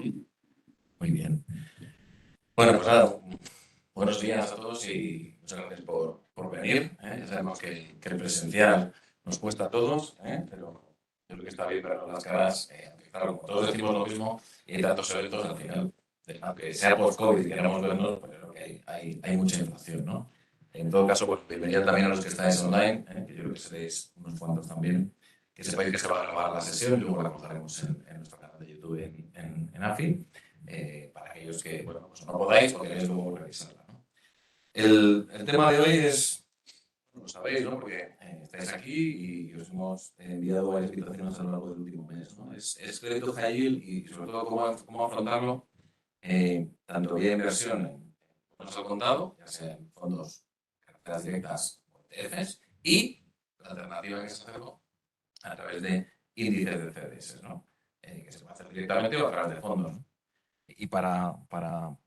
Muy bien. Bueno, pues nada, buenos días a todos y muchas gracias por venir. Ya sabemos que el presencial nos cuesta a todos, pero yo creo que está bien ver las caras. Aunque, claro, como todos decimos lo mismo y hay tantos eventos, al final, aunque sea post-COVID y queramos vernos, pues creo que hay mucha inflación, ¿no? En todo caso, pues bienvenida también a los que estáis online, que yo creo que seréis unos cuantos también, que sepáis que se va a grabar la sesión y luego la colgaremos en nuestro canal de YouTube en AFI. Para aquellos que bueno, pues no podáis o queréis luego revisarla, ¿no? El tema de hoy es, lo sabéis, ¿no? Porque estáis aquí y os hemos enviado varias invitaciones a lo largo del último mes, ¿no? Es crédito high yield y sobre todo cómo afrontarlo, tanto vía inversión en fondos al contado, ya sea en fondos, carteras directas o ETFs, y la alternativa que es hacerlo a través de índices de CDS, ¿no? Que se puede hacer directamente o a través de fondos, ¿no? Y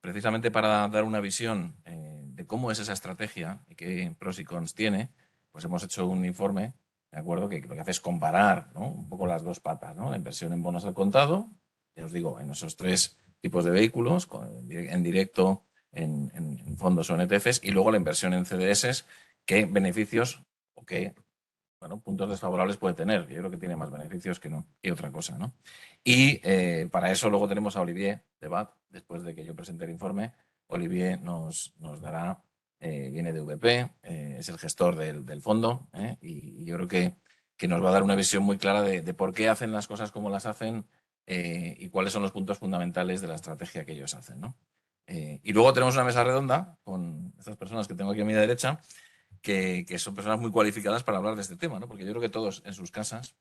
precisamente para dar una visión de cómo es esa estrategia y qué pros y cons tiene, pues hemos hecho un informe, ¿de acuerdo? Que lo que hace es comparar, ¿no? Un poco las dos patas, ¿no? La inversión en bonos al contado, ya os digo, en esos tres tipos de vehículos, en directo, en fondos o en ETFs, y luego la inversión en CDS, qué beneficios o qué bueno, puntos desfavorables puede tener. Yo creo que tiene más beneficios que otra cosa, ¿no? Y para eso luego tenemos a Olivier Debat, después de que yo presente el informe. Olivier nos dará, viene de VP, es el gestor del fondo, y yo creo que nos va a dar una visión muy clara de por qué hacen las cosas como las hacen y cuáles son los puntos fundamentales de la estrategia que ellos hacen, ¿no? Y luego tenemos una mesa redonda con estas personas que tengo aquí a mi derecha, que son personas muy cualificadas para hablar de este tema, ¿no? Porque yo creo que todos en sus casas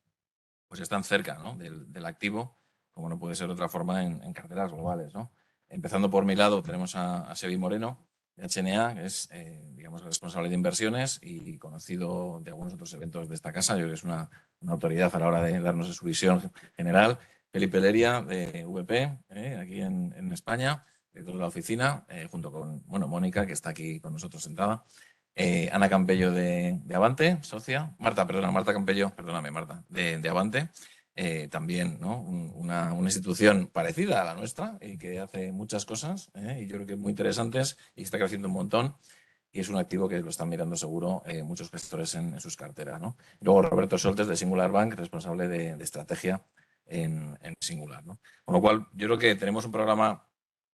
pues están cerca, ¿no? del activo, como no puede ser de otra forma en carteras globales, ¿no? Empezando por mi lado tenemos a Sebi Moreno, de HNA, que es, digamos, el responsable de inversiones y conocido de algunos otros eventos de esta casa. Yo creo que es una autoridad a la hora de darnos su visión general. Felipe Leria, de VP, aquí en España, director de la oficina, junto con, bueno, Mónica, que está aquí con nosotros sentada. Ana Campello de Avante, socia. Marta Campello, perdóname, Marta, de Avante. También, ¿no? Una institución parecida a la nuestra y que hace muchas cosas, y yo creo que muy interesantes y está creciendo un montón. Y es un activo que lo están mirando seguro muchos gestores en sus carteras, ¿no? Luego Roberto Soltes, de Singular Bank, responsable de estrategia en Singular, ¿no? Con lo cual, yo creo que tenemos un programa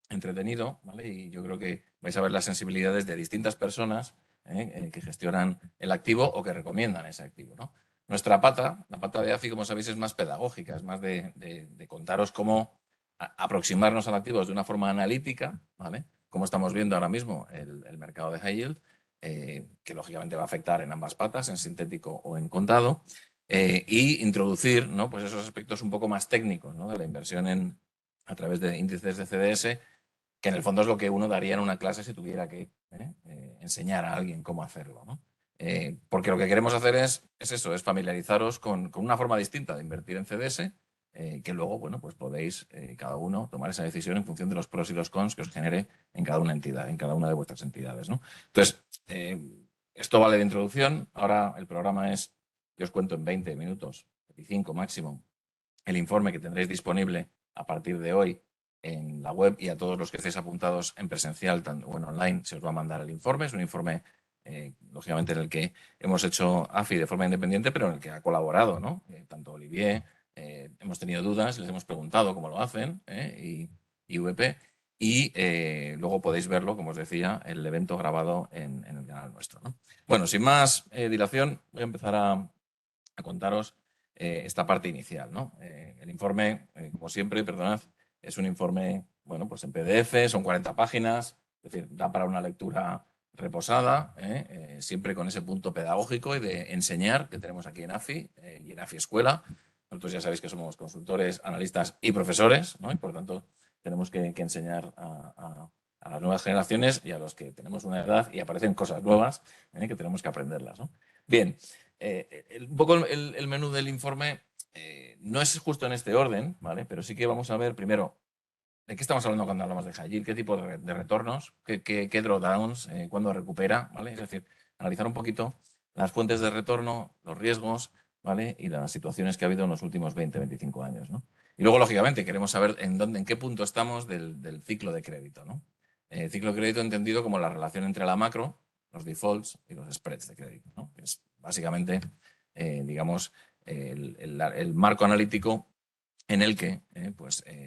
entretenido, ¿vale? Y yo creo que vais a ver las sensibilidades de distintas personas que gestionan el activo o que recomiendan ese activo, ¿no? Nuestra pata, la pata de AFI, como sabéis, es más pedagógica, es más de contaros cómo aproximarnos al activo de una forma analítica, ¿vale? Como estamos viendo ahora mismo el mercado de high yield, que lógicamente va a afectar en ambas patas, en sintético o en contado, y introducir, ¿no? Pues esos aspectos un poco más técnicos, ¿no? De la inversión a través de índices de CDS, que en el fondo es lo que uno daría en una clase si tuviera que enseñar a alguien cómo hacerlo, ¿no? Porque lo que queremos hacer es eso, es familiarizaros con una forma distinta de invertir en CDS, que luego, bueno, pues podéis cada uno tomar esa decisión en función de los pros y los cons que os genere en cada una entidad, en cada una de vuestras entidades, ¿no? Entonces, esto vale de introducción. Ahora el programa es, yo os cuento en 20 minutos, 25 máximo, el informe que tendréis disponible a partir de hoy en la web, y a todos los que estéis apuntados en presencial o en online se os va a mandar el informe. Es un informe, lógicamente, en el que hemos hecho AFI de forma independiente, pero en el que ha colaborado, ¿no? Tanto Olivier, hemos tenido dudas, les hemos preguntado cómo lo hacen, y VP, y luego podéis verlo, como os decía, el evento grabado en el canal nuestro, ¿no? Bueno, sin más dilación, voy a empezar a contaros esta parte inicial, ¿no? El informe, como siempre, perdonad, es un informe, bueno, pues en PDF, son 40 páginas, es decir, da para una lectura reposada, siempre con ese punto pedagógico y de enseñar que tenemos aquí en AFI y en AFI Escuela. Nosotros ya sabéis que somos consultores, analistas y profesores, ¿no? Y por tanto tenemos que enseñar a las nuevas generaciones y a los que tenemos una edad y aparecen cosas nuevas que tenemos que aprenderlas, ¿no? Bien, un poco el menú del informe no es justo en este orden, ¿vale? Pero sí que vamos a ver primero de qué estamos hablando cuando hablamos de high yield, qué tipo de retornos, qué drawdowns, cuándo recupera, ¿vale? Es decir, analizar un poquito las fuentes de retorno, los riesgos, ¿vale? Y las situaciones que ha habido en los últimos 20, 25 años, ¿no? Y luego, lógicamente, queremos saber en qué punto estamos del ciclo de crédito, ¿no? El ciclo de crédito entendido como la relación entre la macro, los defaults y los spreads de crédito, ¿no? Que es básicamente, digamos, el marco analítico en el que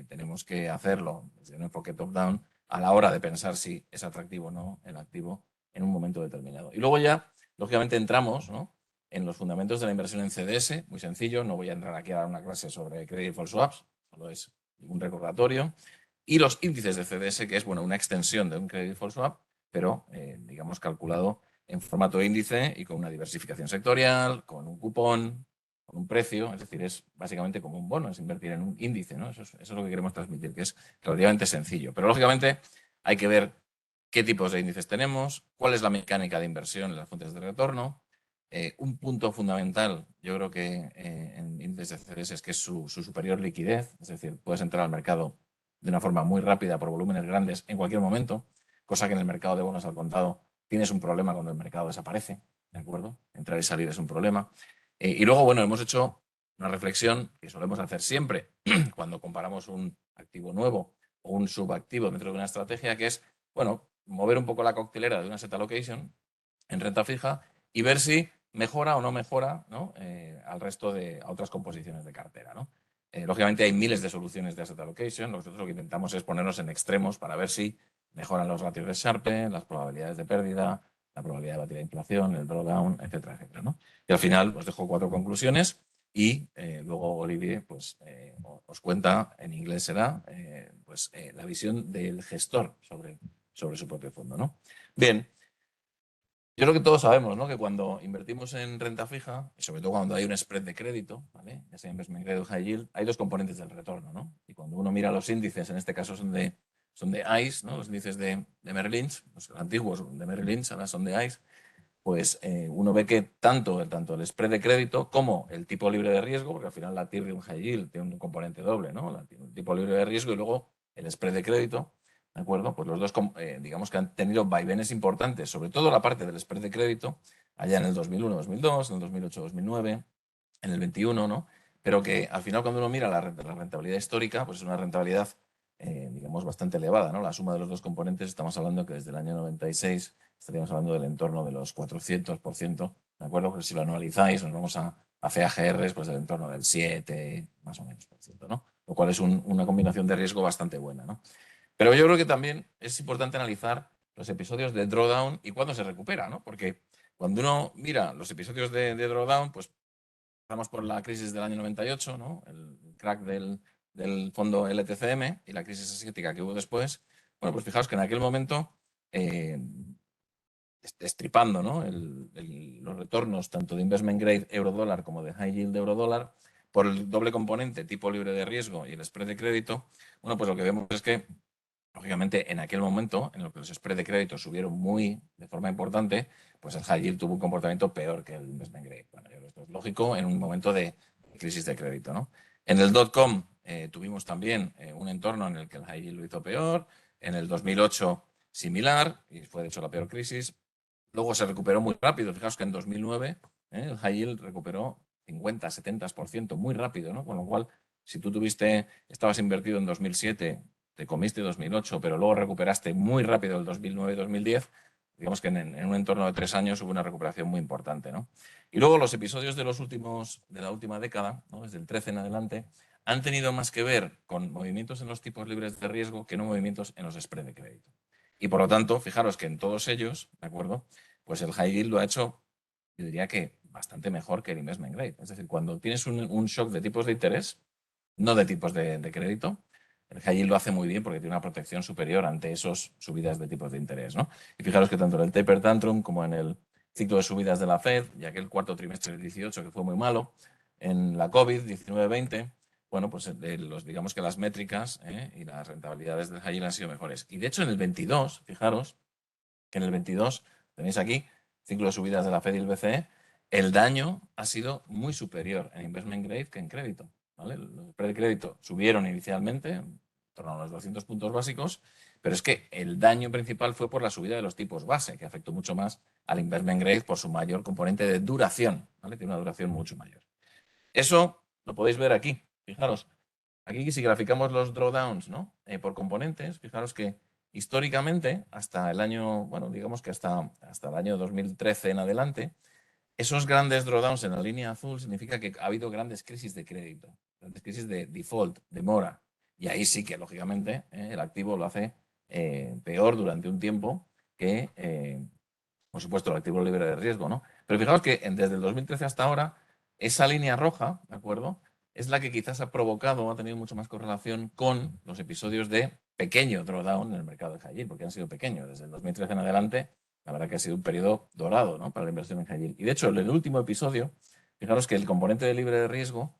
tenemos que hacerlo desde un enfoque top-down a la hora de pensar si es atractivo o no el activo en un momento determinado. Y luego ya, lógicamente, entramos, ¿no?, en los fundamentos de la inversión en CDS, muy sencillo, no voy a entrar aquí a dar una clase sobre credit default swaps, solo es un recordatorio, y los índices de CDS, que es una extensión de un credit default swap, pero digamos calculado en formato índice y con una diversificación sectorial, con un cupón, con un precio, es decir, es básicamente como un bono, es invertir en un índice, ¿no? Eso es lo que queremos transmitir, que es relativamente sencillo. Pero lógicamente hay que ver qué tipos de índices tenemos, cuál es la mecánica de inversión en las fuentes de retorno. Un punto fundamental, yo creo que en índices de CDS es que es su superior liquidez, es decir, puedes entrar al mercado de una forma muy rápida por volúmenes grandes en cualquier momento, cosa que en el mercado de bonos al contado tienes un problema cuando el mercado desaparece, ¿de acuerdo? Entrar y salir es un problema. Y luego, hemos hecho una reflexión que solemos hacer siempre cuando comparamos un activo nuevo o un subactivo dentro de una estrategia, que es, mover un poco la coctelera de una asset allocation en renta fija y ver si mejora o no mejora, ¿no?, al resto de a otras composiciones de cartera, ¿no? Lógicamente hay miles de soluciones de asset allocation. Nosotros lo que intentamos es ponernos en extremos para ver si mejoran los ratios de Sharpe, las probabilidades de pérdida, la probabilidad de batir la inflación, el drawdown, etcétera, etcétera, ¿no? Y al final os dejo 4 conclusiones y luego Olivier os cuenta, en inglés será, la visión del gestor sobre su propio fondo, ¿no? Bien. Yo creo que todos sabemos, ¿no?, que cuando invertimos en renta fija, y sobre todo cuando hay un spread de crédito, ¿vale?, ya sea investment grade o high yield, hay dos componentes del retorno, ¿no? Y cuando uno mira los índices, en este caso son de ICE, ¿no?, los índices de Merrill Lynch, los antiguos de Merrill Lynch, ahora son de ICE, pues uno ve que tanto el spread de crédito como el tipo libre de riesgo, porque al final la TIR de un high yield tiene un componente doble, ¿no?, el tipo libre de riesgo y luego el spread de crédito, ¿de acuerdo? Pues los dos, digamos que han tenido vaivenes importantes, sobre todo la parte del spread de crédito, allá en el 2001-2002, en el 2008-2009, en el 21, ¿no? Pero que al final, cuando uno mira la rentabilidad histórica, pues es una rentabilidad, digamos, bastante elevada, ¿no? La suma de los dos componentes, estamos hablando que desde el año 96 estaríamos hablando del entorno de los 400%, ¿de acuerdo? Pues si lo anualizáis, nos vamos a CAGRs, pues del entorno del 7, más o menos, por ciento, ¿no? Lo cual es una combinación de riesgo bastante buena, ¿no? Pero yo creo que también es importante analizar los episodios de drawdown y cuándo se recupera, ¿no? Porque cuando uno mira los episodios de drawdown, pues pasamos por la crisis del año 98, ¿no?, el crack del fondo LTCM y la crisis asiática que hubo después. Bueno, pues fijaos que en aquel momento, destripando, ¿no?, los retornos tanto de investment grade eurodólar como de high yield eurodólar, por el doble componente tipo libre de riesgo y el spread de crédito, bueno, pues lo que vemos es que, lógicamente, en aquel momento, en lo que los spread de crédito subieron de forma importante, pues el high yield tuvo un comportamiento peor que el investment grade. Bueno, yo creo que esto es lógico en un momento de crisis de crédito, ¿no? En el .com tuvimos también un entorno en el que el high yield lo hizo peor. En el 2008 similar, y fue de hecho la peor crisis. Luego se recuperó muy rápido. Fijaos que en 2009 el high yield recuperó 50, 70%, muy rápido, ¿no? Con lo cual, si tú estabas invertido en 2007, te comiste 2008, pero luego recuperaste muy rápido el 2009 y 2010, digamos que en un entorno de 3 años hubo una recuperación muy importante, ¿no? Y luego los episodios de la última década, ¿no?, desde el 13 en adelante, han tenido más que ver con movimientos en los tipos libres de riesgo que no movimientos en los spread de crédito. Y por lo tanto, fijaros que en todos ellos, ¿de acuerdo?, pues el high yield lo ha hecho, yo diría que bastante mejor que el investment grade. Es decir, cuando tienes un shock de tipos de interés, no de tipos de crédito, el high yield lo hace muy bien porque tiene una protección superior ante esas subidas de tipos de interés, ¿no? Y fijaros que tanto en el taper tantrum como en el ciclo de subidas de la Fed, ya que el cuarto trimestre del 18, que fue muy malo, en la COVID, 19-20, bueno, pues digamos que las métricas y las rentabilidades del high yield han sido mejores. Y de hecho en el 22, fijaros que en el 22, tenéis aquí, ciclo de subidas de la Fed y el BCE, el daño ha sido muy superior en investment grade que en crédito, ¿vale? Los spread de crédito subieron inicialmente, en torno a los 200 puntos básicos, pero es que el daño principal fue por la subida de los tipos base, que afectó mucho más al investment grade por su mayor componente de duración, ¿vale? Tiene una duración mucho mayor. Eso lo podéis ver aquí, fijaros. aquí si graficamos los drawdowns, ¿no? Por componentes, fijaros que históricamente, hasta el año, bueno, digamos que hasta el año 2013 en adelante, esos grandes drawdowns en la línea azul significa que ha habido grandes crisis de crédito, grandes crisis de default, de mora. Y ahí sí que, lógicamente, el activo lo hace peor durante un tiempo que, por supuesto, el activo libre de riesgo, ¿no? Pero fijaos que desde el 2013 hasta ahora, esa línea roja, ¿de acuerdo? Es la que quizás ha provocado, ha tenido mucho más correlación con los episodios de pequeño drawdown en el mercado de high yield, porque han sido pequeños. Desde el 2013 en adelante, la verdad que ha sido un periodo dorado, ¿no? Para la inversión en high yield. Y de hecho, en el último episodio, fijaros que el componente de libre de riesgo,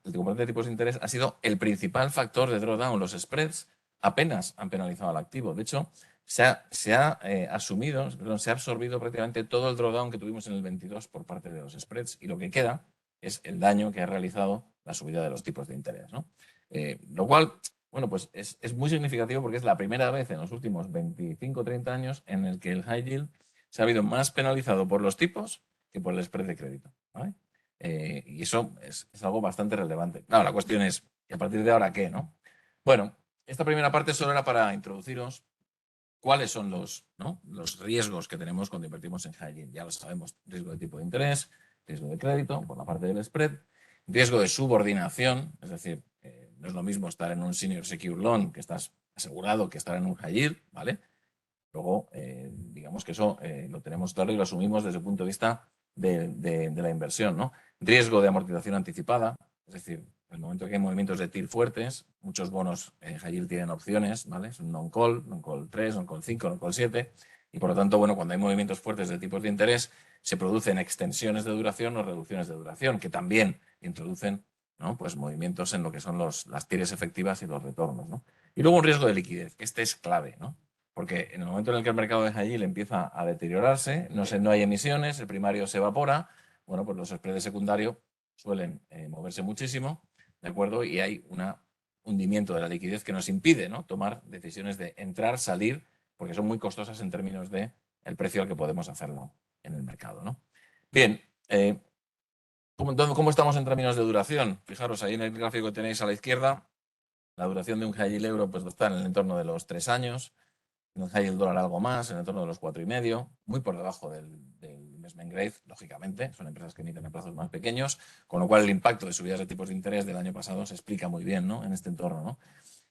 el componente de tipos de interés, ha sido el principal factor de drawdown. Los spreads apenas han penalizado al activo. De hecho, se ha asumido, perdón, se ha absorbido prácticamente todo el drawdown que tuvimos en el 22 por parte de los spreads y lo que queda es el daño que ha realizado la subida de los tipos de interés, ¿no? Lo cual, bueno, pues es muy significativo porque es la primera vez en los últimos 25 o 30 años en el que el high yield se ha habido más penalizado por los tipos que por el spread de crédito, ¿vale? Y eso es algo bastante relevante. Claro, la cuestión es, ¿y a partir de ahora qué, no? Bueno, esta primera parte solo era para introduciros cuáles son los riesgos que tenemos cuando invertimos en high yield. Ya lo sabemos, riesgo de tipo de interés, riesgo de crédito por la parte del spread, riesgo de subordinación, es decir, no es lo mismo estar en un senior secure loan que estás asegurado que estar en un high yield, ¿vale? Luego, digamos que eso lo tenemos claro y lo asumimos desde el punto de vista de la inversión, ¿no? Riesgo de amortización anticipada, es decir, en el momento que hay movimientos de TIR fuertes, muchos bonos high yield tienen opciones, ¿vale? Son non-call 3, non-call 5, non-call 7, y por lo tanto, bueno, cuando hay movimientos fuertes de tipos de interés, se producen extensiones de duración o reducciones de duración, que también introducen, ¿no? Pues movimientos en lo que son las TIRs efectivas y los retornos, ¿no? Y luego un riesgo de liquidez, que este es clave, ¿no? Porque en el momento en el que el mercado de high yield empieza a deteriorarse, no hay emisiones, el primario se evapora, bueno, pues los spreads de secundario suelen moverse muchísimo, ¿de acuerdo? Y hay un hundimiento de la liquidez que nos impide, ¿no? Tomar decisiones de entrar, salir, porque son muy costosas en términos de el precio al que podemos hacerlo en el mercado, ¿no? Bien, ¿cómo estamos en términos de duración? Fijaros, ahí en el gráfico que tenéis a la izquierda, la duración de un high yield euro pues, está en el entorno de los 3 años. En el high yield dólar algo más, en el torno de los 4,5, muy por debajo del investment grade, lógicamente, son empresas que emiten a plazos más pequeños, con lo cual el impacto de subidas de tipos de interés del año pasado se explica muy bien, ¿no? En este entorno, ¿no?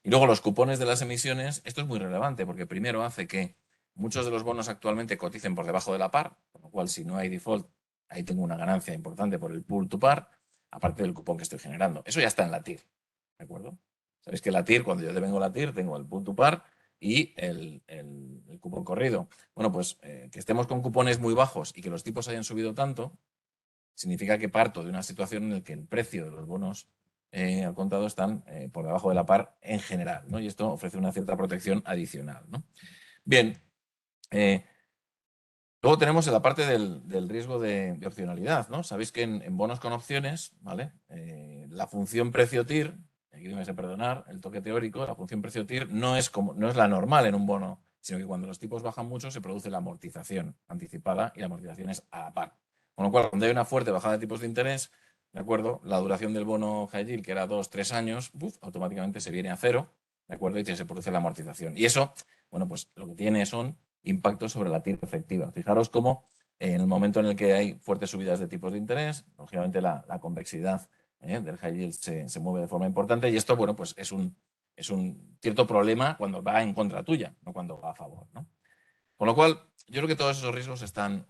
Y luego los cupones de las emisiones, esto es muy relevante porque primero hace que muchos de los bonos actualmente coticen por debajo de la par, con lo cual si no hay default, ahí tengo una ganancia importante por el pool to par, aparte del cupón que estoy generando. Eso ya está en la TIR, ¿de acuerdo? Sabéis que la TIR, cuando yo devengo la TIR, tengo el pool to par y el cupón corrido. Bueno, pues que estemos con cupones muy bajos y que los tipos hayan subido tanto, significa que parto de una situación en la que el precio de los bonos al contado están por debajo de la par en general, ¿no? Y esto ofrece una cierta protección adicional, ¿no? Bien, luego tenemos la parte del riesgo de opcionalidad, ¿no? Sabéis que en bonos con opciones, ¿vale? La función precio TIR, aquí me vais a perdonar el toque teórico, la función precio TIR no es la normal en un bono, sino que cuando los tipos bajan mucho se produce la amortización anticipada y la amortización es a la par. Con lo cual, cuando hay una fuerte bajada de tipos de interés, ¿de acuerdo? La duración del bono high yield, que era 2-3 años, automáticamente se viene a cero, ¿de acuerdo? Y se produce la amortización. Y eso, bueno, pues lo que tiene son impactos sobre la TIR efectiva. Fijaros cómo en el momento en el que hay fuertes subidas de tipos de interés, lógicamente la convexidad del high yield se mueve de forma importante y esto, bueno, pues es un cierto problema cuando va en contra tuya, no cuando va a favor, ¿no? Con lo cual, yo creo que todos esos riesgos están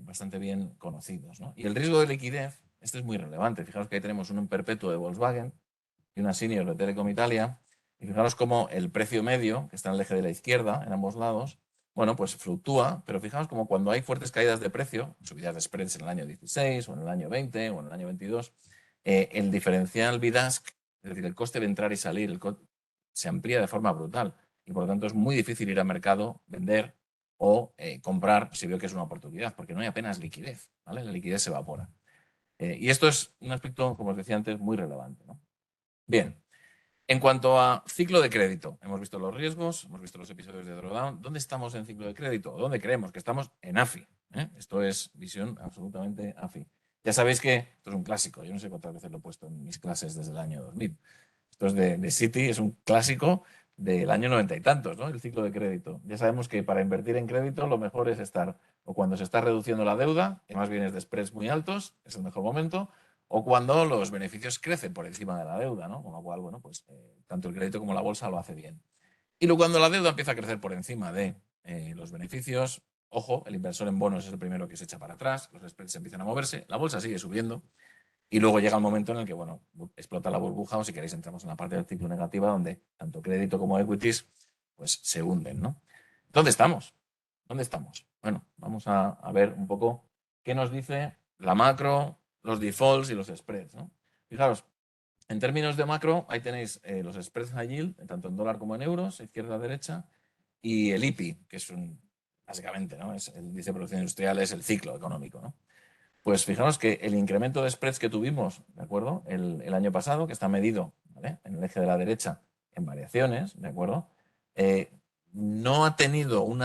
bastante bien conocidos, ¿no? Y el riesgo de liquidez, este es muy relevante. Fijaros que ahí tenemos un perpetuo de Volkswagen y una senior de Telecom Italia. Y fijaros cómo el precio medio, que está en el eje de la izquierda, en ambos lados, bueno, pues fluctúa, pero fijaos como cuando hay fuertes caídas de precio, subidas de spreads en el año 16 o en el año 20 o en el año 22, el diferencial bid-ask, es decir, el coste de entrar y salir, se amplía de forma brutal. Y por lo tanto es muy difícil ir al mercado, vender o comprar si veo que es una oportunidad, porque no hay apenas liquidez, ¿vale? La liquidez se evapora. Y esto es un aspecto, como os decía antes, muy relevante, ¿no? Bien, en cuanto a ciclo de crédito, hemos visto los riesgos, hemos visto los episodios de drawdown. ¿Dónde estamos en ciclo de crédito? ¿Dónde creemos que estamos? En AFI. Esto es visión absolutamente AFI. Ya sabéis que esto es un clásico, yo no sé cuántas veces lo he puesto en mis clases desde el año 2000. Esto es de Citi, es un clásico del año 90 y tantos, ¿no? El ciclo de crédito. Ya sabemos que para invertir en crédito lo mejor es estar o cuando se está reduciendo la deuda, que más bien es de spreads muy altos, es el mejor momento, o cuando los beneficios crecen por encima de la deuda, ¿no? Con lo cual, bueno, pues tanto el crédito como la bolsa lo hace bien. Y luego cuando la deuda empieza a crecer por encima de los beneficios, ojo, el inversor en bonos es el primero que se echa para atrás, los spreads empiezan a moverse, la bolsa sigue subiendo y luego llega el momento en el que, bueno, explota la burbuja o si queréis entramos en la parte del ciclo negativa donde tanto crédito como equities pues se hunden, ¿no? ¿Dónde estamos? ¿Dónde estamos? Bueno, vamos a ver un poco qué nos dice la macro, los defaults y los spreads, ¿no? Fijaros, en términos de macro, ahí tenéis los spreads high yield, tanto en dólar como en euros, izquierda a derecha, y el IPI, que es básicamente, ¿no? Es el índice de producción industrial, es el ciclo económico, ¿no? Pues fijaros que el incremento de spreads que tuvimos, ¿de acuerdo? El año pasado, que está medido, ¿vale? En el eje de la derecha en variaciones, ¿de acuerdo? No ha tenido un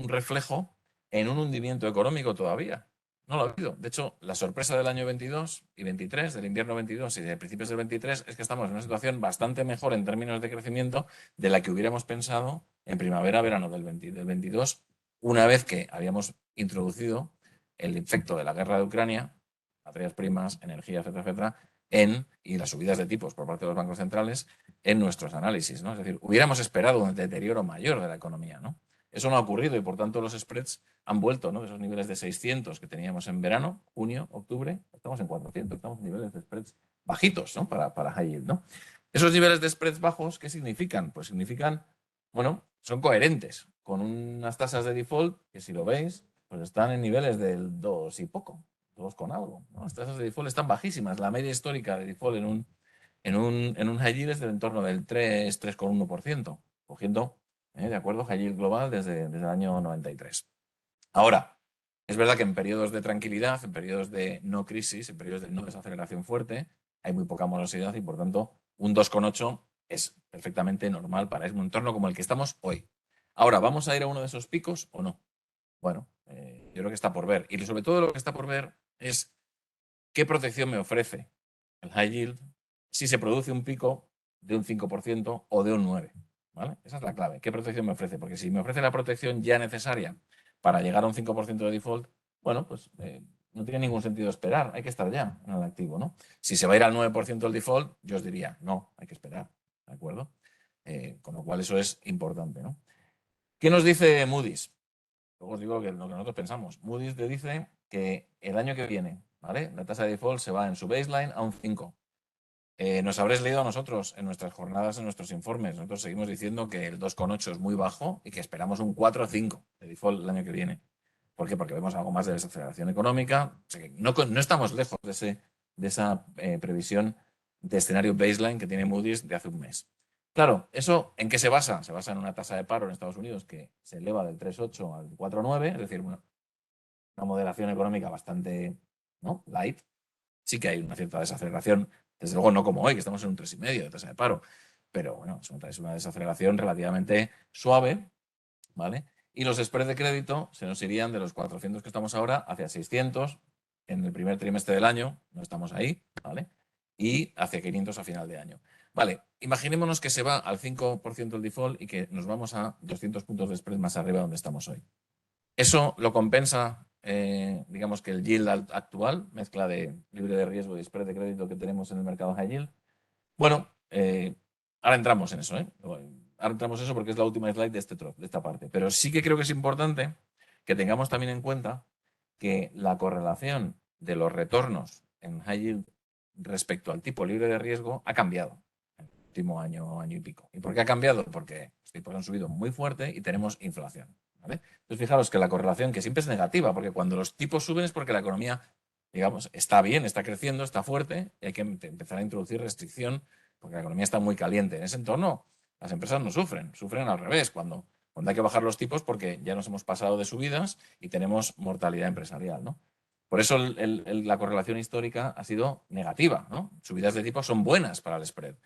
reflejo en un hundimiento económico todavía. No lo ha habido. De hecho, la sorpresa del año 22 y 23, del invierno 22 y de principios del 23, es que estamos en una situación bastante mejor en términos de crecimiento de la que hubiéramos pensado en primavera-verano del 22, una vez que habíamos introducido el efecto de la guerra de Ucrania, materias primas, energía, etcétera, etcétera, y las subidas de tipos por parte de los bancos centrales en nuestros análisis, ¿no? Es decir, hubiéramos esperado un deterioro mayor de la economía, ¿no? Eso no ha ocurrido y por tanto los spreads han vuelto, ¿no? De esos niveles de 600 que teníamos en verano, junio, octubre, estamos en 400, estamos en niveles de spreads bajitos, ¿no? Para high yield, ¿no? Esos niveles de spreads bajos, ¿qué significan? Pues significan, bueno, son coherentes con unas tasas de default que si lo veis, pues están en niveles del 2 y poco, 2 con algo, ¿no? Las tasas de default están bajísimas. La media histórica de default en un high yield es del entorno del 3,1%, cogiendo, de acuerdo, high yield global desde el año 93. Ahora, es verdad que en periodos de tranquilidad, en periodos de no crisis, en periodos de no desaceleración fuerte, hay muy poca morosidad y por tanto un 2,8 es perfectamente normal para un entorno como el que estamos hoy. Ahora, ¿vamos a ir a uno de esos picos o no? Bueno, yo creo que está por ver. Y sobre todo lo que está por ver es qué protección me ofrece el high yield si se produce un pico de un 5% o de un 9%. ¿Vale? Esa es la clave. ¿Qué protección me ofrece? Porque si me ofrece la protección ya necesaria para llegar a un 5% de default, bueno, pues no tiene ningún sentido esperar. Hay que estar ya en el activo, ¿no? Si se va a ir al 9% el default, yo os diría, no, hay que esperar. ¿De acuerdo? Con lo cual eso es importante, ¿no? ¿Qué nos dice Moody's? Luego os digo lo que nosotros pensamos. Moody's te dice que el año que viene, ¿vale? La tasa de default se va en su baseline a un 5. Nos habréis leído a nosotros en nuestras jornadas, en nuestros informes. Nosotros seguimos diciendo que el 2,8 es muy bajo y que esperamos un 4 o 5 de default el año que viene. ¿Por qué? Porque vemos algo más de desaceleración económica. O sea que no estamos lejos de esa previsión de escenario baseline que tiene Moody's de hace un mes. Claro, ¿eso en qué se basa? Se basa en una tasa de paro en Estados Unidos que se eleva del 3,8 al 4,9, es decir, una moderación económica bastante, ¿no?, light. Sí que hay una cierta desaceleración, desde luego no como hoy, que estamos en un 3,5 de tasa de paro, pero bueno, es una desaceleración relativamente suave, ¿vale? Y los spreads de crédito se nos irían de los 400 que estamos ahora hacia 600 en el primer trimestre del año, no estamos ahí, ¿vale? Y hacia 500 a final de año. Vale, imaginémonos que se va al 5% el default y que nos vamos a 200 puntos de spread más arriba donde estamos hoy. ¿Eso lo compensa, digamos que el yield actual, mezcla de libre de riesgo y spread de crédito que tenemos en el mercado high yield? Bueno, ahora entramos en eso, ¿eh? Ahora entramos en eso porque es la última slide de esta parte. Pero sí que creo que es importante que tengamos también en cuenta que la correlación de los retornos en high yield respecto al tipo libre de riesgo ha cambiado en el último año, año y pico. ¿Y por qué ha cambiado? Porque los tipos han subido muy fuerte y tenemos inflación, ¿vale? Entonces, fijaros que la correlación, que siempre es negativa, porque cuando los tipos suben es porque la economía, digamos, está bien, está creciendo, está fuerte, y hay que empezar a introducir restricción porque la economía está muy caliente. En ese entorno, las empresas no sufren, sufren al revés, cuando hay que bajar los tipos porque ya nos hemos pasado de subidas y tenemos mortalidad empresarial, ¿no? Por eso la correlación histórica ha sido negativa, ¿no? Subidas de tipos son buenas para el spread.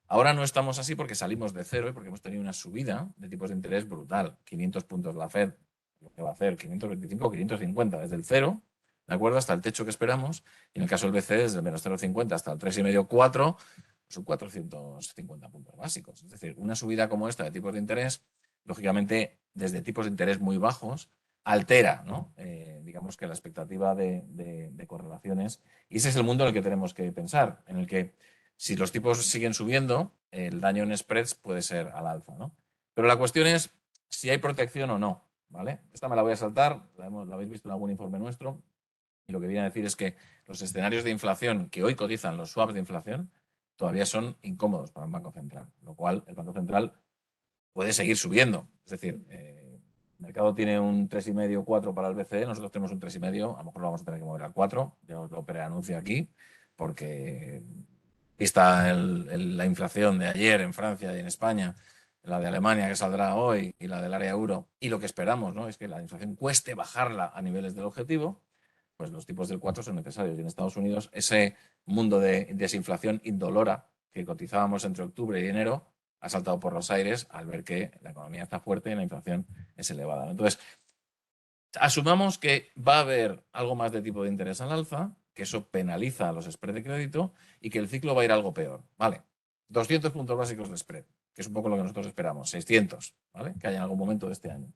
Ahora no estamos así porque salimos de cero y porque hemos tenido una subida de tipos de interés brutal. 500 puntos la Fed, lo que va a hacer, 525, 550, desde el cero, ¿de acuerdo? Hasta el techo que esperamos. Y en el caso del BCE, desde el menos 0,50 hasta el 3,5, 4, son 450 puntos básicos. Es decir, una subida como esta de tipos de interés, lógicamente, desde tipos de interés muy bajos, altera, ¿no? Digamos que la expectativa de correlaciones. Y ese es el mundo en el que tenemos que pensar, en el que si los tipos siguen subiendo, el daño en spreads puede ser al alza, ¿no? Pero la cuestión es si hay protección o no, ¿vale? Esta me la voy a saltar, la habéis visto en algún informe nuestro, y lo que viene a decir es que los escenarios de inflación que hoy cotizan los swaps de inflación todavía son incómodos para un banco central, lo cual el Banco Central puede seguir subiendo. Es decir, el mercado tiene un 3,5, 4 para el BCE, nosotros tenemos un 3,5, a lo mejor lo vamos a tener que mover al 4, yo os lo preanuncio aquí, porque vista la inflación de ayer en Francia y en España, la de Alemania que saldrá hoy y la del área euro, y lo que esperamos, ¿no?, es que la inflación cueste bajarla a niveles del objetivo, pues los tipos del 4 son necesarios. Y en Estados Unidos ese mundo de desinflación indolora que cotizábamos entre octubre y enero ha saltado por los aires al ver que la economía está fuerte y la inflación es elevada. Entonces, asumamos que va a haber algo más de tipo de interés al alza, que eso penaliza a los spreads de crédito y que el ciclo va a ir algo peor. Vale, 200 puntos básicos de spread, que es un poco lo que nosotros esperamos, 600, ¿vale? Que haya en algún momento de este año.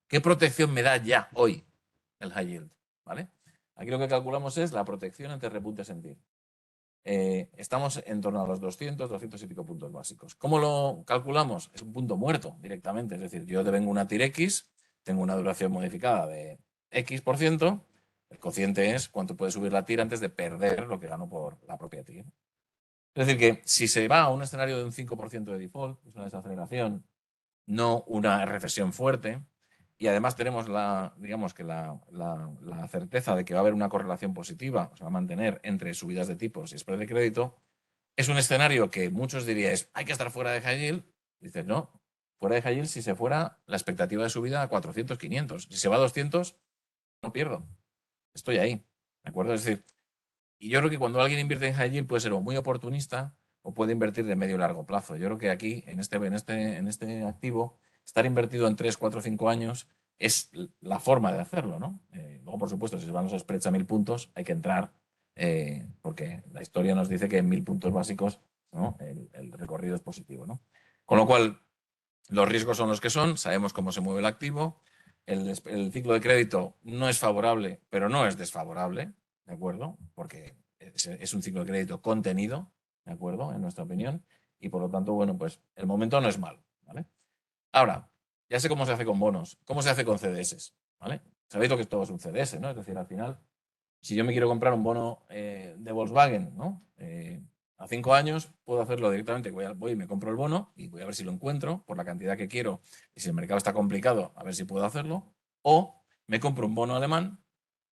¿Qué protección me da ya hoy el high yield? ¿Vale? Aquí lo que calculamos es la protección ante repuntes en TIR. Estamos en torno a los 200, 200 y pico puntos básicos. ¿Cómo lo calculamos? Es un punto muerto directamente. Es decir, yo devengo una TIR X, tengo una duración modificada de X%, el cociente es cuánto puede subir la TIR antes de perder lo que gano por la propia TIR. Es decir, que si se va a un escenario de un 5% de default, es una desaceleración, no una recesión fuerte, y además tenemos digamos que la certeza de que va a haber una correlación positiva, se va a mantener entre subidas de tipos y spread de crédito, es un escenario que muchos diríais, hay que estar fuera de high yield. Dices, no, fuera de high yield si se fuera la expectativa de subida a 400, 500. Si se va a 200, no pierdo. Estoy ahí, ¿de acuerdo? Es decir, y yo creo que cuando alguien invierte en high yield puede ser o muy oportunista o puede invertir de medio y largo plazo. Yo creo que aquí, en este activo, estar invertido en 3, 4, 5 años es la forma de hacerlo, ¿no? Luego, por supuesto, si se van los spreads a 1000 puntos, hay que entrar, porque la historia nos dice que en 1000 puntos básicos, ¿no?, el recorrido es positivo, ¿no? Con lo cual, los riesgos son los que son, sabemos cómo se mueve el activo, el ciclo de crédito no es favorable, pero no es desfavorable, ¿de acuerdo? Porque es un ciclo de crédito contenido, ¿de acuerdo? En nuestra opinión, y por lo tanto, bueno, pues el momento no es malo, ¿vale? Ahora, ya sé cómo se hace con bonos, cómo se hace con CDS, ¿vale? Sabéis lo que todo es un CDS, ¿no? Es decir, al final, si yo me quiero comprar un bono de Volkswagen, ¿no?, a 5 años, puedo hacerlo directamente. Voy y me compro el bono y voy a ver si lo encuentro por la cantidad que quiero. Y si el mercado está complicado, a ver si puedo hacerlo. O me compro un bono alemán,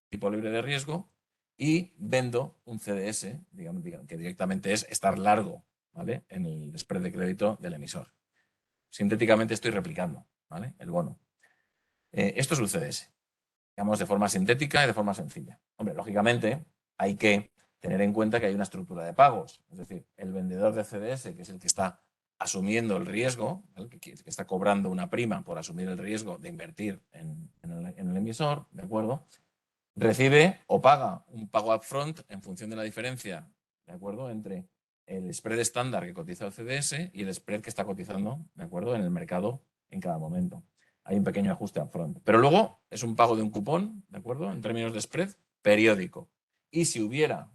tipo libre de riesgo, y vendo un CDS, digamos, que directamente es estar largo, ¿vale?, en el spread de crédito del emisor. Sintéticamente estoy replicando, ¿vale?, el bono. Esto es un CDS, digamos, de forma sintética y de forma sencilla. Hombre, lógicamente hay que tener en cuenta que hay una estructura de pagos. Es decir, el vendedor de CDS, que es el que está asumiendo el riesgo, el que está cobrando una prima por asumir el riesgo de invertir en el emisor, ¿de acuerdo?, recibe o paga un pago upfront en función de la diferencia, ¿de acuerdo?, entre el spread estándar que cotiza el CDS y el spread que está cotizando, ¿de acuerdo?, en el mercado en cada momento. Hay un pequeño ajuste upfront. Pero luego es un pago de un cupón, ¿de acuerdo?, en términos de spread, periódico. Y si hubiera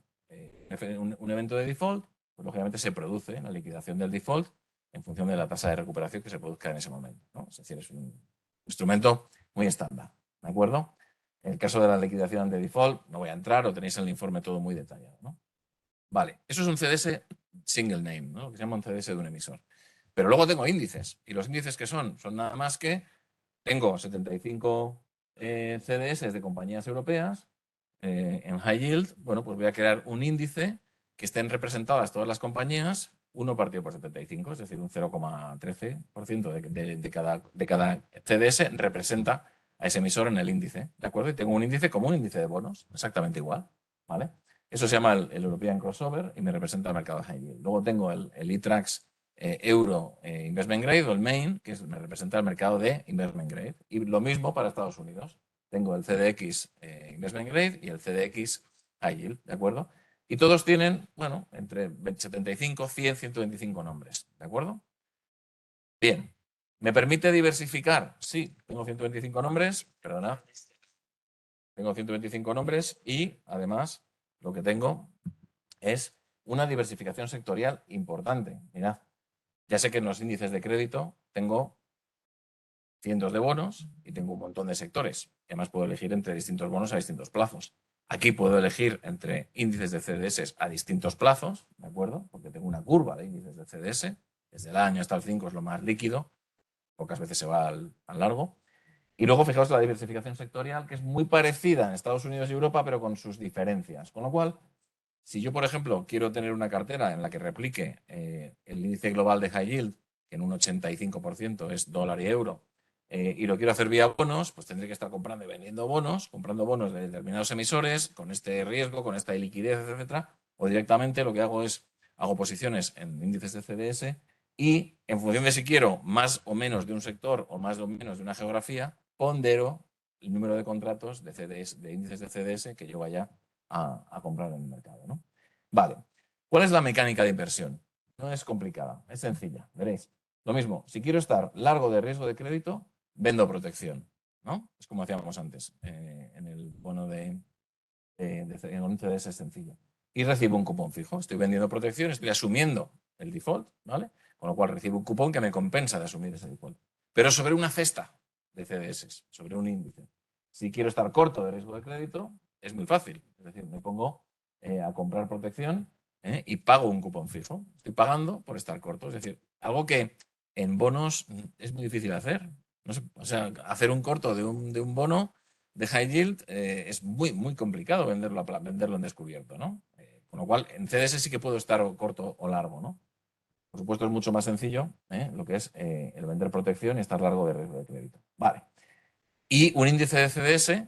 un evento de default, pues lógicamente se produce la liquidación del default en función de la tasa de recuperación que se produzca en ese momento, ¿no? Es decir, es un instrumento muy estándar, ¿de acuerdo? En el caso de la liquidación ante default, no voy a entrar, o tenéis en el informe todo muy detallado, ¿no? Vale, eso es un CDS single name, ¿no?, lo que se llama un CDS de un emisor. Pero luego tengo índices. ¿Y los índices qué son? Son nada más que tengo 75 CDS de compañías europeas en high yield. Bueno, pues voy a crear un índice que estén representadas todas las compañías, 1 partido por 75, es decir, un 0,13% de cada CDS representa a ese emisor en el índice, ¿de acuerdo? Y tengo un índice como un índice de bonos, exactamente igual, ¿vale? Eso se llama el European Crossover y me representa el mercado high yield. Luego tengo el iTraxx Euro Investment Grade o el Main, que me representa el mercado de Investment Grade. Y lo mismo para Estados Unidos. Tengo el CDX Investment Grade y el CDX High Yield, ¿de acuerdo? Y todos tienen, bueno, entre 75, 100, 125 nombres. ¿De acuerdo? Bien. ¿Me permite diversificar? Sí, tengo 125 nombres, perdona. Tengo 125 nombres y, además, lo que tengo es una diversificación sectorial importante. Mirad, ya sé que en los índices de crédito tengo cientos de bonos y tengo un montón de sectores. Además, puedo elegir entre distintos bonos a distintos plazos. Aquí puedo elegir entre índices de CDS a distintos plazos, ¿de acuerdo? Porque tengo una curva de índices de CDS. Desde el año hasta el 5 es lo más líquido. Pocas veces se va al largo. Y luego, fijaos la diversificación sectorial, que es muy parecida en Estados Unidos y Europa, pero con sus diferencias. Con lo cual, si yo, por ejemplo, quiero tener una cartera en la que replique el índice global de high yield, que en un 85% es dólar y euro, y lo quiero hacer vía bonos, pues tendré que estar comprando y vendiendo bonos, comprando bonos de determinados emisores, con este riesgo, con esta liquidez, etcétera. O directamente lo que hago es, hago posiciones en índices de CDS y en función de si quiero más o menos de un sector o más o menos de una geografía, pondero el número de contratos de CDS, de índices de CDS que yo vaya a comprar en el mercado, ¿no? Vale. ¿Cuál es la mecánica de inversión? No es complicada, es sencilla. Veréis. Lo mismo, si quiero estar largo de riesgo de crédito, vendo protección, ¿no? Es como hacíamos antes en el bono en un CDS es sencillo. Y recibo un cupón fijo. Estoy vendiendo protección, estoy asumiendo el default, ¿vale? Con lo cual recibo un cupón que me compensa de asumir ese default. Pero sobre una cesta de CDS, sobre un índice. Si quiero estar corto de riesgo de crédito, es muy fácil. Es decir, me pongo a comprar protección y pago un cupón fijo. Estoy pagando por estar corto. Es decir, algo que en bonos es muy difícil hacer. No sé, o sea, hacer un corto de un bono de high yield es muy, muy complicado venderlo en descubierto, ¿no? Con lo cual, en CDS sí que puedo estar corto o largo, ¿no? Por supuesto, es mucho más sencillo lo que es el vender protección y estar largo de riesgo de crédito. Vale. Y un índice de CDS,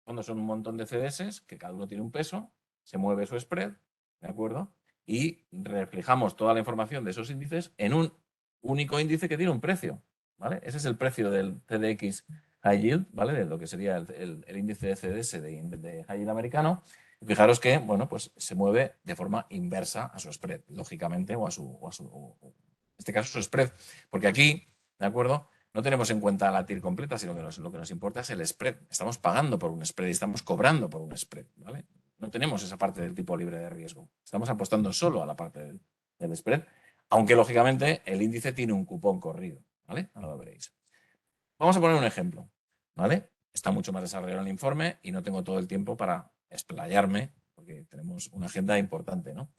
cuando son un montón de CDS, que cada uno tiene un peso, se mueve su spread, ¿de acuerdo? Y reflejamos toda la información de esos índices en un único índice que tiene un precio, ¿vale? Ese es el precio del CDX High Yield, ¿vale? De lo que sería el índice de CDS de High Yield americano. Fijaros que, bueno, pues se mueve de forma inversa a su spread, lógicamente, en este caso, su spread. Porque aquí, ¿de acuerdo? No tenemos en cuenta la TIR completa, sino que lo que nos importa es el spread. Estamos pagando por un spread y estamos cobrando por un spread, ¿vale? No tenemos esa parte del tipo libre de riesgo. Estamos apostando solo a la parte del spread, aunque lógicamente el índice tiene un cupón corrido, ¿vale? Ahora lo veréis. Vamos a poner un ejemplo, ¿vale? Está mucho más desarrollado el informe y no tengo todo el tiempo para explayarme, porque tenemos una agenda importante, ¿no?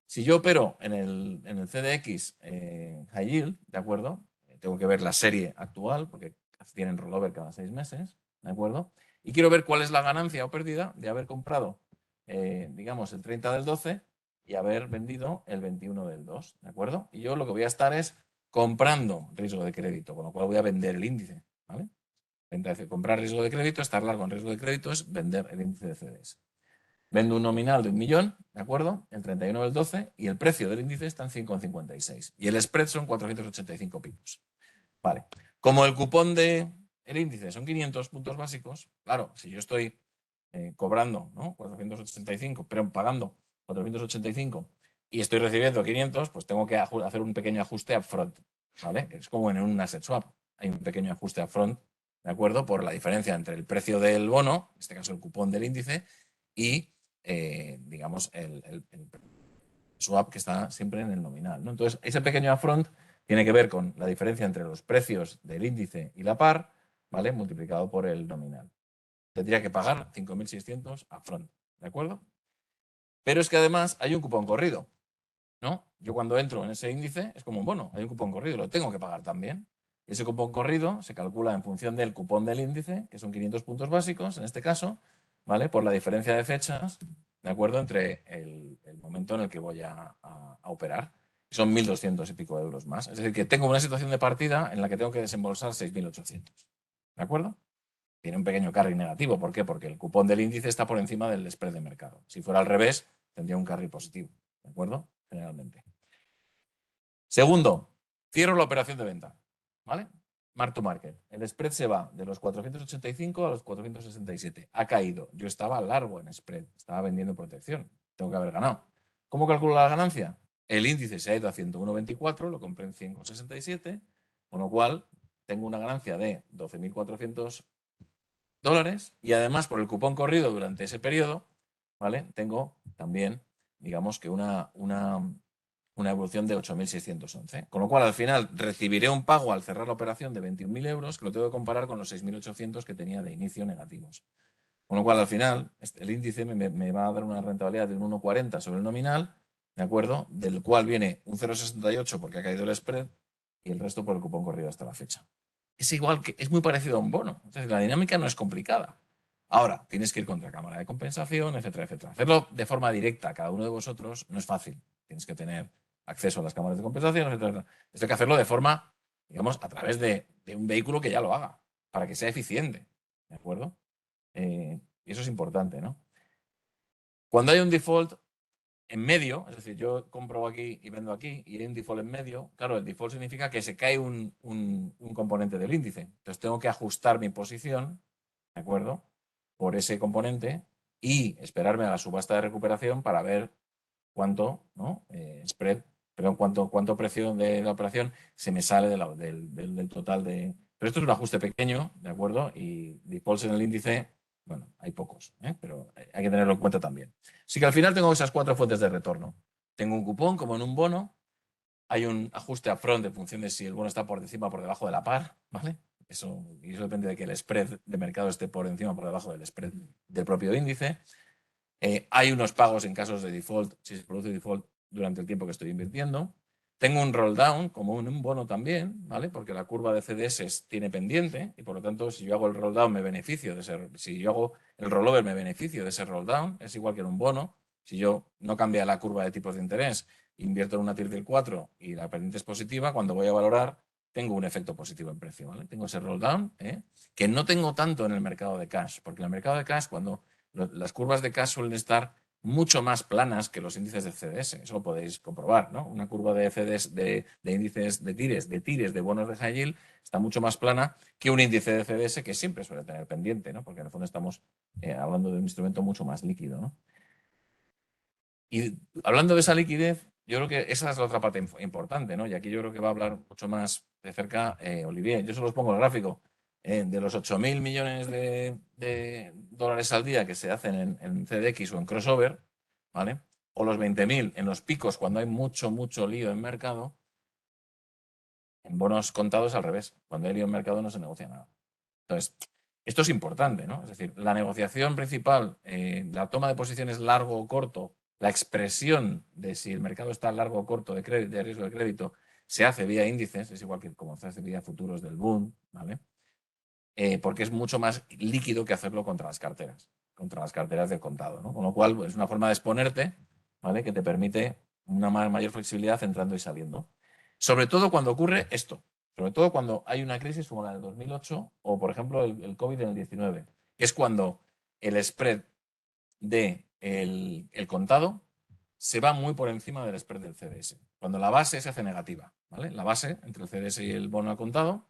Si yo opero en el CDX High Yield, ¿de acuerdo? Tengo que ver la serie actual, porque tienen rollover cada 6 meses, ¿de acuerdo? Y quiero ver cuál es la ganancia o pérdida de haber comprado, digamos, el 30 del 12 y haber vendido el 21 del 2, ¿de acuerdo? Y yo lo que voy a estar es comprando riesgo de crédito, con lo cual voy a vender el índice, ¿vale? Comprar riesgo de crédito, estar largo en riesgo de crédito es vender el índice de CDS. Vendo un nominal de 1.000.000, ¿de acuerdo? El 31 del 12 y el precio del índice está en 5,56 y el spread son 485 pipos. Vale. Como el cupón del índice son 500 puntos básicos, claro, si yo estoy cobrando, ¿no? 485, pero pagando 485 y estoy recibiendo 500, pues tengo que hacer un pequeño ajuste upfront, ¿vale? Es como en un asset swap. Hay un pequeño ajuste upfront, ¿de acuerdo? Por la diferencia entre el precio del bono, en este caso el cupón del índice, y digamos, el swap que está siempre en el nominal, ¿no? Entonces, ese pequeño upfront tiene que ver con la diferencia entre los precios del índice y la par, ¿vale? Multiplicado por el nominal. Tendría que pagar 5.600 upfront, ¿de acuerdo? Pero es que además hay un cupón corrido, ¿no? Yo cuando entro en ese índice es como un bono, hay un cupón corrido, lo tengo que pagar también. Ese cupón corrido se calcula en función del cupón del índice, que son 500 puntos básicos, en este caso, ¿vale? Por la diferencia de fechas, ¿de acuerdo? Entre el momento en el que voy a operar. Son 1.200 y pico euros más. Es decir, que tengo una situación de partida en la que tengo que desembolsar 6.800. ¿De acuerdo? Tiene un pequeño carry negativo. ¿Por qué? Porque el cupón del índice está por encima del spread de mercado. Si fuera al revés, tendría un carry positivo. ¿De acuerdo? Generalmente. Segundo, cierro la operación de venta. ¿Vale? Mark to market. El spread se va de los 485 a los 467. Ha caído. Yo estaba largo en spread. Estaba vendiendo protección. tengo que haber ganado. ¿Cómo calculo la ganancia? El índice se ha ido a 101,24, lo compré en 100,67, con lo cual tengo una ganancia de 12.400 dólares y además por el cupón corrido durante ese periodo, ¿vale? Tengo también, digamos que una evolución de 8.611. Con lo cual, al final, recibiré un pago al cerrar la operación de 21.000 euros, que lo tengo que comparar con los 6.800 que tenía de inicio negativos. Con lo cual, al final, el índice me va a dar una rentabilidad de un 1,40 sobre el nominal, ¿de acuerdo? Del cual viene un 0,68 porque ha caído el spread y el resto por el cupón corrido hasta la fecha. Es igual que, es muy parecido a un bono. Entonces, la dinámica no es complicada. Ahora, tienes que ir contra cámara de compensación, etcétera, etcétera. Hacerlo de forma directa a cada uno de vosotros no es fácil. Tienes que tener acceso a las cámaras de compensación, etcétera. Esto hay que hacerlo de forma, digamos, a través de un vehículo que ya lo haga, para que sea eficiente. ¿De acuerdo? Y eso es importante, ¿no? Cuando hay un default en medio, es decir, yo compro aquí y vendo aquí y hay un default en medio, claro, el default significa que se cae un componente del índice. Entonces tengo que ajustar mi posición, ¿de acuerdo? Por ese componente y esperarme a la subasta de recuperación para ver cuánto, ¿no? Spread, perdón, cuánto precio de la operación se me sale del total de... Pero esto es un ajuste pequeño, ¿de acuerdo? Y defaults en el índice, bueno, hay pocos, pero hay que tenerlo en cuenta también. Así que al final tengo esas 4 fuentes de retorno. Tengo un cupón como en un bono, hay un ajuste upfront en función de si el bono está por encima o por debajo de la par, ¿vale? Eso depende de que el spread de mercado esté por encima o por debajo del spread del propio índice. Hay unos pagos en casos de default, si se produce default durante el tiempo que estoy invirtiendo. Tengo un roll down, como un bono también, ¿vale? Porque la curva de CDS tiene pendiente y por lo tanto, si yo hago el roll down, me beneficio de ese. Si yo hago el rollover, me beneficio de ese roll down. Es igual que en un bono. Si yo no cambia la curva de tipos de interés, invierto en una TIR del 4 y la pendiente es positiva, cuando voy a valorar, tengo un efecto positivo en precio, ¿vale? Tengo ese roll down, que no tengo tanto en el mercado de cash, porque en el mercado de cash, cuando las curvas de cash suelen estar mucho más planas que los índices de CDS. Eso lo podéis comprobar, ¿no? Una curva de CDS, de índices de tires, de bonos de high yield, está mucho más plana que un índice de CDS que siempre suele tener pendiente, ¿no? Porque en el fondo estamos hablando de un instrumento mucho más líquido, ¿no? Y hablando de esa liquidez, yo creo que esa es la otra parte importante, ¿no? Y aquí yo creo que va a hablar mucho más de cerca Olivier. Yo solo os pongo el gráfico. De los 8.000 millones de dólares al día que se hacen en CDX o en crossover, ¿vale? O los 20.000 en los picos cuando hay mucho lío en mercado, en bonos contados al revés. Cuando hay lío en mercado no se negocia nada. Entonces, esto es importante, ¿no? Es decir, la negociación principal, la toma de posiciones largo o corto, la expresión de si el mercado está largo o corto de riesgo de crédito, se hace vía índices, es igual que como se hace vía futuros del Bund, ¿vale? Porque es mucho más líquido que hacerlo contra las carteras del contado, ¿no? Con lo cual, pues, es una forma de exponerte, ¿vale? Que te permite una mayor flexibilidad entrando y saliendo. Sobre todo cuando ocurre esto, sobre todo cuando hay una crisis como la del 2008 o, por ejemplo, el COVID en el 19, que es cuando el spread del el contado se va muy por encima del spread del CDS. Cuando la base se hace negativa, ¿vale? La base entre el CDS y el bono al contado,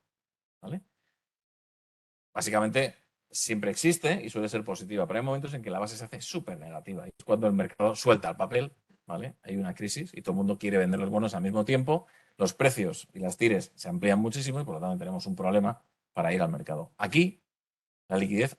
¿vale? Básicamente siempre existe y suele ser positiva, pero hay momentos en que la base se hace súper negativa. Y es cuando el mercado suelta el papel, ¿vale? Hay una crisis y todo el mundo quiere vender los bonos al mismo tiempo, los precios y las tires se amplían muchísimo y por lo tanto tenemos un problema para ir al mercado. Aquí la liquidez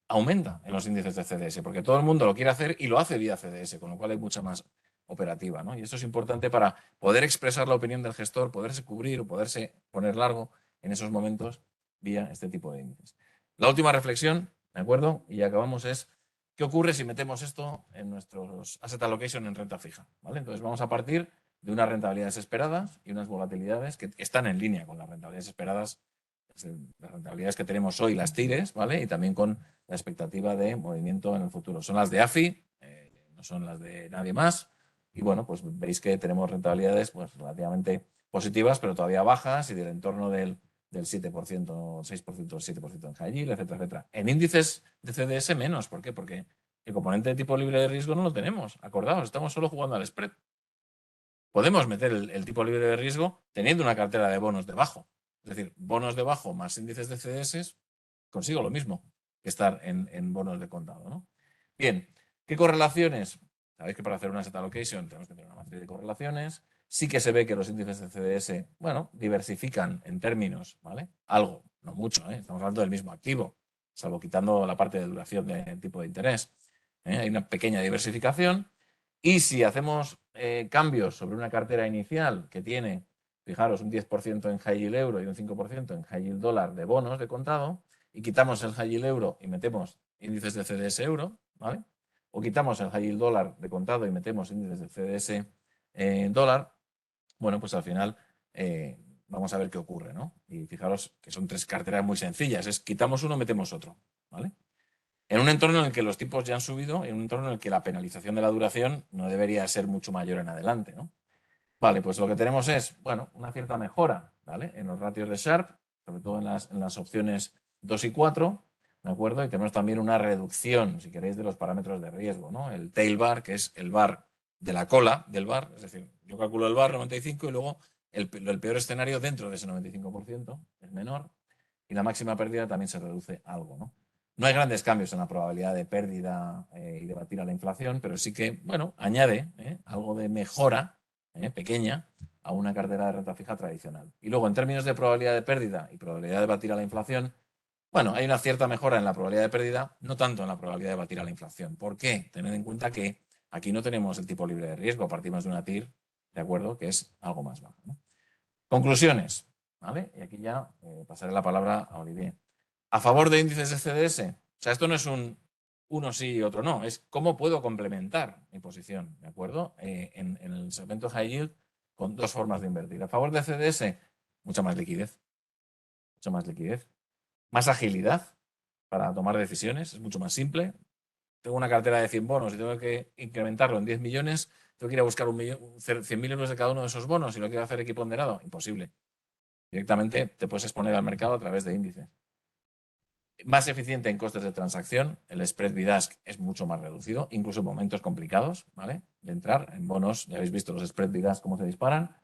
aumenta en los índices de CDS porque todo el mundo lo quiere hacer y lo hace vía CDS, con lo cual hay mucha más operativa, ¿no? Y esto es importante para poder expresar la opinión del gestor, poderse cubrir o poderse poner largo en esos momentos vía este tipo de índices. La última reflexión, ¿de acuerdo? Y acabamos es, ¿qué ocurre si metemos esto en nuestros asset allocation en renta fija? ¿Vale? Entonces vamos a partir de unas rentabilidades esperadas y unas volatilidades que están en línea con las rentabilidades esperadas, las rentabilidades que tenemos hoy, las TIRES, ¿vale? Y también con la expectativa de movimiento en el futuro. Son las de AFI, no son las de nadie más. Y bueno, pues veis que tenemos rentabilidades pues, relativamente positivas, pero todavía bajas y del entorno del 7%, 6%, 7% en high yield, etcétera, etcétera. En índices de CDS menos. ¿Por qué? Porque el componente de tipo libre de riesgo no lo tenemos. Acordaos, estamos solo jugando al spread. Podemos meter el tipo libre de riesgo teniendo una cartera de bonos debajo. Es decir, bonos debajo más índices de CDS, consigo lo mismo que estar en bonos de contado, ¿no? Bien, ¿qué correlaciones Sabéis que para hacer una asset allocation tenemos que tener una matriz de correlaciones. Sí que se ve que los índices de CDS, bueno, diversifican en términos, ¿vale? Algo, no mucho, ¿eh? Estamos hablando del mismo activo, salvo quitando la parte de duración de tipo de interés. Hay una pequeña diversificación. Y si hacemos cambios sobre una cartera inicial que tiene, fijaros, un 10% en high yield euro y un 5% en high yield dólar de bonos de contado, y quitamos el high yield euro y metemos índices de CDS euro, ¿vale? O quitamos el high yield dólar de contado y metemos índices de CDS dólar, bueno, pues al final vamos a ver qué ocurre, ¿no? Y fijaros que son tres carteras muy sencillas, es quitamos uno, metemos otro, ¿vale? En un entorno en el que los tipos ya han subido, en un entorno en el que la penalización de la duración no debería ser mucho mayor en adelante, ¿no? Vale, pues lo que tenemos es, bueno, una cierta mejora, ¿vale? En los ratios de Sharpe, sobre todo en las opciones 2 y 4, ¿de acuerdo? Y tenemos también una reducción, si queréis, de los parámetros de riesgo, ¿no? El tail bar, que es el bar de la cola del bar, es decir, yo calculo el bar 95 y luego el peor escenario dentro de ese 95% es menor y la máxima pérdida también se reduce algo, ¿no? No hay grandes cambios en la probabilidad de pérdida y de batir a la inflación, pero sí que, bueno, añade algo de mejora pequeña a una cartera de renta fija tradicional. Y luego, en términos de probabilidad de pérdida y probabilidad de batir a la inflación, bueno, hay una cierta mejora en la probabilidad de pérdida, no tanto en la probabilidad de batir a la inflación. ¿Por qué? Tened en cuenta que aquí no tenemos el tipo libre de riesgo, partimos de una TIR, ¿de acuerdo? Que es algo más bajo, ¿no? Conclusiones, ¿vale? Y aquí ya pasaré la palabra a Olivier. A favor de índices de CDS, o sea, esto no es un uno sí y otro no, es cómo puedo complementar mi posición, ¿de acuerdo? En el segmento high yield con dos formas de invertir. A favor de CDS, mucha más liquidez, más agilidad para tomar decisiones, es mucho más simple. Tengo una cartera de 100 bonos y tengo que incrementarlo en 10 millones, tengo que ir a buscar 100.000 euros de cada uno de esos bonos y lo quiero hacer equiponderado, imposible. Directamente te puedes exponer al mercado a través de índices. Más eficiente en costes de transacción, el spread bid-ask es mucho más reducido, incluso en momentos complicados, ¿vale? De entrar en bonos, ya habéis visto los spread bid-ask cómo se disparan.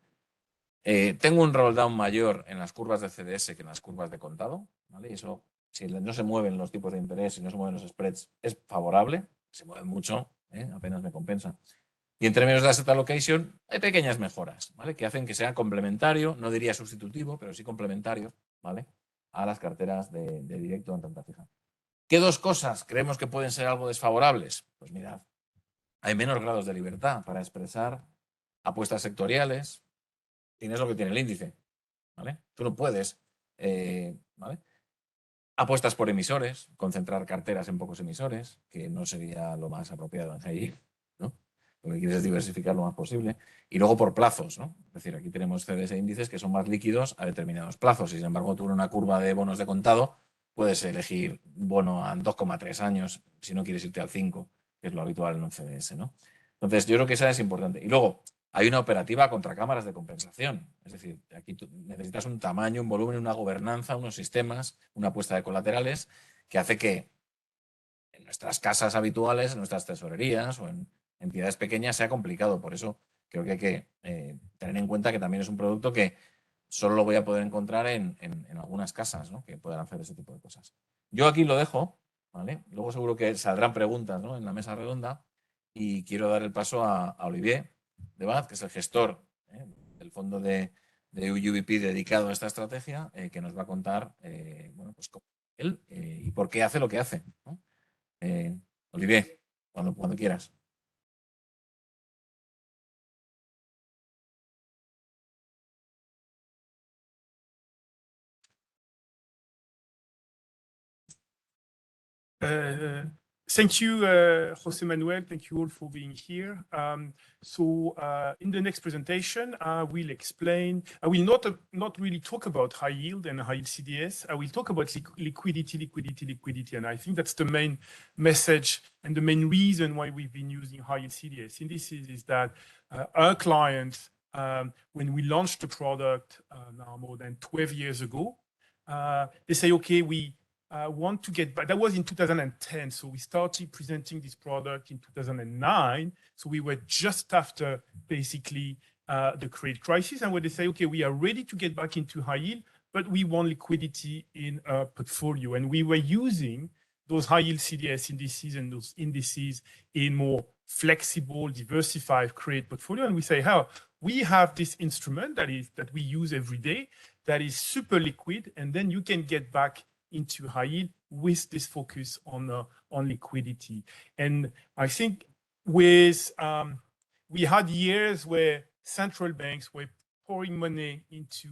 Tengo un roll down mayor en las curvas de CDS que en las curvas de contado, ¿vale? Y eso, si no se mueven los tipos de interés, si no se mueven los spreads, es favorable. Se mueven mucho, apenas me compensa. Y en términos de asset allocation, hay pequeñas mejoras, ¿vale? Que hacen que sea complementario, no diría sustitutivo, pero sí complementario, ¿vale? A las carteras de directo en renta fija. ¿Qué dos cosas creemos que pueden ser algo desfavorables? Pues mirad, hay menos grados de libertad para expresar apuestas sectoriales. Tienes lo que tiene el índice, ¿vale? Tú no puedes, ¿vale? Apuestas por emisores, concentrar carteras en pocos emisores, que no sería lo más apropiado en GI, ¿no? Lo que quieres es diversificar lo más posible. Y luego por plazos, ¿no? Es decir, aquí tenemos CDS e índices que son más líquidos a determinados plazos. Y sin embargo, tú en una curva de bonos de contado puedes elegir un bono a 2,3 años si no quieres irte al 5, que es lo habitual en un CDS, ¿no? Entonces, yo creo que esa es importante. Y luego, hay una operativa contra cámaras de compensación. Es decir, aquí tú necesitas un tamaño, un volumen, una gobernanza, unos sistemas, una apuesta de colaterales que hace que en nuestras casas habituales, en nuestras tesorerías o en entidades pequeñas sea complicado. Por eso creo que hay que tener en cuenta que también es un producto que solo lo voy a poder encontrar en algunas casas, ¿no? Que puedan hacer ese tipo de cosas. Yo aquí lo dejo, ¿vale? Luego seguro que saldrán preguntas, ¿no? En la mesa redonda y quiero dar el paso a Olivier Debat, que es el gestor del fondo de UVP dedicado a esta estrategia, que nos va a contar bueno, pues cómo él y por qué hace lo que hace, ¿no? Olivier, cuando quieras. Thank you, Jose Manuel. Thank you all for being here. In the next presentation, I will explain. I will not really talk about high yield and high yield CDS. I will talk about liquidity, and I think that's the main message and the main reason why we've been using high yield CDS. Indices is that our clients, when we launched the product now more than 12 years ago, they say, okay, we want to get back. That was in 2010. So we started presenting this product in 2009. So we were just after basically the credit crisis. And where they say, okay, we are ready to get back into high yield, but we want liquidity in our portfolio. And we were using those high yield CDS indices and those indices in more flexible, diversified credit portfolio. And we say, how we have this instrument that we use every day that is super liquid, and then you can get back into high yield with this focus on liquidity. And I think with we had years where central banks were pouring money into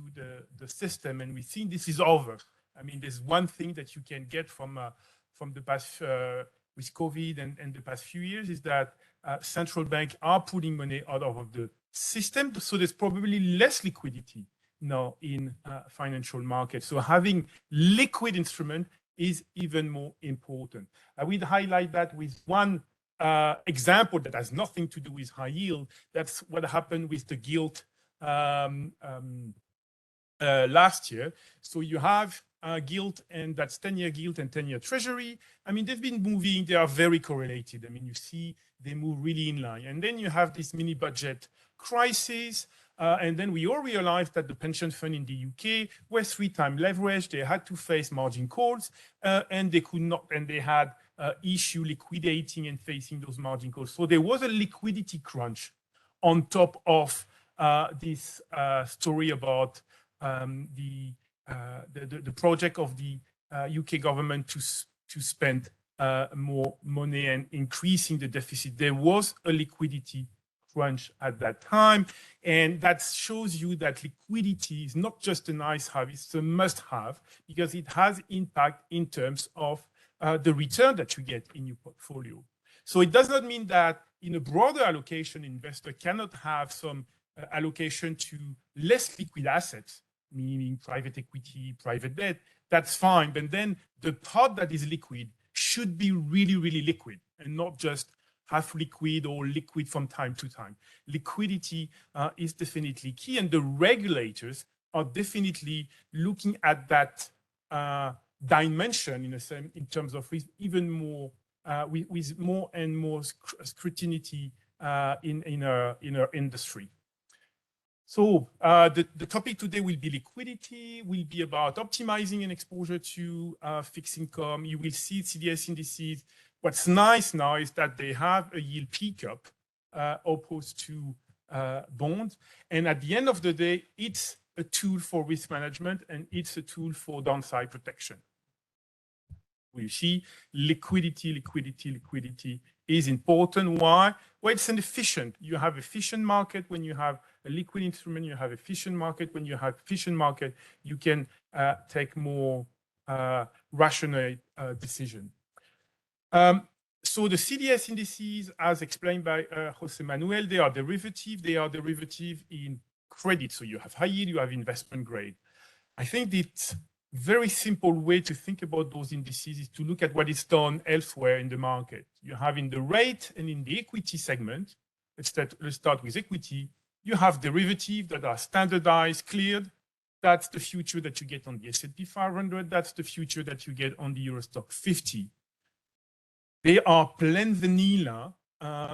the system, and we think this is over. I mean, there's one thing that you can get from the past with COVID and the past few years is that central banks are putting money out of the system, so there's probably less liquidity now in financial markets. So having liquid instrument is even more important. I will highlight that with one example that has nothing to do with high yield. That's what happened with the gilt last year. So you have gilt, and that's 10-year gilt and 10-year treasury. I mean, they've been moving, they are very correlated. I mean, you see they move really in line. And then you have this mini budget crisis. And then we all realized that the pension fund in the UK were 3x leveraged. They had to face margin calls, and they could not, and they had issue liquidating and facing those margin calls. So there was a liquidity crunch on top of this story about the project of the UK government to spend more money and increasing the deficit. There was a liquidity crunch at that time, and that shows you that liquidity is not just a nice have, it's a must have, because it has impact in terms of the return that you get in your portfolio. So it does not mean that in a broader allocation, investor cannot have some allocation to less liquid assets, meaning private equity, private debt. That's fine, but then the part that is liquid should be really, really liquid and not just half liquid or liquid from time to time. Liquidity is definitely key, and the regulators are definitely looking at that dimension in terms of with even more with more and more scrutiny in our industry. So the topic today will be liquidity, will be about optimizing an exposure to fixed income. You will see CDS indices. What's nice now is that they have a yield pickup opposed to bonds. And at the end of the day, it's a tool for risk management and it's a tool for downside protection. We see liquidity is important. Why? Well, it's an efficient. You have efficient market when you have a liquid instrument. You have efficient market. When you have efficient market, you can take more rational decision. So the CDS indices, as explained by Jose Manuel, they are derivative. They are derivative in credit. So you have high yield, you have investment grade. I think it's very simple way to think about those indices is to look at what is done elsewhere in the market. You have in the rate and in the equity segment, let's start with equity, you have derivatives that are standardized, cleared. That's the future that you get on the S&P 500. That's the future that you get on the Eurostock 50. They are plain vanilla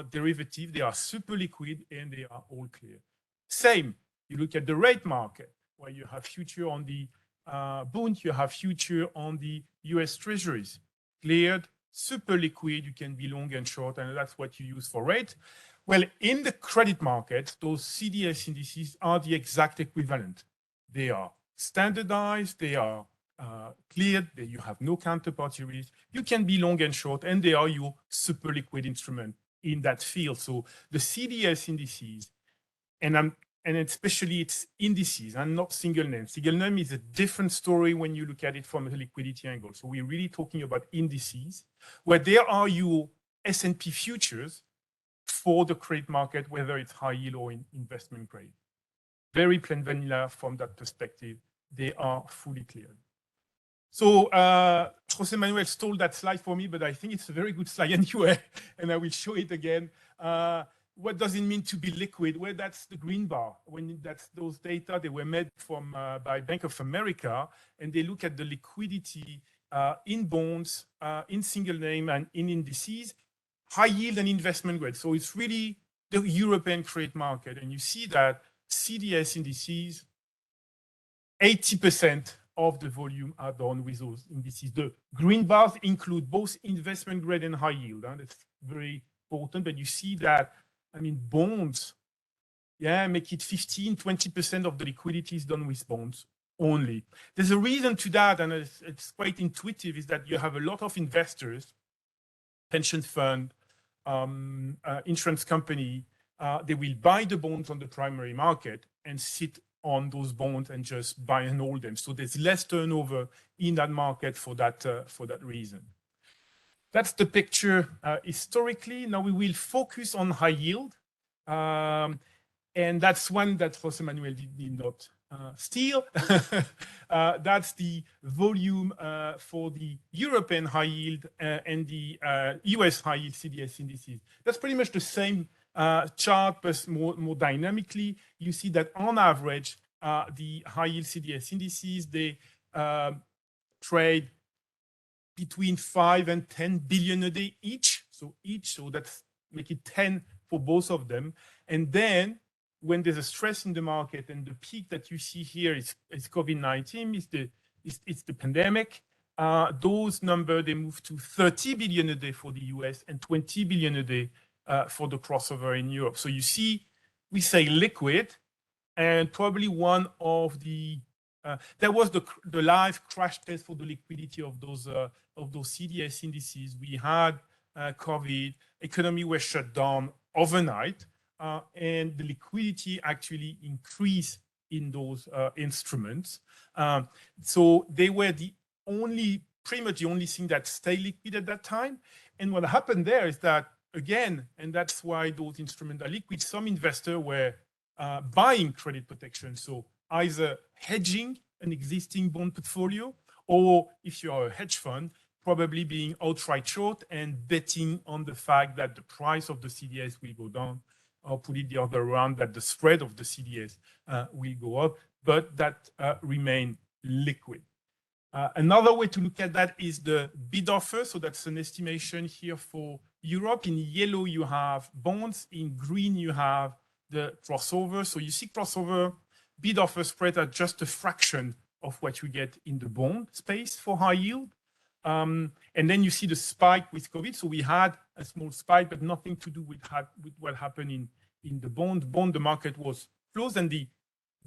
derivative. They are super liquid and they are all clear. Same, you look at the rate market where you have future on the bond, you have future on the US treasuries, cleared, super liquid, you can be long and short, and that's what you use for rate. Well, in the credit market, those CDS indices are the exact equivalent. They are standardized, they are cleared, you have no counterparty risk, you can be long and short, and they are your super liquid instrument in that field. So the CDS indices, and especially its indices and not single name. Single name is a different story when you look at it from a liquidity angle. So we're really talking about indices where there are your S&P futures for the credit market, whether it's high yield or in investment grade. Very plain vanilla from that perspective. They are fully cleared. So Jose Manuel stole that slide for me, but I think it's a very good slide anyway, and I will show it again. What does it mean to be liquid? Well, that's the green bar. When that's those data, they were made from by Bank of America, and they look at the liquidity in bonds, in single name, and in indices, high yield and investment grade. So it's really the European credit market, and you see that CDS indices, 80% of the volume are done with those indices. The green bars include both investment grade and high yield. That's very important, but you see that, I mean, bonds, make it 15-20% of the liquidity is done with bonds only. There's a reason to that, and it's quite intuitive, is that you have a lot of investors, pension fund, insurance company, they will buy the bonds on the primary market and sit on those bonds and just buy and hold them. So there's less turnover in that market for that reason. That's the picture historically. Now we will focus on high yield. And that's one that José Manuel did not steal. That's the volume for the European high yield and the US high yield CDS indices. That's pretty much the same chart, but more dynamically. You see that on average, the high yield CDS indices, they trade between 5 and 10 billion a day each. So that's make it 10 for both of them. And then when there's a stress in the market, and the peak that you see here is COVID-19, it's the pandemic. Those numbers, they move to 30 billion a day for the US and 20 billion a day for the crossover in Europe. So you see, we say liquid, and probably one of the there was the live crash test for the liquidity of those CDS indices. We had COVID, economy was shut down overnight, and the liquidity actually increased in those instruments. So they were pretty much the only thing that stayed liquid at that time. And what happened there is that, again, and that's why those instruments are liquid, some investors were buying credit protection. So either hedging an existing bond portfolio, or if you are a hedge fund, probably being outright short and betting on the fact that the price of the CDS will go down, or put it the other around, that the spread of the CDS will go up, but that remain liquid. Another way to look at that is the bid offer. So that's an estimation here for Europe. In yellow, you have bonds. In green, you have the crossover. So you see crossover, bid offer spread are just a fraction of what you get in the bond space for high yield. And then you see the spike with COVID. So we had a small spike, but nothing to do with what happened in the bond. The market was closed, and the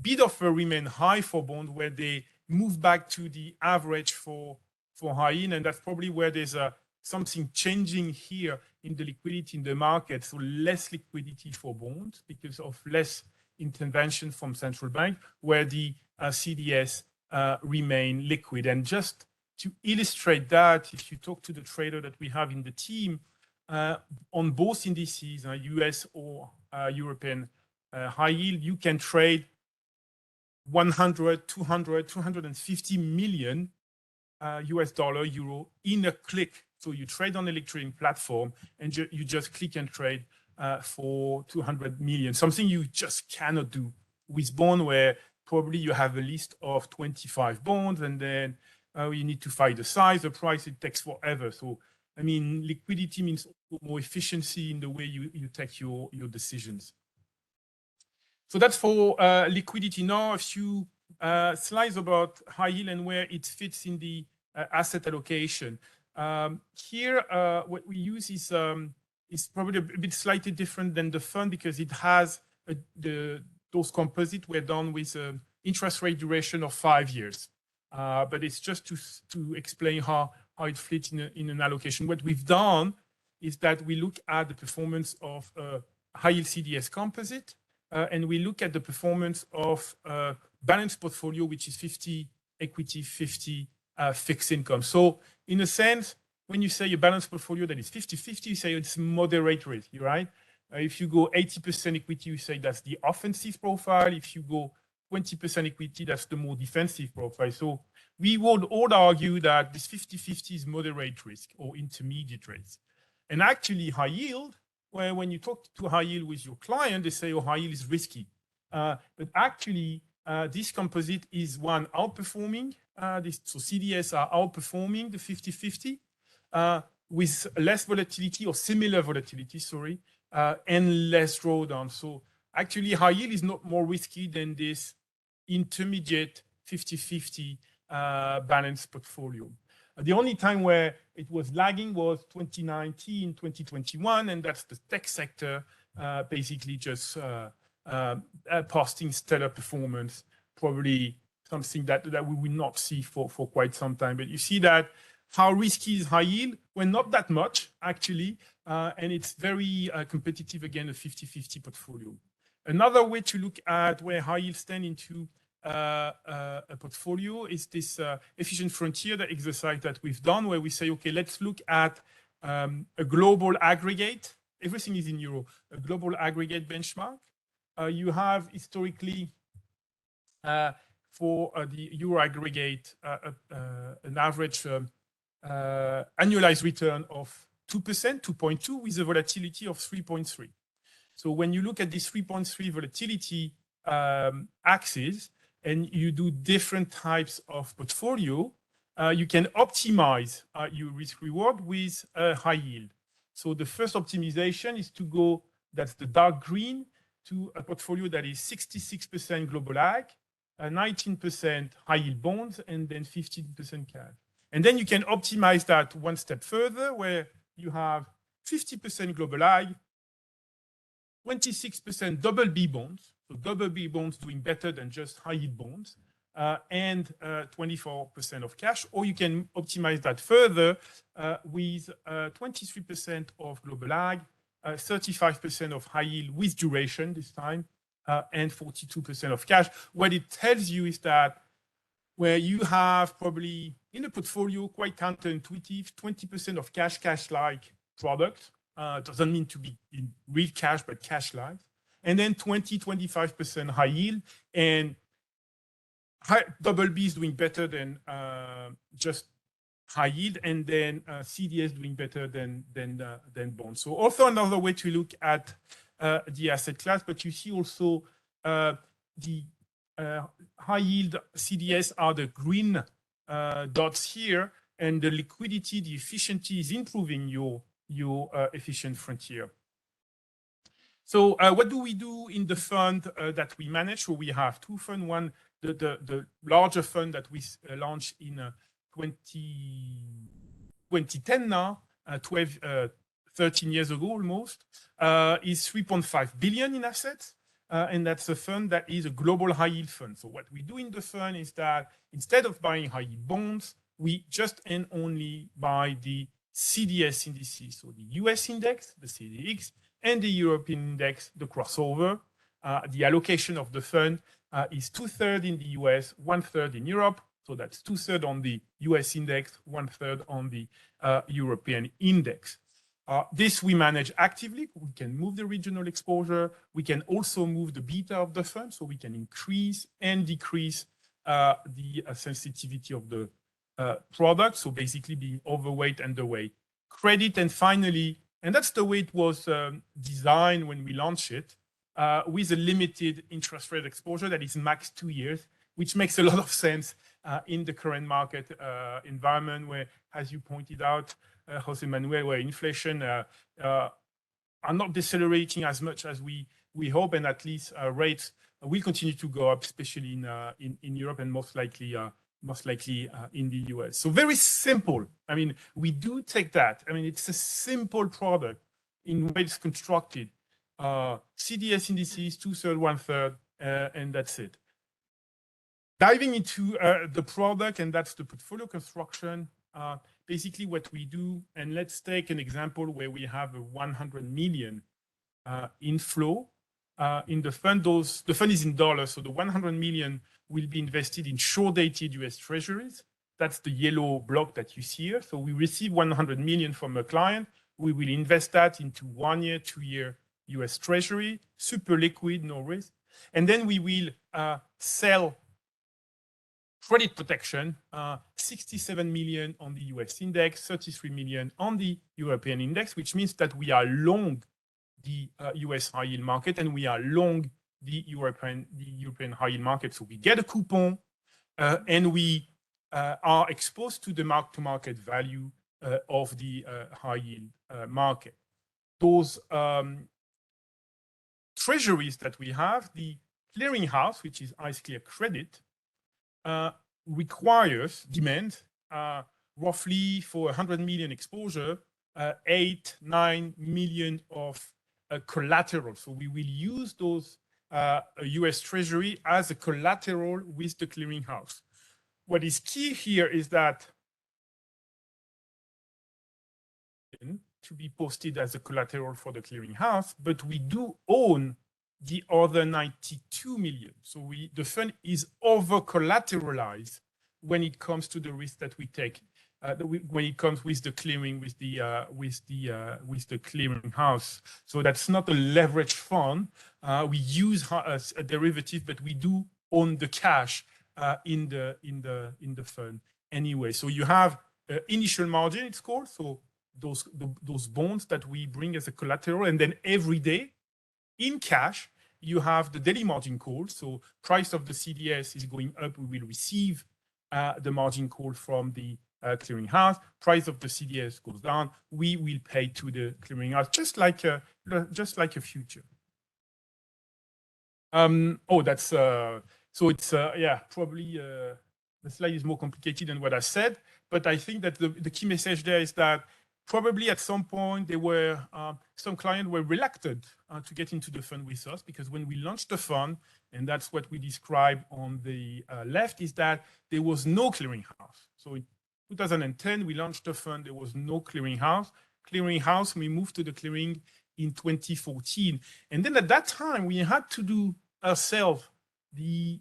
bid offer remained high for bond, where they move back to the average for high yield. And that's probably where there's something changing here in the liquidity in the market. So less liquidity for bonds because of less intervention from central bank, where the CDS remain liquid. And just to illustrate that, if you talk to the trader that we have in the team, on both indices, US or European high yield, you can trade 100, 200, 250 million US dollar, euro in a click. So you trade on electronic platform, and you just click and trade for 200 million, something you just cannot do with bond, where probably you have a list of 25 bonds, and then you need to find the size, the price, it takes forever. So, I mean, liquidity means more efficiency in the way you take your decisions. So that's for liquidity. Now, a few slides about high yield and where it fits in the asset allocation. Here, what we use is probably a bit slightly different than the fund, because it has those composites were done with interest rate duration of 5 years. But it's just to explain how it fits in an allocation. What we've done is that we look at the performance of high yield CDS composite, and we look at the performance of balanced portfolio, which is 50 equity, 50 fixed income. So in a sense, when you say a balanced portfolio that is 50-50, you say it's moderate risk, right? If you go 80% equity, you say that's the offensive profile. If you go 20% equity, that's the more defensive profile. So we would all argue that this 50-50 is moderate risk or intermediate risk. And actually high yield, where when you talk to high yield with your client, they say, oh, high yield is risky. But actually, this composite is one outperforming. So CDS are outperforming the 50-50 with less volatility or similar volatility, and less drawdown. So actually, high yield is not more risky than this intermediate 50-50 balanced portfolio. The only time where it was lagging was 2019, 2021, and that's the tech sector basically just posting stellar performance, probably something that we will not see for quite some time. But you see that how risky is high yield? Well, not that much, actually, and it's very competitive, again, a 50-50 portfolio. Another way to look at where high yield stand into a portfolio is this efficient frontier, the exercise that we've done, where we say, okay, let's look at a global aggregate. Everything is in euro, a global aggregate benchmark. You have historically for the euro aggregate an average annualized return of 2%, 2.2, with a volatility of 3.3. So when you look at this 3.3 volatility axis and you do different types of portfolio, you can optimize your risk reward with a high yield. So the first optimization is to go, that's the dark green, to a portfolio that is 66% global ag, 19% high yield bonds, and then 15% cash. And then you can optimize that one step further, where you have 50% global ag, 26% double B bonds, so double B bonds doing better than just high yield bonds, and 24% of cash. Or you can optimize that further with 23% of global ag, 35% of high yield with duration this time, and 42% of cash. What it tells you is that where you have probably in a portfolio quite counterintuitive, 20% of cash-like product, doesn't mean to be in real cash, but cash-like, and then 20-25% high yield, and double B is doing better than just high yield, and then CDS doing better than bonds. So also another way to look at the asset class, but you see also the high yield CDS are the green dots here, and the liquidity, the efficiency is improving your efficient frontier. So what do we do in the fund that we manage? So we have two funds. One, the larger fund that we launched in 2010 now, 13 years ago almost, is 3.5 billion in assets. And that's a fund that is a global high yield fund. So what we do in the fund is that instead of buying high yield bonds, we just and only buy the CDS indices. So the US index, the CDX, and the European index, the crossover. The allocation of the fund is 2/3 in the US, 1/3 in Europe. So that's 2/3 on the US index, 1/3 on the European index. This we manage actively. We can move the regional exposure. We can also move the beta of the fund, so we can increase and decrease the sensitivity of the product. So basically being overweight, underweight, credit, and finally, and that's the way it was designed when we launched it, with a limited interest rate exposure that is max 2 years, which makes a lot of sense in the current market environment where, as you pointed out, Jose Manuel, where inflation are not decelerating as much as we hope, and at least rates will continue to go up, especially in Europe and most likely in the US. So very simple. I mean, we do take that. I mean, it's a simple product in way it's constructed. CDS indices, 2/3, 1/3, and that's it. Diving into the product, and that's the portfolio construction. Basically what we do, and let's take an example where we have a 100 million inflow in the fund. The fund is in dollars, so the 100 million will be invested in short-dated US Treasuries. That's the yellow block that you see here. So we receive 100 million from a client. We will invest that into 1 year, 2 year US Treasury, super liquid, no risk. And then we will sell credit protection, 67 million on the US index, 33 million on the European index, which means that we are long the US high yield market and we are long the European high yield market. So we get a coupon and we are exposed to the mark-to-market value of the high yield market. Those treasuries that we have, the clearinghouse, which is ICE Clear Credit, demands roughly for 100 million exposure, 8-9 million of collateral. So we will use those US Treasury as a collateral with the clearinghouse. What is key here is that to be posted as a collateral for the clearinghouse, but we do own the other 92 million. So the fund is over collateralized when it comes to the risk that we take. When it comes with the clearing, with the clearinghouse. So that's not a leveraged fund. We use a derivative, but we do own the cash in the fund anyway. So you have initial margin, it's called. So those bonds that we bring as a collateral, and then every day in cash you have the daily margin call. So price of the CDS is going up, we will receive the margin call from the clearinghouse. Price of the CDS goes down, we will pay to the clearinghouse, just like a future. That's so it's yeah, probably the slide is more complicated than what I said, but I think that the key message there is that probably at some point there were some clients were reluctant to get into the fund with us, because when we launched the fund, and that's what we describe on the left, is that there was no clearinghouse. So in 2010, we launched the fund, there was no clearinghouse. We moved to the clearing in 2014. And then at that time, we had to do ourselves the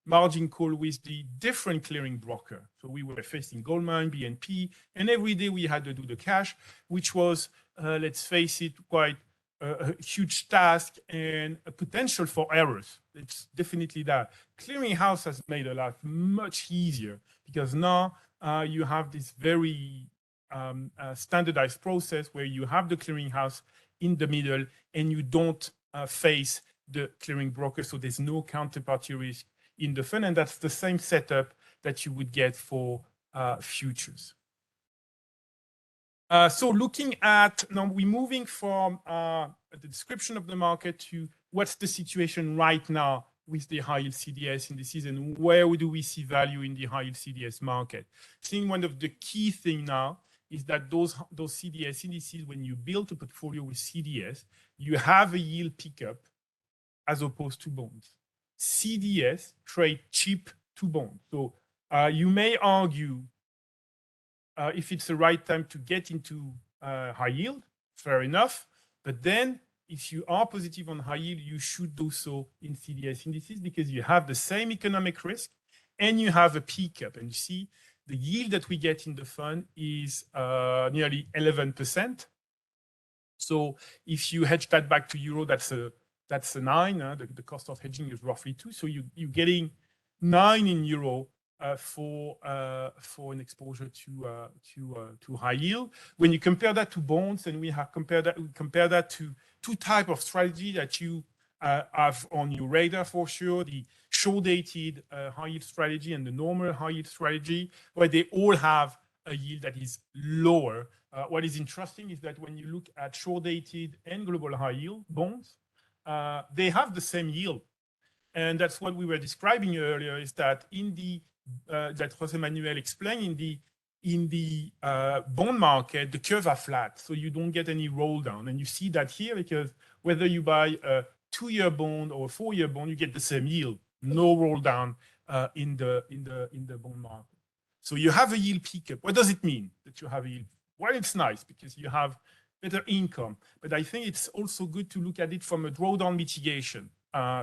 margin call with the different clearing broker. So we were facing Goldman, BNP, and every day we had to do the cash, which was, let's face it, quite a huge task and a potential for errors. It's definitely that. Clearinghouse has made a life much easier, because now you have this very standardized process where you have the clearinghouse in the middle and you don't face the clearing broker. So there's no counterparty risk in the fund. And that's the same setup that you would get for futures. So looking at, now we're moving from the description of the market to what's the situation right now with the high yield CDS indices, and where do we see value in the high yield CDS market. I think one of the key things now is that those CDS indices, when you build a portfolio with CDS, you have a yield pickup as opposed to bonds. CDS trade cheap to bonds. So you may argue if it's the right time to get into high yield, fair enough. But then if you are positive on high yield, you should do so in CDS indices, because you have the same economic risk and you have a pickup. And you see the yield that we get in the fund is nearly 11%. So if you hedge that back to euro, that's a 9. The cost of hedging is roughly 2. So you're getting 9 in euro for an exposure to high yield. When you compare that to bonds, and we compare that to two types of strategy that you have on your radar for sure: the short-dated high yield strategy and the normal high yield strategy, where they all have a yield that is lower. What is interesting is that when you look at short-dated and global high yield bonds, they have the same yield. And that's what we were describing earlier, is that in the that José Manuel explained, in the bond market, the curves are flat, so you don't get any roll down. And you see that here, because whether you buy a 2-year bond or a 4-year bond, you get the same yield, no roll down in the bond market. So you have a yield pickup. What does it mean that you have a yield? Well, it's nice because you have better income, but I think it's also good to look at it from a drawdown mitigation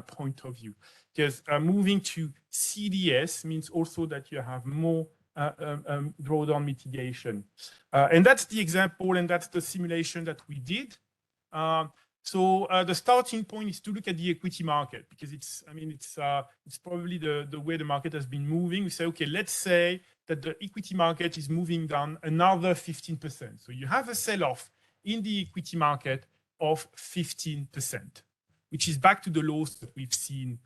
point of view, because moving to CDS means also that you have more drawdown mitigation. And that's the example, and that's the simulation that we did. So the starting point is to look at the equity market, because it's probably the way the market has been moving. We say, okay, let's say that the equity market is moving down another 15%. So you have a sell-off in the equity market of 15%, which is back to the lows that we've seen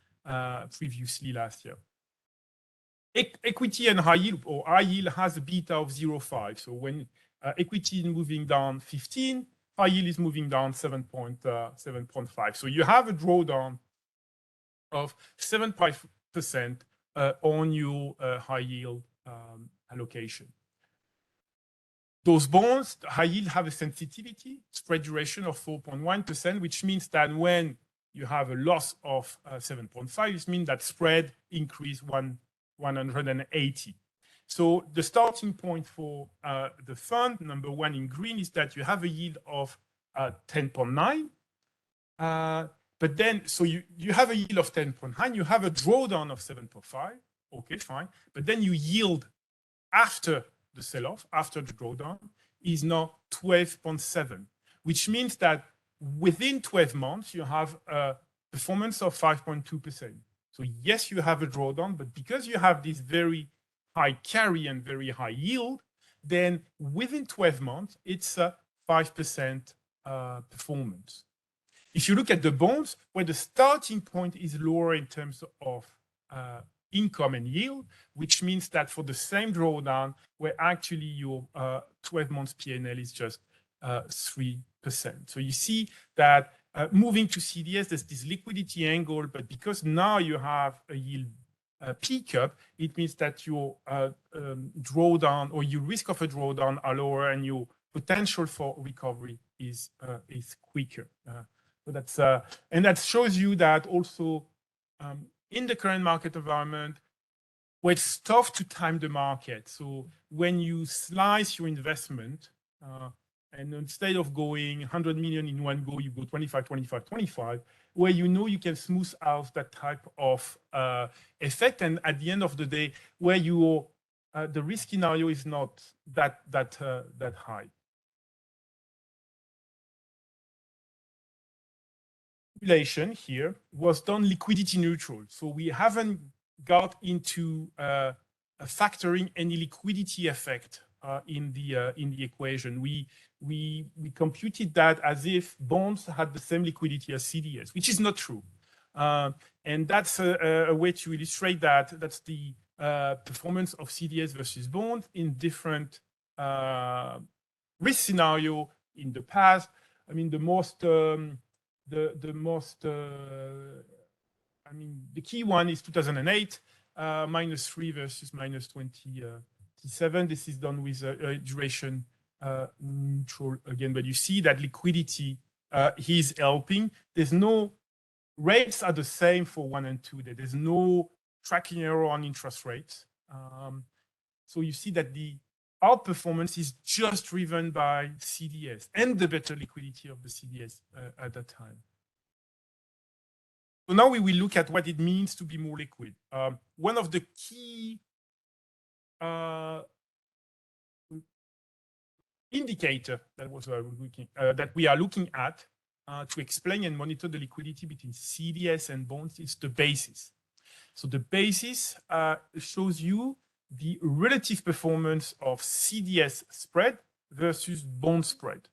previously last year. Equity and high yield, or high yield, has a beta of 0.5. So when equity is moving down 15, high yield is moving down 7.5. So you have a drawdown of 7.5% on your high yield allocation. those bonds, high yield, have a sensitivity, spread duration of 4.1%, which means that when you have a loss of 7.5, it means that spread increase 180. So the starting point for the fund, number one in green, is that you have a yield of 10.9. But then, so you have a yield of 10.9, you have a drawdown of 7.5. Okay, fine. But then you yield after the sell-off, after the drawdown, is now 12.7, which means that within 12 months, you have a performance of 5.2%. So yes, you have a drawdown, but because you have this very high carry and very high yield, then within 12 months, it's a 5% performance. If you look at the bonds, where the starting point is lower in terms of income and yield, which means that for the same drawdown, where actually your 12 months PNL is just 3%. So you see that moving to CDS, there's this liquidity angle, but because now you have a yield peak up, it means that your drawdown or your risk of a drawdown are lower and your potential for recovery is quicker. So that's and that shows you that also in the current market environment, where it's tough to time the market. So when you slice your investment, and instead of going 100 million in one go, you go 25, 25, 25, where you know you can smooth out that type of effect. And at the end of the day, where your the risk scenario is not that high. Calculation here was done liquidity neutral. So we haven't got into factoring any liquidity effect in the equation. We computed that as if bonds had the same liquidity as CDS, which is not true. And that's a way to illustrate that. That's the performance of CDS versus bonds in different risk scenario in the past. I mean, the key one is 2008, -3 versus -27. This is done with a duration neutral again, but you see that liquidity is helping. There's no rates are the same for 1 and 2. There's no tracking error on interest rates. So you see that the outperformance is just driven by CDS and the better liquidity of the CDS at that time. So now we will look at what it means to be more liquid. One of the key indicator that we are looking at to explain and monitor the liquidity between CDS and bonds is the basis. So the basis shows you the relative performance of CDS spread versus bond spread.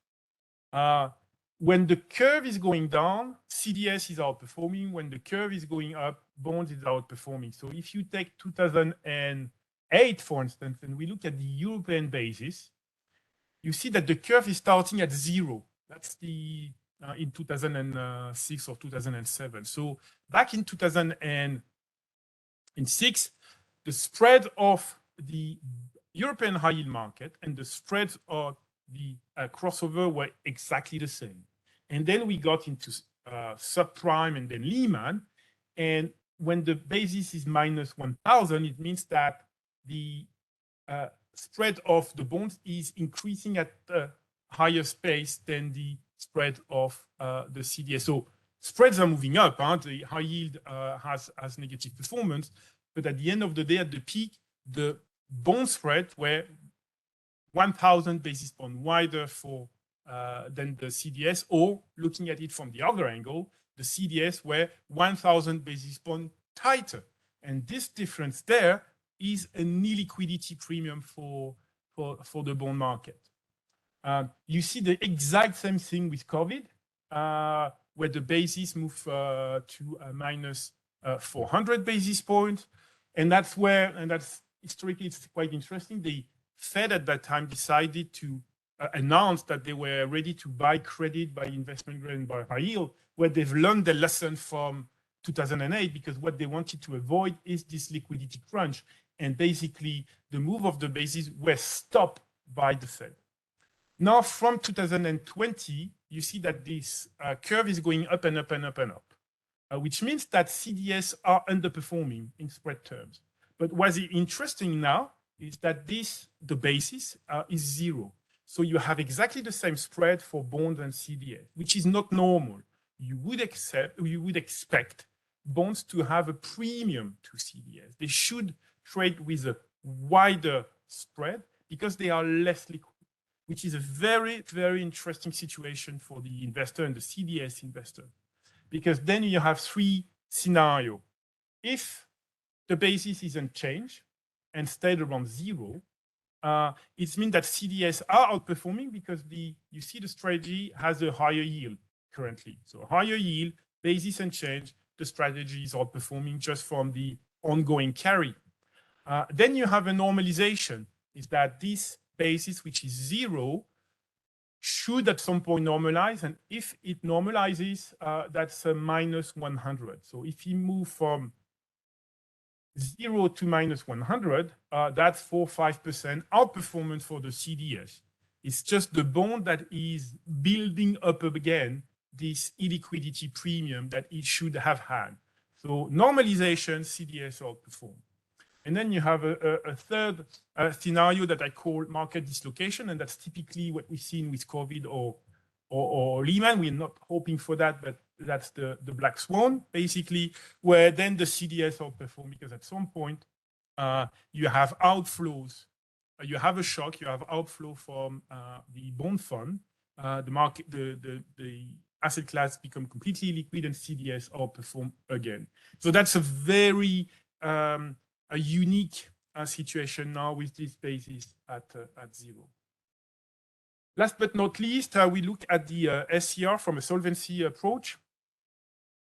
When the curve is going down, CDS is outperforming. When the curve is going up, bonds is outperforming. So if you take 2008, for instance, and we look at the European basis, you see that the curve is starting at 0. That's the in 2006 or 2007. So back in 2006, the spread of the European high yield market and the spread of the crossover were exactly the same. And then we got into subprime and then Lehman. And when the basis is -1,000, it means that the spread of the bonds is increasing at a higher pace than the spread of the CDS. So spreads are moving up. The high yield has negative performance. But at the end of the day, at the peak, the bond spread were 1,000 basis points wider than the CDS, or looking at it from the other angle, the CDS were 1,000 basis points tighter. And this difference there is a liquidity premium for the bond market. You see the exact same thing with COVID, where the basis moved to minus 400 basis points. And that's historically, it's quite interesting. The Fed at that time decided to announce that they were ready to buy credit by investment grade and by high yield, where they've learned the lesson from 2008, because what they wanted to avoid is this liquidity crunch. And basically, the move of the basis were stopped by the Fed. Now, from 2020, you see that this curve is going up and up and up and up, which means that CDS are underperforming in spread terms. But what's interesting now is that the basis is 0. So you have exactly the same spread for bonds and CDS, which is not normal. You would expect bonds to have a premium to CDS. They should trade with a wider spread because they are less liquid, which is a very, very interesting situation for the investor and the CDS investor. Because then you have 3 scenarios. If the basis isn't changed and stayed around 0, it means that CDS are outperforming because you see the strategy has a higher yield currently. So higher yield, basis unchanged, the strategy is outperforming just from the ongoing carry. Then you have a normalization, is that this basis, which is 0, should at some point normalize. And if it normalizes, that's a minus 100. So if you move from 0 to minus 100, that's 4-5% outperformance for the CDS. It's just the bond that is building up again this illiquidity premium that it should have had. So normalization, CDS outperform. And then you have a third scenario that I call market dislocation, and that's typically what we've seen with COVID or Lehman. We're not hoping for that, but that's the black swan, basically, where then the CDS outperform because at some point you have outflows, you have a shock, you have outflow from the bond fund, the market, the asset class become completely liquid and CDS outperform again. So that's a very a unique situation now with this basis at 0. Last but not least, we look at the SCR from a solvency approach.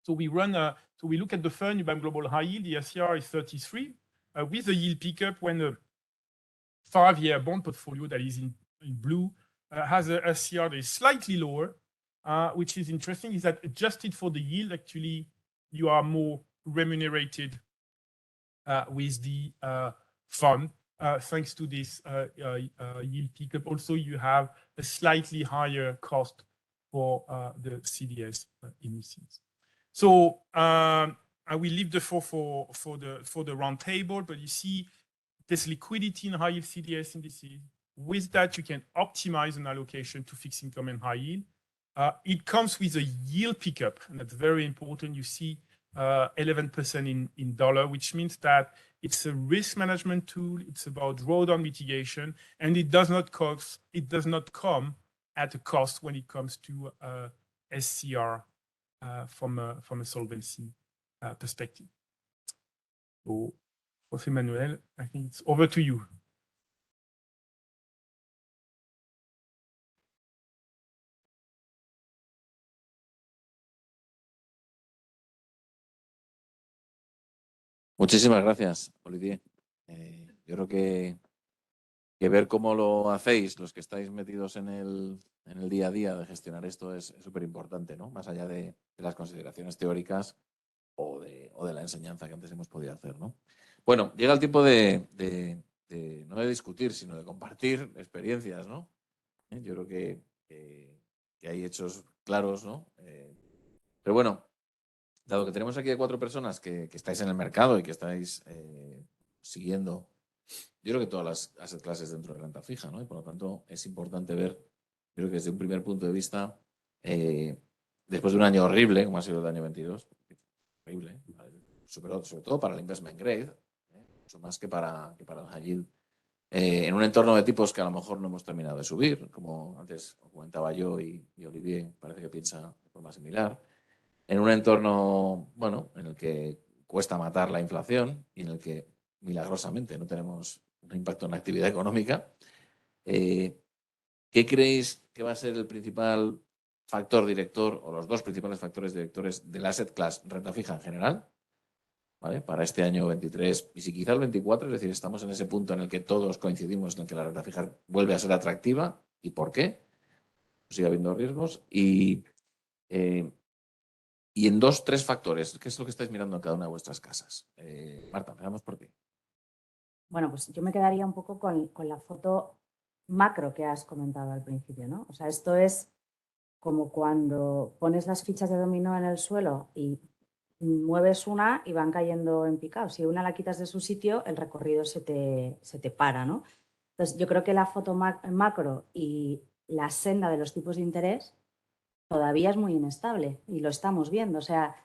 So we look at the fund, UBAM Global High Yield, the SCR is 33, with a yield pickup when a 5-year bond portfolio that is in blue has a SCR that is slightly lower, which is interesting, is that adjusted for the yield, actually, you are more remunerated with the fund, thanks to this yield pickup. Also, you have a slightly higher cost for the CDS indices. So I will leave the floor for the round table, but you see there's liquidity in high yield CDS indices. With that, you can optimize an allocation to fixed income and high yield. It comes with a yield pickup, and that's very important. You see 11% in dollar, which means that it's a risk management tool. It's about drawdown mitigation, and it does not come at a cost when it comes to SCR from a solvency perspective. So, José Manuel, I think it's over to you. Muchísimas gracias, Olivier. Yo creo que ver cómo lo hacéis, los que estáis metidos en el día a día de gestionar esto es súper importante, ¿no? Más allá de las consideraciones teóricas o de la enseñanza que antes hemos podido hacer, ¿no? Bueno, llega el tiempo no de discutir, sino de compartir experiencias, ¿no? Yo creo que hay hechos claros, ¿no? Pero bueno, dado que tenemos aquí a 4 personas que estáis en el mercado y que estáis siguiendo, yo creo que todas las asset clases dentro de renta fija, ¿no? Y por lo tanto es importante ver, yo creo que desde un primer punto de vista, después de un año horrible, como ha sido el año 22, horrible, sobre todo para el investment grade, mucho más que para el high yield, en un entorno de tipos que a lo mejor no hemos terminado de subir, como antes comentaba yo y Olivier parece que piensa de forma similar. En un entorno, bueno, en el que cuesta matar la inflación y en el que milagrosamente no tenemos un impacto en la actividad económica, ¿qué creéis que va a ser el principal factor director o los 2 principales factores directores del asset class renta fija en general, ¿vale? Para este año 23 y si quizá el 24, es decir, estamos en ese punto en el que todos coincidimos en el que la renta fija vuelve a ser atractiva y por qué, sigue habiendo riesgos y en 2-3 factores, ¿qué es lo que estáis mirando en cada una de vuestras casas? Marta, empezamos por ti. Bueno, pues yo me quedaría un poco con la foto macro que has comentado al principio, ¿no? O sea, esto es como cuando pones las fichas de dominó en el suelo y mueves una y van cayendo en picado. Si una la quitas de su sitio, el recorrido se te para, ¿no? Entonces, yo creo que la foto macro y la senda de los tipos de interés todavía es muy inestable y lo estamos viendo. O sea,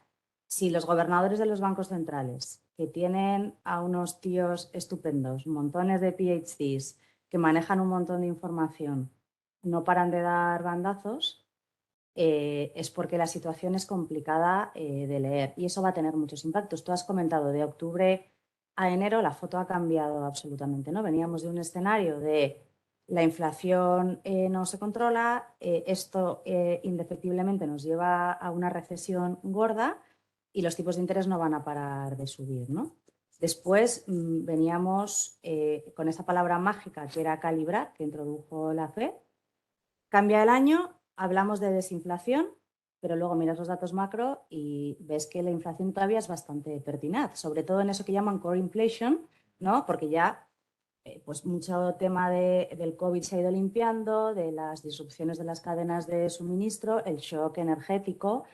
si los gobernadores de los bancos centrales, que tienen a unos tíos estupendos, montones de PhDs, que manejan un montón de información, no paran de dar bandazos, es porque la situación es complicada de leer y eso va a tener muchos impactos. Tú has comentado de octubre a enero la foto ha cambiado absolutamente, ¿no? Veníamos de un escenario de la inflación no se controla, esto indefectiblemente nos lleva a una recesión gorda y los tipos de interés no van a parar de subir, ¿no? Después veníamos con esa palabra mágica que era calibrar, que introdujo la FED. Cambia el año, hablamos de desinflación, pero luego miras los datos macro y ves que la inflación todavía es bastante pertinaz, sobre todo en eso que llaman core inflation, ¿no? Porque ya pues mucho tema del COVID se ha ido limpiando, de las disrupciones de las cadenas de suministro, el shock energético. O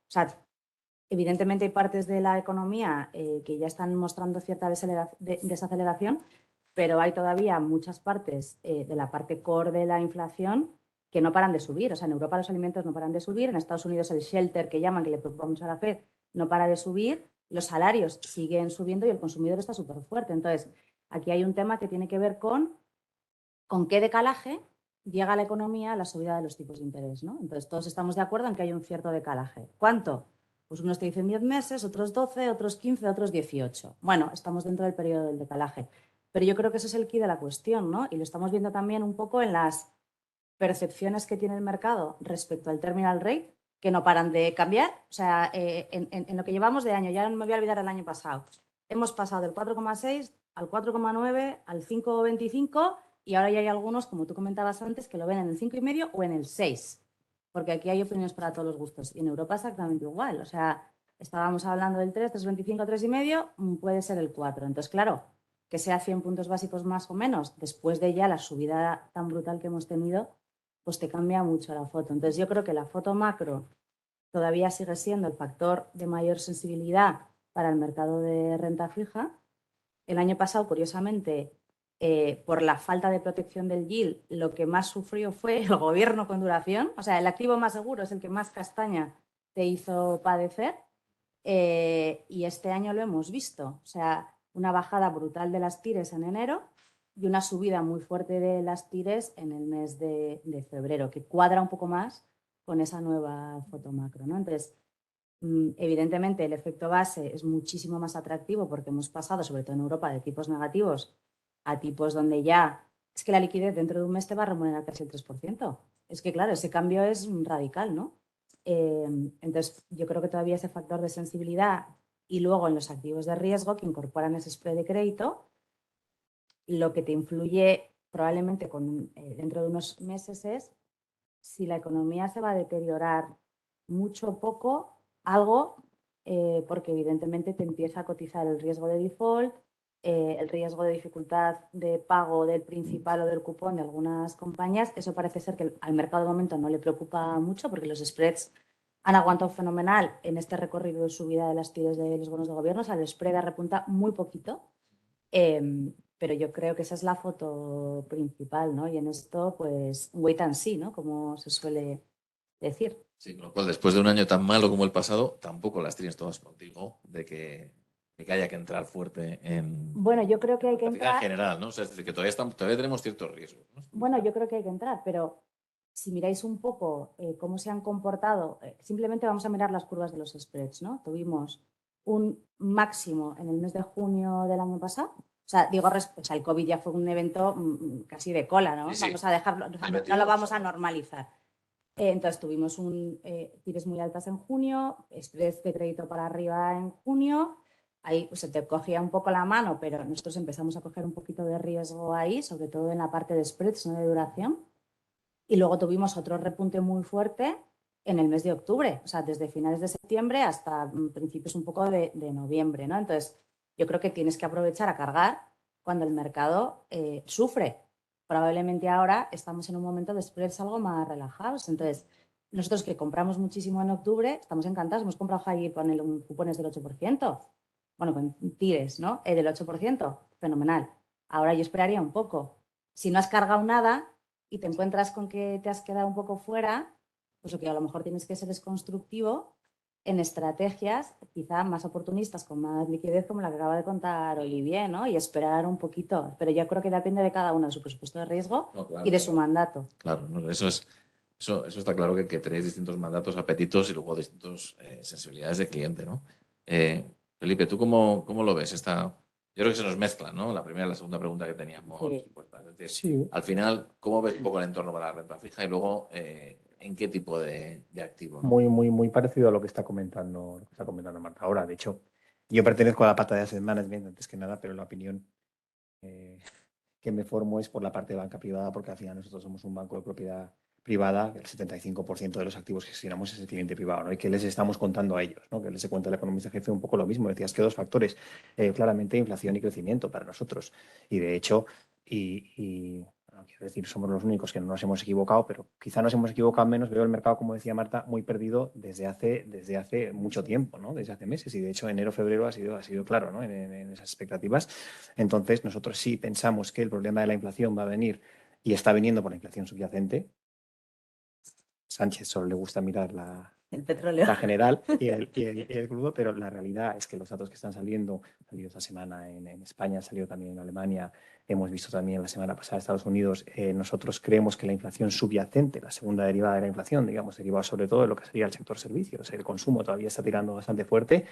sea, evidentemente hay partes de la economía que ya están mostrando cierta desaceleración, pero hay todavía muchas partes de la parte core de la inflación que no paran de subir. O sea, en Europa los alimentos no paran de subir, en Estados Unidos el shelter que llaman, que le preocupa mucho a la FED, no para de subir, los salarios siguen subiendo y el consumidor está súper fuerte. Entonces, aquí hay un tema que tiene que ver con qué decalaje llega a la economía la subida de los tipos de interés, ¿no? Entonces, todos estamos de acuerdo en que hay un cierto decalaje. ¿Cuánto? Pues unos te dicen 10 meses, otros 12, otros 15, otros 18. Bueno, estamos dentro del periodo del decalaje. Pero yo creo que ese es el quid de la cuestión, ¿no? Y lo estamos viendo también un poco en las percepciones que tiene el mercado respecto al terminal rate, que no paran de cambiar. O sea, en lo que llevamos de año, ya no me voy a olvidar el año pasado, hemos pasado del 4,6 al 4,9 al 5,25 y ahora ya hay algunos, como tú comentabas antes, que lo ven en el 5,5 o en el 6, porque aquí hay opiniones para todos los gustos. Y en Europa exactamente igual. O sea, estábamos hablando del 3, 3,25, 3,5, puede ser el 4. Entonces, claro, que sea 100 puntos básicos más o menos, después de ya la subida tan brutal que hemos tenido, pues te cambia mucho la foto. Entonces yo creo que la foto macro todavía sigue siendo el factor de mayor sensibilidad para el mercado de renta fija. El año pasado, curiosamente, por la falta de protección del yield, lo que más sufrió fue el gobierno con duración. O sea, el activo más seguro es el que más castaña te hizo padecer. Y este año lo hemos visto. O sea, una bajada brutal de las tires en enero y una subida muy fuerte de las tires en el mes de febrero, que cuadra un poco más con esa nueva foto macro, ¿no? Entonces, evidentemente el efecto base es muchísimo más atractivo porque hemos pasado, sobre todo en Europa, de tipos negativos a tipos donde ya es que la liquidez dentro de un mes te va a remunerar casi el 3%. Es que, claro, ese cambio es radical, ¿no? Entonces, yo creo que todavía ese factor de sensibilidad y luego en los activos de riesgo que incorporan ese spread de crédito, lo que te influye probablemente dentro de unos meses es si la economía se va a deteriorar mucho o poco, algo, porque evidentemente te empieza a cotizar el riesgo de default, el riesgo de dificultad de pago del principal o del cupón de algunas compañías. Eso parece ser que al mercado de momento no le preocupa mucho porque los spreads han aguantado fenomenal en este recorrido de subida de las tires de los bonos de gobierno. O sea, el spread repunta muy poquito. Pero yo creo que esa es la foto principal, ¿no? Y en esto, pues, wait and see, ¿no? Como se suele decir. Sí, con lo cual, después de un año tan malo como el pasado, tampoco las tienes todas contigo de que haya que entrar fuerte en... Bueno, yo creo que hay que entrar... En general, ¿no? O sea, es decir, que todavía tenemos ciertos riesgos, ¿no? Bueno, yo creo que hay que entrar, pero si miráis un poco cómo se han comportado, simplemente vamos a mirar las curvas de los spreads, ¿no? Tuvimos un máximo en el mes de junio del año pasado. O sea, digo, o sea, el COVID ya fue un evento casi de cola, ¿no? Sí. Vamos a dejarlo, no lo vamos a normalizar. Entonces tuvimos tires muy altas en junio, spreads de crédito para arriba en junio. Ahí se te cogía un poco la mano, pero nosotros empezamos a coger un poquito de riesgo ahí, sobre todo en la parte de spreads, no de duración. Y luego tuvimos otro repunte muy fuerte en el mes de octubre, o sea, desde finales de septiembre hasta principios un poco de noviembre, ¿no? Entonces, yo creo que tienes que aprovechar a cargar cuando el mercado sufre, probablemente ahora estamos en un momento de spreads algo más relajados. Entonces, nosotros que compramos muchísimo en octubre, estamos encantados. Hemos comprado high yield con cupones del 8%. Bueno, con tires, ¿no? Del 8%. Fenomenal. Ahora yo esperaría un poco. Si no has cargado nada y te encuentras con que te has quedado un poco fuera, pues lo que a lo mejor tienes que ser es constructivo en estrategias quizá más oportunistas, con más liquidez, como la que acaba de contar Olivier, ¿no? Y esperar un poquito. Pero yo creo que depende de cada uno de su presupuesto de riesgo No, claro, y de claro. su mandato. Claro, no, eso está claro que tenéis distintos mandatos, apetitos y luego distintas sensibilidades de cliente, ¿no? Felipe, ¿tú cómo lo ves? Yo creo que se nos mezcla, ¿no? La primera y la segunda pregunta que teníamos Sí. puestas. Es decir, Sí, al final, ¿cómo ves un poco el entorno para la renta fija y luego en qué tipo de activo? ¿No? muy parecido a lo que está comentando Marta. Ahora, de hecho, yo pertenezco a la pata de Asset Management antes que nada, pero la opinión que me formo es por la parte de banca privada, porque al final nosotros somos un banco de propiedad privada, el 75% de los activos que gestionamos es el cliente privado, ¿no? Y que les estamos contando a ellos, ¿no? Que les cuenta el economista jefe un poco lo mismo. Decías que dos factores, claramente inflación y crecimiento para nosotros. Y de hecho, bueno, quiero decir, somos los únicos que no nos hemos equivocado, pero quizá nos hemos equivocado menos. Veo el mercado, como decía Marta, muy perdido desde hace mucho tiempo, ¿no? Desde hace meses. Y de hecho, enero, febrero ha sido claro, ¿no? En esas expectativas. Entonces, nosotros sí pensamos que el problema de la inflación va a venir y está viniendo por la inflación subyacente. Sánchez solo le gusta mirar El petróleo. la general y el crudo, pero la realidad es que los datos que están saliendo, han salido esta semana en España, han salido también en Alemania, hemos visto también la semana pasada en Estados Unidos, nosotros creemos que la inflación subyacente, la segunda derivada de la inflación, digamos, derivada sobre todo de lo que sería el sector servicios, el consumo todavía está tirando bastante fuerte,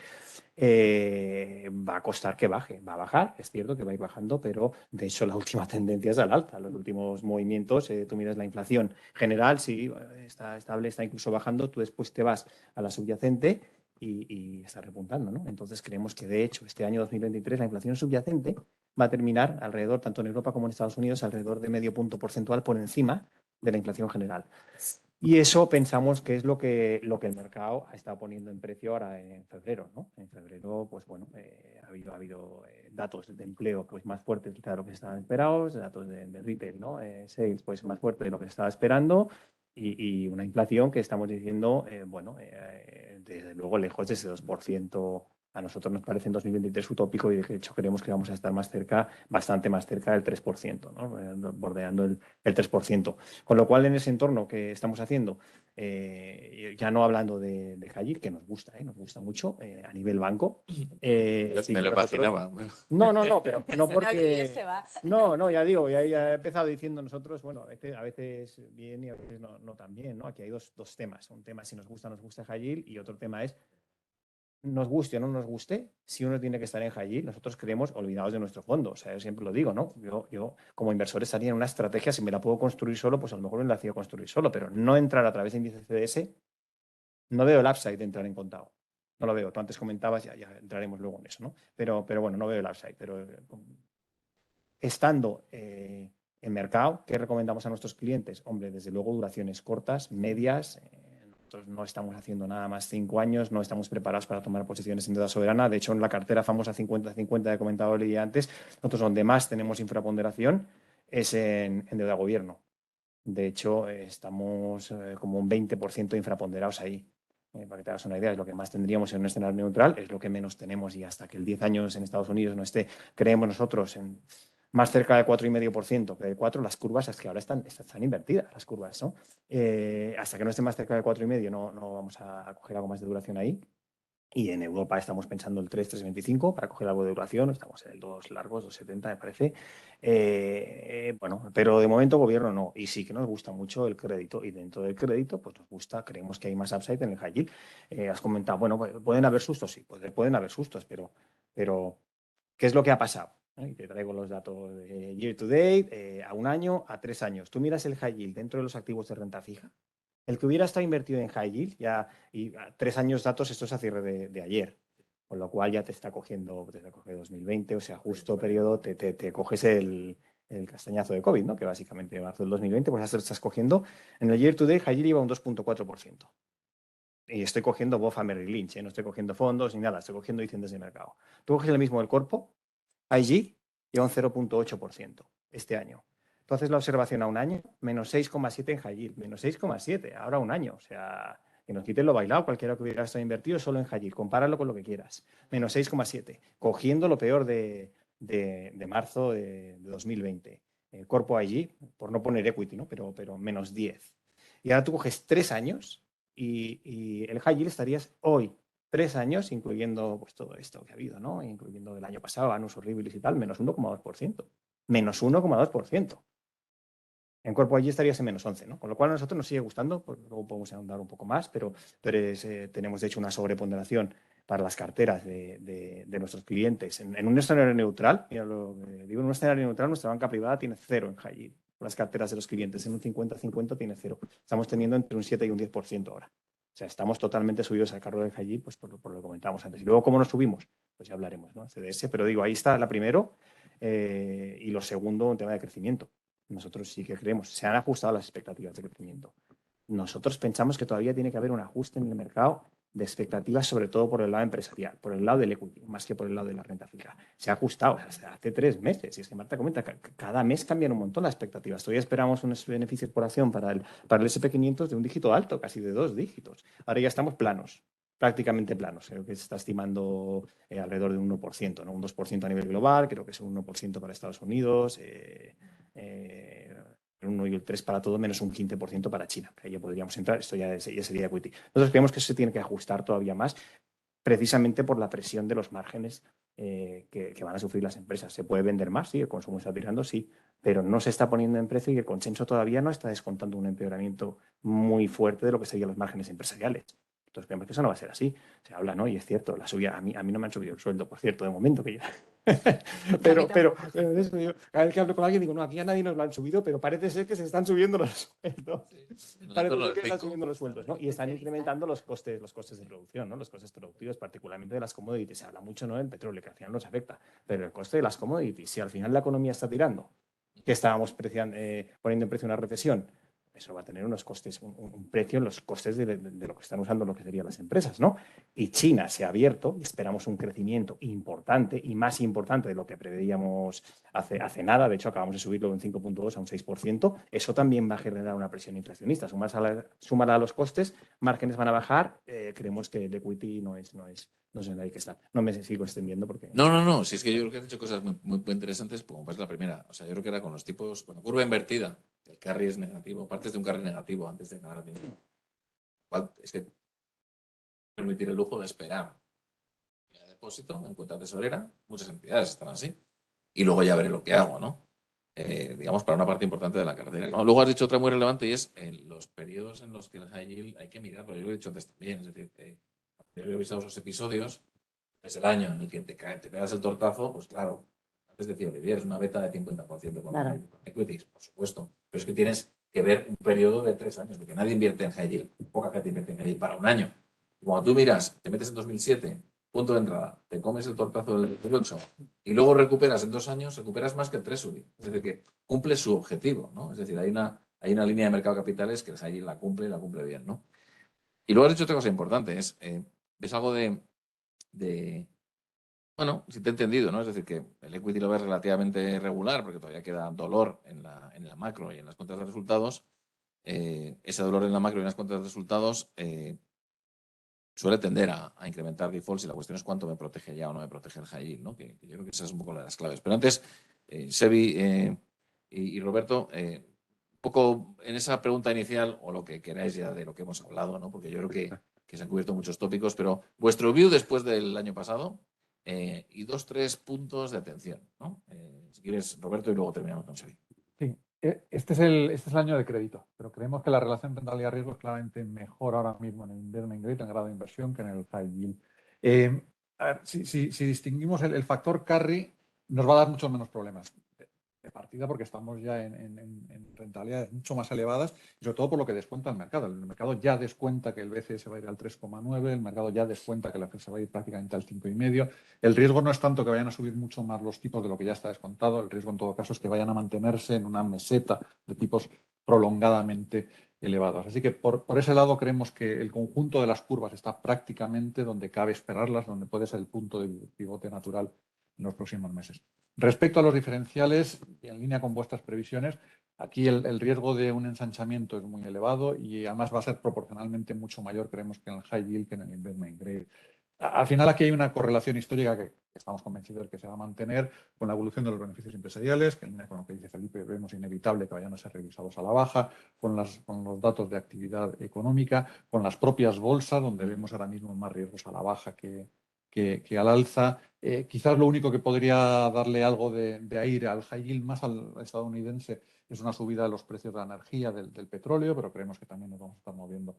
va a costar que baje, va a bajar, es cierto que va a ir bajando, pero de hecho la última tendencia es al alza, los últimos movimientos, tú miras la inflación general, sí, está estable, está incluso bajando, tú después te vas a la subyacente y está repuntando, ¿no? Entonces creemos que de hecho este año 2023 la inflación subyacente va a terminar alrededor, tanto en Europa como en Estados Unidos, alrededor de medio punto porcentual por encima de la inflación general. Y eso pensamos que es lo que el mercado ha estado poniendo en precio ahora en febrero, ¿no? En febrero, pues bueno, ha habido datos de empleo pues más fuertes de lo que estaban esperados, datos de retail, ¿no? Sales pues más fuertes de lo que se estaba esperando y una inflación que estamos diciendo, desde luego lejos de ese 2%. A nosotros nos parece en 2023 utópico y de hecho creemos que vamos a estar más cerca, bastante más cerca del 3%, ¿no? Bordeando el 3%. Con lo cual, en ese entorno que estamos haciendo, ya no hablando de high yield, que nos gusta mucho a nivel banco. Sí, Me lo imaginaba. No, pero no No, porque... se va. No, ya digo, ya he empezado diciendo nosotros, bueno, a veces bien y a veces no tan bien, ¿no? Aquí hay dos temas. Un tema si nos gusta high yield y otro tema es nos guste o no nos guste, si uno tiene que estar en high yield, nosotros creemos olvidados de nuestro fondo. O sea, yo siempre lo digo, ¿no? Yo como inversor estaría en una estrategia, si me la puedo construir solo, pues a lo mejor me la hacía construir solo, pero no entrar a través de índice CDS, no veo el upside de entrar en contado. No lo veo. Tú antes comentabas, ya entraremos luego en eso, ¿no? Pero bueno, no veo el upside. Pero estando en mercado, ¿qué recomendamos a nuestros clientes? Hombre, desde luego duraciones cortas, medias. Nosotros no estamos haciendo nada más 5 años, no estamos preparados para tomar posiciones en deuda soberana. De hecho, en la cartera famosa 50-50 que comentaba Oli antes, nosotros donde más tenemos infraponderación es en deuda gobierno. De hecho, estamos como un 20% infraponderados ahí. Para que te hagas una idea, es lo que más tendríamos en un escenario neutral, es lo que menos tenemos y hasta que el 10 años en Estados Unidos no esté, creemos nosotros, en más cerca del 4,5% que del 4%, las curvas es que ahora están invertidas, las curvas, ¿no? Hasta que no esté más cerca del 4,5% no vamos a coger algo más de duración ahí. Y en Europa estamos pensando el 3,25 para coger algo de duración, estamos en el 2 largos, 2,70 me parece. Bueno, pero de momento gobierno no. Y sí que nos gusta mucho el crédito y dentro del crédito pues nos gusta, creemos que hay más upside en el high yield. Has comentado, bueno, pueden haber sustos, sí, pueden haber sustos, pero ¿qué es lo que ha pasado? Y te traigo los datos de year to date, a un año, a 3 años. Tú miras el high yield dentro de los activos de renta fija. El que hubiera estado invertido en high yield, ya, y 3 años datos, esto es a cierre de ayer, con lo cual ya te está cogiendo 2020, o sea, justo periodo, te coges el castañazo de COVID, ¿no? Que básicamente marzo del 2020, pues ya te estás cogiendo. En el year to date, high yield iba un 2,4%. Y estoy cogiendo BofA Merrill Lynch, no estoy cogiendo fondos ni nada, estoy cogiendo índices de mercado. Tú coges el mismo del Corpo, IG, lleva un 0,8% este año. tú haces la observación a un año, menos 6,7 en high yield, menos 6,7, ahora a un año. O sea, que nos quiten lo bailado, cualquiera que hubiera estado invertido solo en high yield, compáralo con lo que quieras. Menos 6,7, cogiendo lo peor de marzo de 2020. Corpo allí, por no poner equity, ¿no? pero menos 10. Y ahora tú coges 3 años y el high yield estarías hoy 3 años, incluyendo pues, todo esto que ha habido, ¿no? Incluyendo el año pasado, anus horribilis y tal, menos 1,2%. Menos 1,2%. En cuerpo allí estarías en menos 11, ¿no? Con lo cual a nosotros nos sigue gustando, pues luego podemos ahondar un poco más, pero tenemos de hecho una sobreponderación para las carteras de nuestros clientes. En un escenario neutral, mira lo que digo, en un escenario neutral nuestra banca privada tiene 0 en high yield. Las carteras de los clientes en un 50-50 tiene 0. Estamos teniendo entre un 7 y un 10% ahora. O sea, estamos totalmente subidos al carro del high yield, pues por lo que comentábamos antes. Y luego, ¿cómo nos subimos? Pues ya hablaremos, ¿no? CDS, pero digo, ahí está la primero y lo segundo, un tema de crecimiento. Nosotros sí que creemos, se han ajustado las expectativas de crecimiento. Nosotros pensamos que todavía tiene que haber un ajuste en el mercado de expectativas, sobre todo por el lado empresarial, por el lado del equity, más que por el lado de la renta fija. Se ha ajustado, o sea, hace 3 meses, y es que Marta comenta, cada mes cambian un montón las expectativas. Todavía esperamos unos beneficios por acción para el SP500 de un dígito alto, casi de 2 dígitos. Ahora ya estamos planos, prácticamente planos. Creo que se está estimando alrededor de un 1%, ¿no? Un 2% a nivel global, creo que es un 1% para Estados Unidos, el 1 y el 3 para todo, menos un 15% para China. Que ahí ya podríamos entrar, esto ya sería equity. Nosotros creemos que eso se tiene que ajustar todavía más, precisamente por la presión de los márgenes que van a sufrir las empresas. ¿Se puede vender más? Sí, el consumo está tirando, sí, pero no se está poniendo en precio y el consenso todavía no está descontando un empeoramiento muy fuerte de lo que serían los márgenes empresariales. Entonces creemos que eso no va a ser así. Se habla, ¿no? Y es cierto, la subida, a mí no me han subido el sueldo, por cierto, de momento, que yo... pero eso yo, cada vez que hablo con alguien digo, no, aquí a nadie nos lo han subido, pero parece ser que se están subiendo los sueldos. Parece ser que están subiendo los sueldos, ¿no? Y están incrementando los costes de producción, ¿no? Los costes productivos, particularmente de las commodities. Se habla mucho, ¿no?, del petróleo, que al final nos afecta, pero el coste de las commodities, si al final la economía está tirando, que estábamos poniendo en precio una recesión, eso va a tener unos costes, un precio en los costes de lo que están usando lo que serían las empresas, ¿no? Y China se ha abierto y esperamos un crecimiento importante y más importante de lo que preveíamos hace nada. De hecho, acabamos de subirlo de un 5,2 a un 6%. Eso también va a generar una presión inflacionista. Súmala a los costes, márgenes van a bajar. Creemos que el equity no es en la que está. No me sigo extendiendo porque... No. Si es que yo creo que has hecho cosas muy interesantes, como pues la primera. O sea, yo creo que era con los tipos, bueno, curva invertida, el carry es negativo, partes de un carry negativo antes de ganar dinero. Es que permitir el lujo de esperar. El depósito en cuenta tesorera, muchas entidades están así. Y luego ya veré lo que hago, ¿no? Digamos, para una parte importante de la cartera, ¿no? Luego has dicho otra muy relevante y es los periodos en los que el high yield hay que mirarlo. Yo lo he dicho antes también, es decir, yo he visto esos episodios, es el año en el que te pegas el tortazo, pues claro, antes decía Olivier, es una beta de 50% con Claro. equities, por supuesto, pero es que tienes que ver un periodo de 3 años, porque nadie invierte en high yield, poca gente invierte en high yield para un año. Y cuando tú miras, te metes en 2007, punto de entrada, te comes el tortazo del 2008 y luego recuperas en 2 años, recuperas más que el Treasury. Es decir, que cumple su objetivo, ¿no? Es decir, hay una línea de mercado de capitales que el high yield la cumple bien, ¿no? Y luego has dicho otra cosa importante, es algo bueno, si te he entendido, ¿no? Es decir, que el equity lo ves relativamente regular porque todavía queda dolor en la macro y en las cuentas de resultados. Ese dolor en la macro y en las cuentas de resultados suele tender a incrementar defaults y la cuestión es cuánto me protege ya o no me protege el high yield, ¿no? Que yo creo que esa es un poco la de las claves. Pero antes, Sebi y Roberto, un poco en esa pregunta inicial o lo que queráis ya de lo que hemos hablado, ¿no? Porque yo creo que se han cubierto muchos tópicos, pero vuestro view después del año pasado y 2-3 puntos de atención, ¿no? Si quieres, Roberto, y luego terminamos con Sebi. Sí, este es el año de crédito, pero creemos que la relación rentabilidad-riesgo es claramente mejor ahora mismo en el investment grade, en el grado de inversión, que en el high yield. A ver, si distinguimos el factor carry, nos va a dar muchos menos problemas de partida porque estamos ya en rentabilidades mucho más elevadas y sobre todo por lo que descuenta el mercado. El mercado ya descuenta que el BCE se va a ir al 3,9, el mercado ya descuenta que la FED se va a ir prácticamente al 5,5. El riesgo no es tanto que vayan a subir mucho más los tipos de lo que ya está descontado, el riesgo en todo caso es que vayan a mantenerse en una meseta de tipos prolongadamente elevados. Así que por ese lado creemos que el conjunto de las curvas está prácticamente donde cabe esperarlas, donde puede ser el punto de pivote natural los próximos meses. Respecto a los diferenciales, en línea con vuestras previsiones, aquí el riesgo de un ensanchamiento es muy elevado y además va a ser proporcionalmente mucho mayor, creemos, que en el high yield que en el investment grade. Al final aquí hay una correlación histórica que estamos convencidos de que se va a mantener con la evolución de los beneficios empresariales, que en línea con lo que dice Felipe vemos inevitable que vayan a ser revisados a la baja, con los datos de actividad económica, con las propias bolsas, donde vemos ahora mismo más riesgos a la baja que al alza. Quizás lo único que podría darle algo de aire al high yield más al estadounidense es una subida de los precios de la energía, del petróleo, pero creemos que también nos vamos a estar moviendo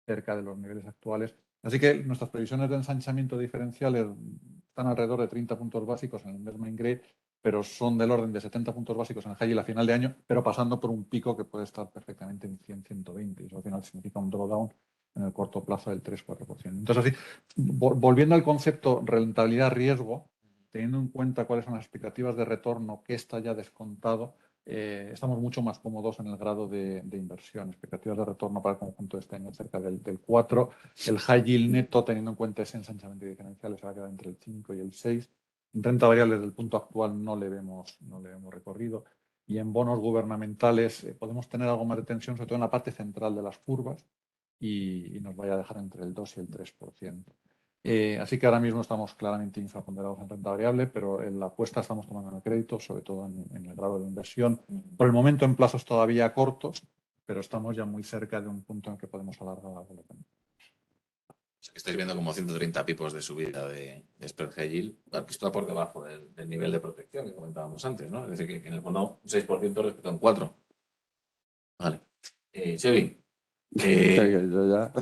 cerca de los niveles actuales. Así que nuestras previsiones de ensanchamiento diferenciales están alrededor de 30 puntos básicos en el investment grade, pero son del orden de 70 puntos básicos en el high yield a final de año, pero pasando por un pico que puede estar perfectamente en 100, 120. Y eso al final significa un drawdown en el corto plazo del 3-4%. Entonces, así, volviendo al concepto rentabilidad-riesgo, teniendo en cuenta cuáles son las expectativas de retorno que está ya descontado, estamos mucho más cómodos en el grado de inversión. Expectativas de retorno para el conjunto de este año cerca del 4. El high yield neto, teniendo en cuenta ese ensanchamiento diferencial, se va a quedar entre el 5 y el 6. En renta variable, desde el punto actual, no le vemos recorrido. Y en bonos gubernamentales podemos tener algo más de tensión, sobre todo en la parte central de las curvas, y nos vaya a dejar entre el 2 y el 3%. Así que ahora mismo estamos claramente infraponderados en renta variable, pero en la apuesta estamos tomando en el crédito, sobre todo en el grado de inversión. Por el momento en plazos todavía cortos, pero estamos ya muy cerca de un punto en que podemos alargar algo la pena. O sea, que estáis viendo como 130 pipos de subida de spread high yield, que está por debajo del nivel de protección que comentábamos antes, ¿no? Es decir, que en el fondo un 6% respecto a un 4%. Vale. Xavi. Yo ya.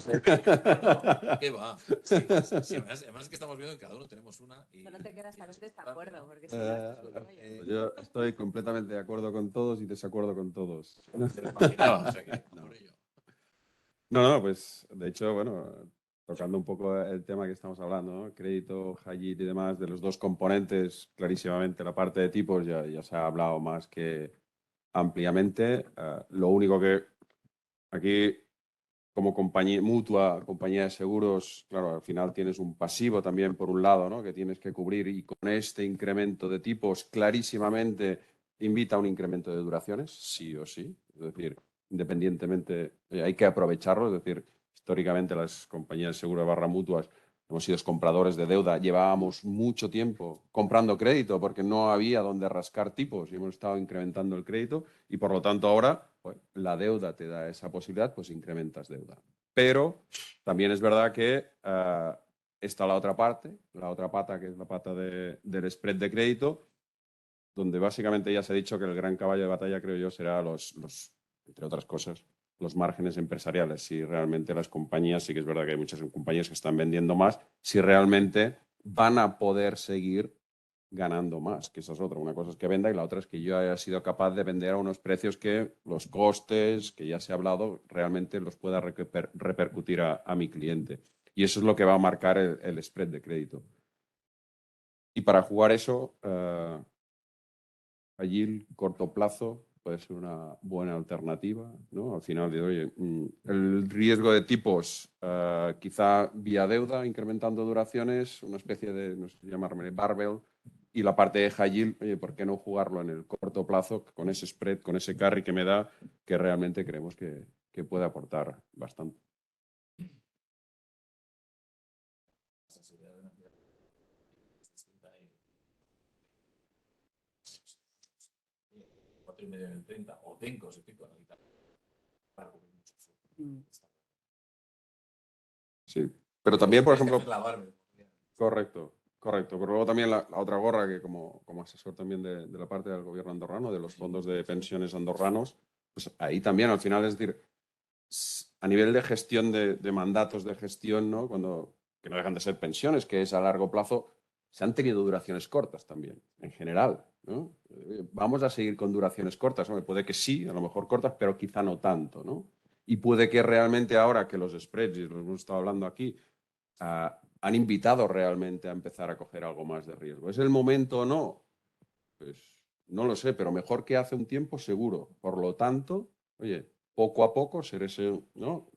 ¿Qué va? Sí, además es que estamos viendo que cada uno tenemos una. Y... Solo te quedas a veces de acuerdo, porque si Yo estoy completamente de acuerdo con todos y desacuerdo con todos. Se lo imaginaba, o sea que por ello. No, pues de hecho, bueno, tocando un poco el tema que estamos hablando, ¿no? Crédito, high yield y demás, de los dos componentes, clarísimamente la parte de tipos ya se ha hablado más que ampliamente. Lo único que aquí, como compañía mutua, compañía de seguros, claro, al final tienes un pasivo también por un lado, ¿no? Que tienes que cubrir, y con este incremento de tipos clarísimamente invita a un incremento de duraciones, sí o sí. Es decir, independientemente, hay que aprovecharlo. Es decir, históricamente las compañías de seguro barra mutuas hemos sido compradores de deuda. Llevábamos mucho tiempo comprando crédito porque no había donde rascar tipos y hemos estado incrementando el crédito, y por lo tanto ahora pues, la deuda te da esa posibilidad, pues incrementas deuda. Pero también es verdad que está la otra pata, que es la pata del spread de crédito, donde básicamente ya se ha dicho que el gran caballo de batalla, creo yo, será entre otras cosas, los márgenes empresariales. Si realmente las compañías, sí que es verdad que hay muchas compañías que están vendiendo más, si realmente van a poder seguir ganando más, que esa es otra. Una cosa es que venda y la otra es que yo haya sido capaz de vender a unos precios que los costes, que ya se ha hablado, realmente los pueda repercutir a mi cliente. Y eso es lo que va a marcar el spread de crédito. Y para jugar eso, allí, corto plazo, puede ser una buena alternativa, ¿no? Al final de, oye, el riesgo de tipos, quizá vía deuda, incrementando duraciones, una especie de, no sé llamarme barbell, y la parte de high yield, oye, ¿por qué no jugarlo en el corto plazo con ese spread, con ese carry que me da, que realmente creemos que puede aportar bastante? Y medio en el 30 o 5 si pico, para cubrir mucho. Sí, pero también, por ejemplo, correcto. Correcto, pero luego también la otra gorra, que como asesor también de la parte del gobierno andorrano, de los fondos de pensiones andorranos, pues ahí también al final, es decir, a nivel de gestión de mandatos de gestión, ¿no? Que no dejan de ser pensiones, que es a largo plazo, se han tenido duraciones cortas también, en general, ¿no? Vamos a seguir con duraciones cortas, ¿no? Puede que sí, a lo mejor cortas, pero quizá no tanto, ¿no? Y puede que realmente ahora que los spreads, y lo hemos estado hablando aquí, han invitado realmente a empezar a coger algo más de riesgo. ¿Es el momento o no? Pues no lo sé, pero mejor que hace un tiempo, seguro. Por lo tanto, oye, poco a poco ser ese, ¿no?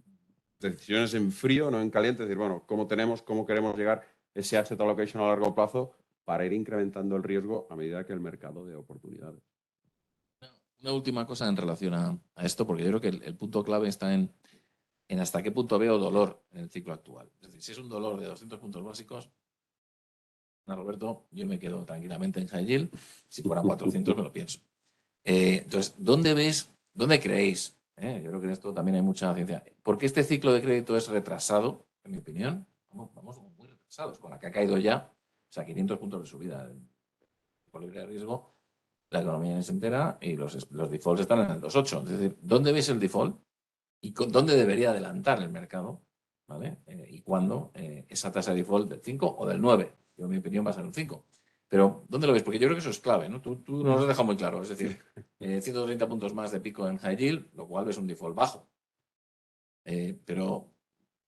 Decisiones en frío, no en caliente, decir, bueno, ¿cómo queremos llegar ese asset allocation a largo plazo? para ir incrementando el riesgo a medida que el mercado dé oportunidades. Una última cosa en relación a esto, porque yo creo que el punto clave está en hasta qué punto veo dolor en el ciclo actual. Es decir, si es un dolor de 200 puntos básicos, Roberto, yo me quedo tranquilamente en high yield. Si fueran 400 me lo pienso. Entonces, ¿dónde creéis? Yo creo que en esto también hay mucha ciencia. ¿Por qué este ciclo de crédito es retrasado? En mi opinión, vamos muy retrasados. Con la que ha caído ya, o sea, 500 puntos de subida por libre de riesgo, la economía se entera y los defaults están en el 2,8. Es decir, ¿dónde veis el default? ¿Y dónde debería adelantar el mercado? ¿Vale? ¿Y cuándo esa tasa de default del 5 o del 9? Yo, en mi opinión, va a ser un 5. Pero, ¿dónde lo ves? Porque yo creo que eso es clave, ¿no? Tú nos lo has dejado muy claro. Es decir, 130 puntos más de pico en high yield, lo cual es un default bajo. Pero,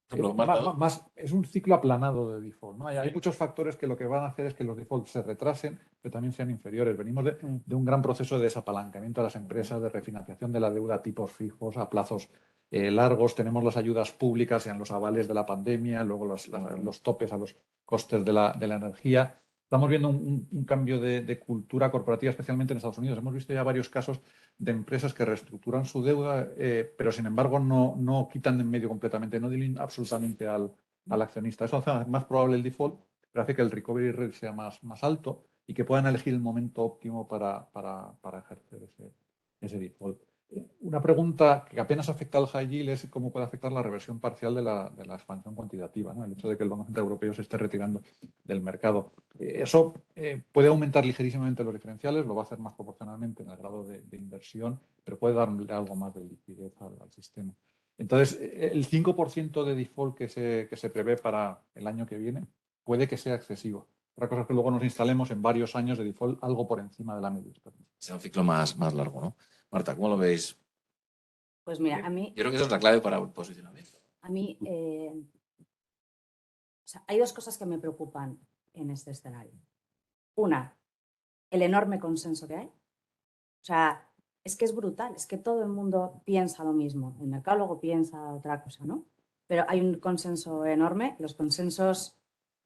por ejemplo, Marta, es un ciclo aplanado de default, ¿no? Hay muchos factores que lo que van a hacer es que los defaults se retrasen, pero también sean inferiores. Venimos de un gran proceso de desapalancamiento de las empresas, de refinanciación de la deuda a tipos fijos, a plazos largos. Tenemos las ayudas públicas, sean los avales de la pandemia, luego los topes a los costes de la energía. Estamos viendo un cambio de cultura corporativa, especialmente en Estados Unidos. Hemos visto ya varios casos de empresas que reestructuran su deuda, pero sin embargo no quitan de en medio completamente, no diluyen absolutamente al accionista. Eso hace más probable el default, pero hace que el recovery rate sea más alto y que puedan elegir el momento óptimo para ejercer ese default. Una pregunta que apenas afecta al high yield es cómo puede afectar la reversión parcial de la expansión cuantitativa, ¿no? El hecho de que el Banco Central Europeo se esté retirando del mercado. Eso puede aumentar ligerísimamente los diferenciales, lo va a hacer más proporcionalmente en el grado de inversión, pero puede darle algo más de liquidez al sistema. Entonces, el 5% de default que se prevé para el año que viene puede que sea excesivo. Otra cosa es que luego nos instalemos en varios años de default algo por encima de la media. sea un ciclo más largo, ¿no? Marta, ¿cómo lo veis? Pues mira, a mí... Yo creo que esa es la clave para el posicionamiento. A mí, o sea, hay dos cosas que me preocupan en este escenario. Una, el enorme consenso que hay. O sea, es que es brutal, es que todo el mundo piensa lo mismo. El mercado luego piensa otra cosa, ¿no? Pero hay un consenso enorme. Los consensos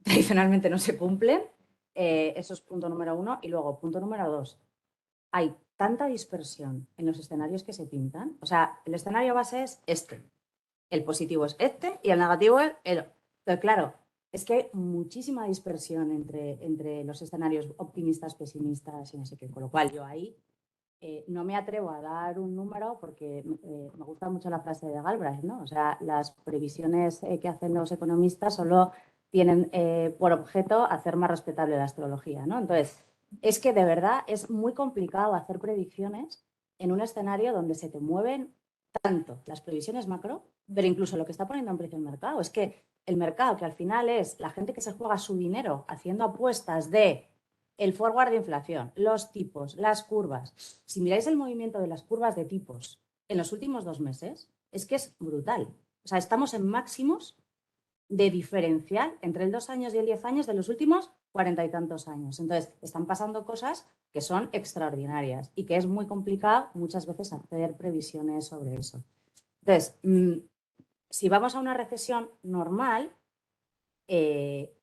tradicionalmente no se cumplen. Eso es punto número uno. Y luego, punto número dos, hay tanta dispersión en los escenarios que se pintan. O sea, el escenario base es este. El positivo es este y el negativo es el... Pero claro, es que hay muchísima dispersión entre los escenarios optimistas, pesimistas y no sé qué. Con lo cual yo ahí no me atrevo a dar un número porque me gusta mucho la frase de Galbraith, ¿no? O sea, las previsiones que hacen los economistas solo tienen por objeto hacer más respetable la astrología, ¿no? Entonces, es que de verdad es muy complicado hacer predicciones en un escenario donde se te mueven tanto las previsiones macro, pero incluso lo que está poniendo en precio el mercado. Es que el mercado, que al final es la gente que se juega su dinero haciendo apuestas de el forward de inflación, los tipos, las curvas. Si miráis el movimiento de las curvas de tipos en los últimos 2 meses, es que es brutal. O sea, estamos en máximos de diferencial entre el 2 años y el 10 años de los últimos 40 y tantos años. Entonces, están pasando cosas que son extraordinarias y que es muy complicado muchas veces hacer previsiones sobre eso. Entonces, si vamos a una recesión normal,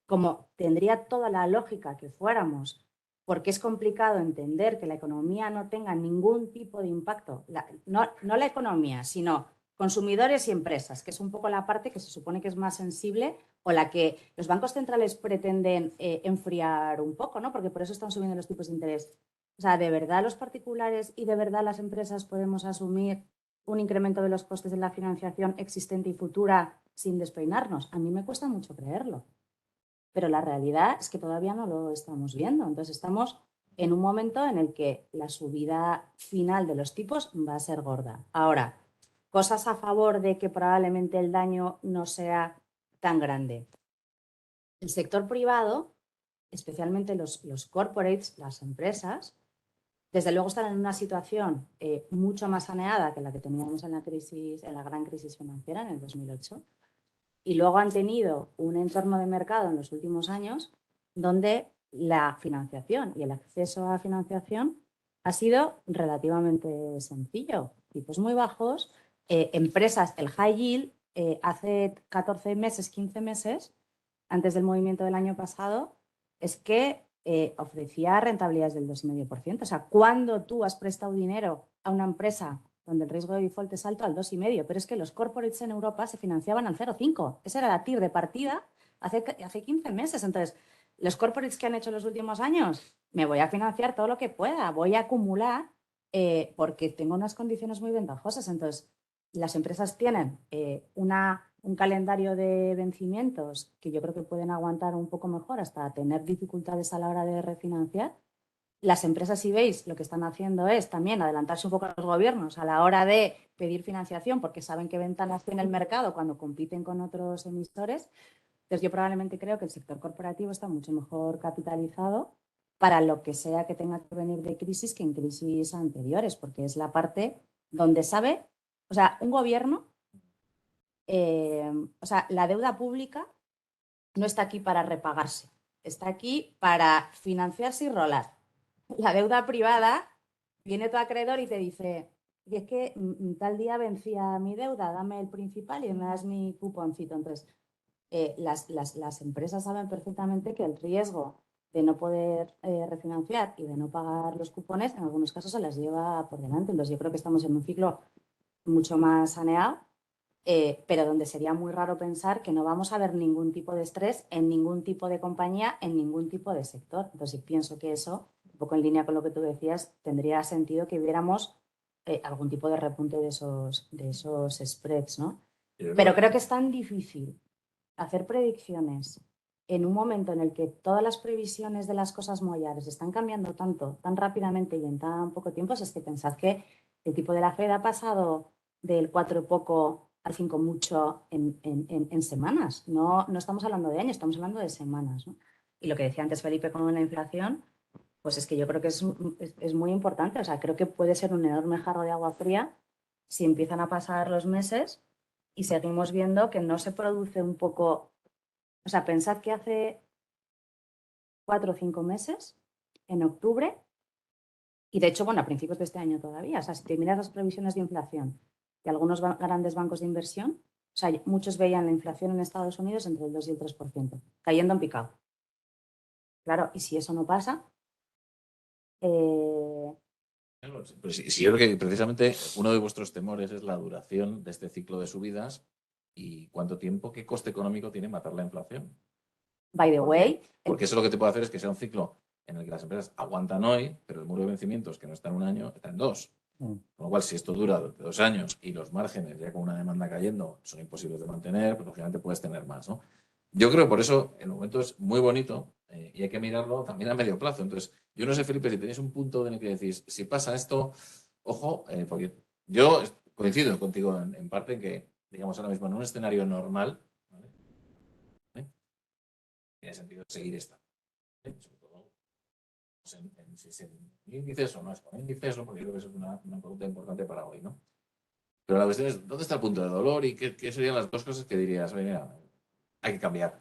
como tendría toda la lógica que fuéramos, porque es complicado entender que la economía no tenga ningún tipo de impacto, no la economía, sino consumidores y empresas, que es un poco la parte que se supone que es más sensible o la que los bancos centrales pretenden enfriar un poco, ¿no? Porque por eso están subiendo los tipos de interés. O sea, ¿de verdad los particulares y de verdad las empresas podemos asumir un incremento de los costes de la financiación existente y futura sin despeinarnos? A mí me cuesta mucho creerlo. Pero la realidad es que todavía no lo estamos viendo. Entonces estamos en un momento en el que la subida final de los tipos va a ser gorda. Ahora, cosas a favor de que probablemente el daño no sea tan grande. El sector privado, especialmente los corporates, las empresas, desde luego están en una situación mucho más saneada que la que teníamos en la gran crisis financiera en el 2008. Y luego han tenido un entorno de mercado en los últimos años donde la financiación y el acceso a financiación ha sido relativamente sencillo. Tipos muy bajos, empresas, el high yield, hace 14 meses, 15 meses, antes del movimiento del año pasado, es que ofrecía rentabilidades del 2,5%. O sea, cuando tú has prestado dinero a una empresa donde el riesgo de default es alto, al 2,5%, pero es que los corporates en Europa se financiaban al 0,5%. Esa era la TIR de partida hace 15 meses. Entonces, los corporates que han hecho en los últimos años, me voy a financiar todo lo que pueda, voy a acumular porque tengo unas condiciones muy ventajosas. Entonces, las empresas tienen un calendario de vencimientos que yo creo que pueden aguantar un poco mejor hasta tener dificultades a la hora de refinanciar. Las empresas, si veis, lo que están haciendo es también adelantarse un poco a los gobiernos a la hora de pedir financiación porque saben qué ventanas tiene el mercado cuando compiten con otros emisores. Entonces, yo probablemente creo que el sector corporativo está mucho mejor capitalizado para lo que sea que tenga que venir de crisis que en crisis anteriores, porque es la parte donde sabe, o sea, un gobierno, o sea, la deuda pública no está aquí para repagarse, está aquí para financiarse y rolar. La deuda privada, viene tu acreedor y te dice, y es que tal día vencía mi deuda, dame el principal y me das mi cuponcito. Entonces, las empresas saben perfectamente que el riesgo de no poder refinanciar y de no pagar los cupones, en algunos casos se las lleva por delante. Entonces, yo creo que estamos en un ciclo mucho más saneado, pero donde sería muy raro pensar que no vamos a ver ningún tipo de estrés en ningún tipo de compañía, en ningún tipo de sector. Entonces, pienso que eso, un poco en línea con lo que tú decías, tendría sentido que viéramos algún tipo de repunte de esos spreads, ¿no? Pero creo que es tan difícil hacer predicciones en un momento en el que todas las previsiones de las cosas mollares están cambiando tanto, tan rápidamente y en tan poco tiempo, es que pensad que el tipo de la Fed ha pasado del 4 y poco al 5 mucho en semanas. No estamos hablando de años, estamos hablando de semanas, ¿no? Y lo que decía antes Felipe con la inflación, pues es que yo creo que es muy importante. O sea, creo que puede ser un enorme jarro de agua fría si empiezan a pasar los meses y seguimos viendo que no se produce un poco. O sea, pensad que hace 4 o 5 meses, en octubre, y de hecho, bueno, a principios de este año todavía, o sea, si te miras las previsiones de inflación de algunos grandes bancos de inversión, o sea, muchos veían la inflación en Estados Unidos entre el 2 y el 3%, cayendo en picado. Claro, y si eso no pasa, Pues sí, yo creo que precisamente uno de vuestros temores es la duración de este ciclo de subidas y cuánto tiempo, qué coste económico tiene matar la inflación. by the way, Porque eso lo que te puede hacer es que sea un ciclo en el que las empresas aguantan hoy, pero el muro de vencimientos, que no está en un año, está en 2. Con lo cual, si esto dura 2 años y los márgenes, ya con una demanda cayendo, son imposibles de mantener, pues lógicamente puedes tener más, ¿no? Yo creo que por eso el momento es muy bonito y hay que mirarlo también a medio plazo. Entonces, yo no sé, Felipe, si tenéis un punto en el que decís, si pasa esto, ojo, porque yo coincido contigo en parte en que, digamos, ahora mismo en un escenario normal, ¿vale? Tiene sentido seguir esta. Sobre todo si es en índices o no es con índices, ¿no? Porque yo creo que eso es una pregunta importante para hoy, ¿no? Pero la cuestión es, ¿dónde está el punto de dolor y qué serían las dos cosas que dirías? Oye, mira, hay que cambiar.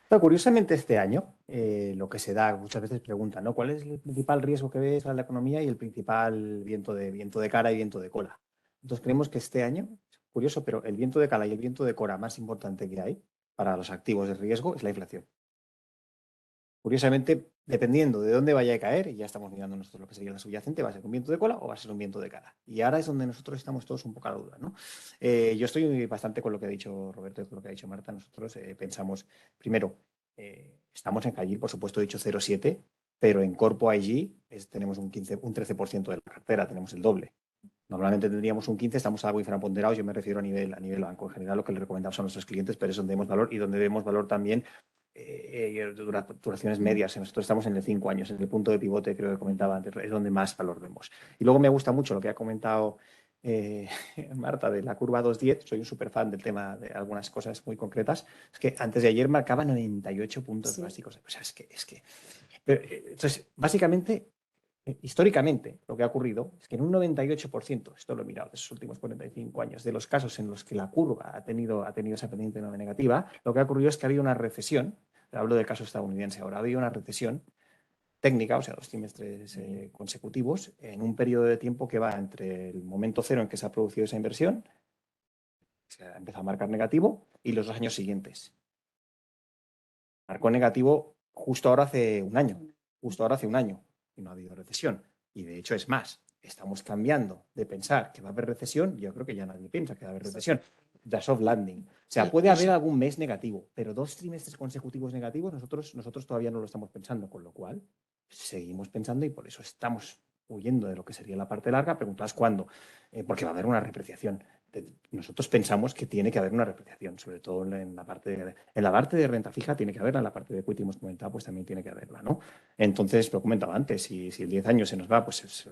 Pero curiosamente este año lo que se da, muchas veces preguntan, ¿no? ¿Cuál es el principal riesgo que ves a la economía y el principal viento de cara y viento de cola? Entonces creemos que este año, curioso, pero el viento de cara y el viento de cola más importante que hay para los activos de riesgo es la inflación. Curiosamente, dependiendo de dónde vaya a caer, y ya estamos mirando nosotros lo que sería la subyacente, va a ser un viento de cola o va a ser un viento de cara. Y ahora es donde nosotros estamos todos un poco a la duda, ¿no? Yo estoy bastante con lo que ha dicho Roberto y con lo que ha dicho Marta. Nosotros pensamos, primero, estamos en Cayil, por supuesto, he dicho 0,7, pero en Corpo IG tenemos un 13% de la cartera, tenemos el doble. Normalmente tendríamos un 15, estamos algo infraponderados, yo me refiero a nivel banco en general, lo que le recomendamos a nuestros clientes, pero es donde vemos valor y donde vemos valor también duraciones medias. Nosotros estamos en el 5 años, en el punto de pivote, creo que comentaba antes, es donde más valor vemos. Y luego me gusta mucho lo que ha comentado Marta de la curva 210, soy un súper fan del tema de algunas cosas muy concretas, es que antes de ayer marcaba 98 puntos básicos. O sea, es que pero, entonces, básicamente, históricamente, lo que ha ocurrido es que en un 98%, esto lo he mirado de esos últimos 45 años, de los casos en los que la curva ha tenido esa pendiente negativa, lo que ha ocurrido es que ha habido una recesión, hablo del caso estadounidense ahora, ha habido una recesión técnica, o sea, 2 trimestres consecutivos, en un periodo de tiempo que va entre el momento cero en que se ha producido esa inversión, se ha empezado a marcar negativo, y los 2 años siguientes. Marcó negativo justo ahora hace un año. justo ahora hace un año y no ha habido recesión. Y de hecho es más, estamos cambiando de pensar que va a haber recesión, yo creo que ya nadie piensa que va a haber recesión. The soft landing. O sea, puede haber algún mes negativo, pero 2 trimestres consecutivos negativos nosotros todavía no lo estamos pensando, con lo cual seguimos pensando y por eso estamos huyendo de lo que sería la parte larga. Preguntabas cuándo, porque va a haber una repreciación. Nosotros pensamos que tiene que haber una repreciación, sobre todo en la parte de renta fija tiene que haberla, en la parte de equity hemos comentado, pues también tiene que haberla, ¿no? Entonces, lo comentaba antes, si el 10 años se nos va, pues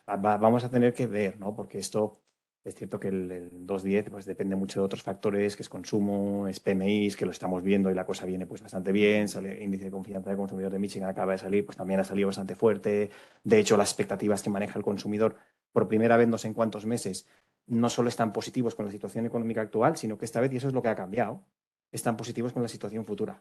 vamos a tener que ver, ¿no? Porque esto es cierto que el 2.10 pues depende mucho de otros factores, que es consumo, es PMI, que lo estamos viendo y la cosa viene pues bastante bien. Sale índice de confianza del consumidor de Michigan acaba de salir, pues también ha salido bastante fuerte. De hecho, las expectativas que maneja el consumidor por primera vez no sé en cuántos meses no solo están positivos con la situación económica actual, sino que esta vez, y eso es lo que ha cambiado, están positivos con la situación futura.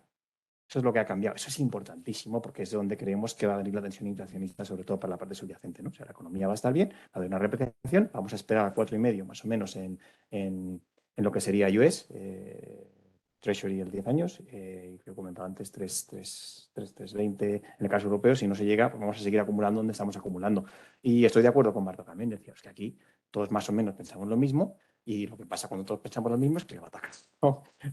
Eso es lo que ha cambiado. Eso es importantísimo porque es de donde creemos que va a venir la tensión inflacionista, sobre todo para la parte subyacente, ¿no? O sea, la economía va a estar bien, va a haber una repreciación, vamos a esperar a 4,5 más o menos en lo que sería US, Treasury el 10 años, y que comentaba antes, 3,20 en el caso europeo. Si no se llega, pues vamos a seguir acumulando donde estamos acumulando. Y estoy de acuerdo con Marta también, decía, que aquí todos más o menos pensamos lo mismo y lo que pasa cuando todos pensamos lo mismo es que va a atacar.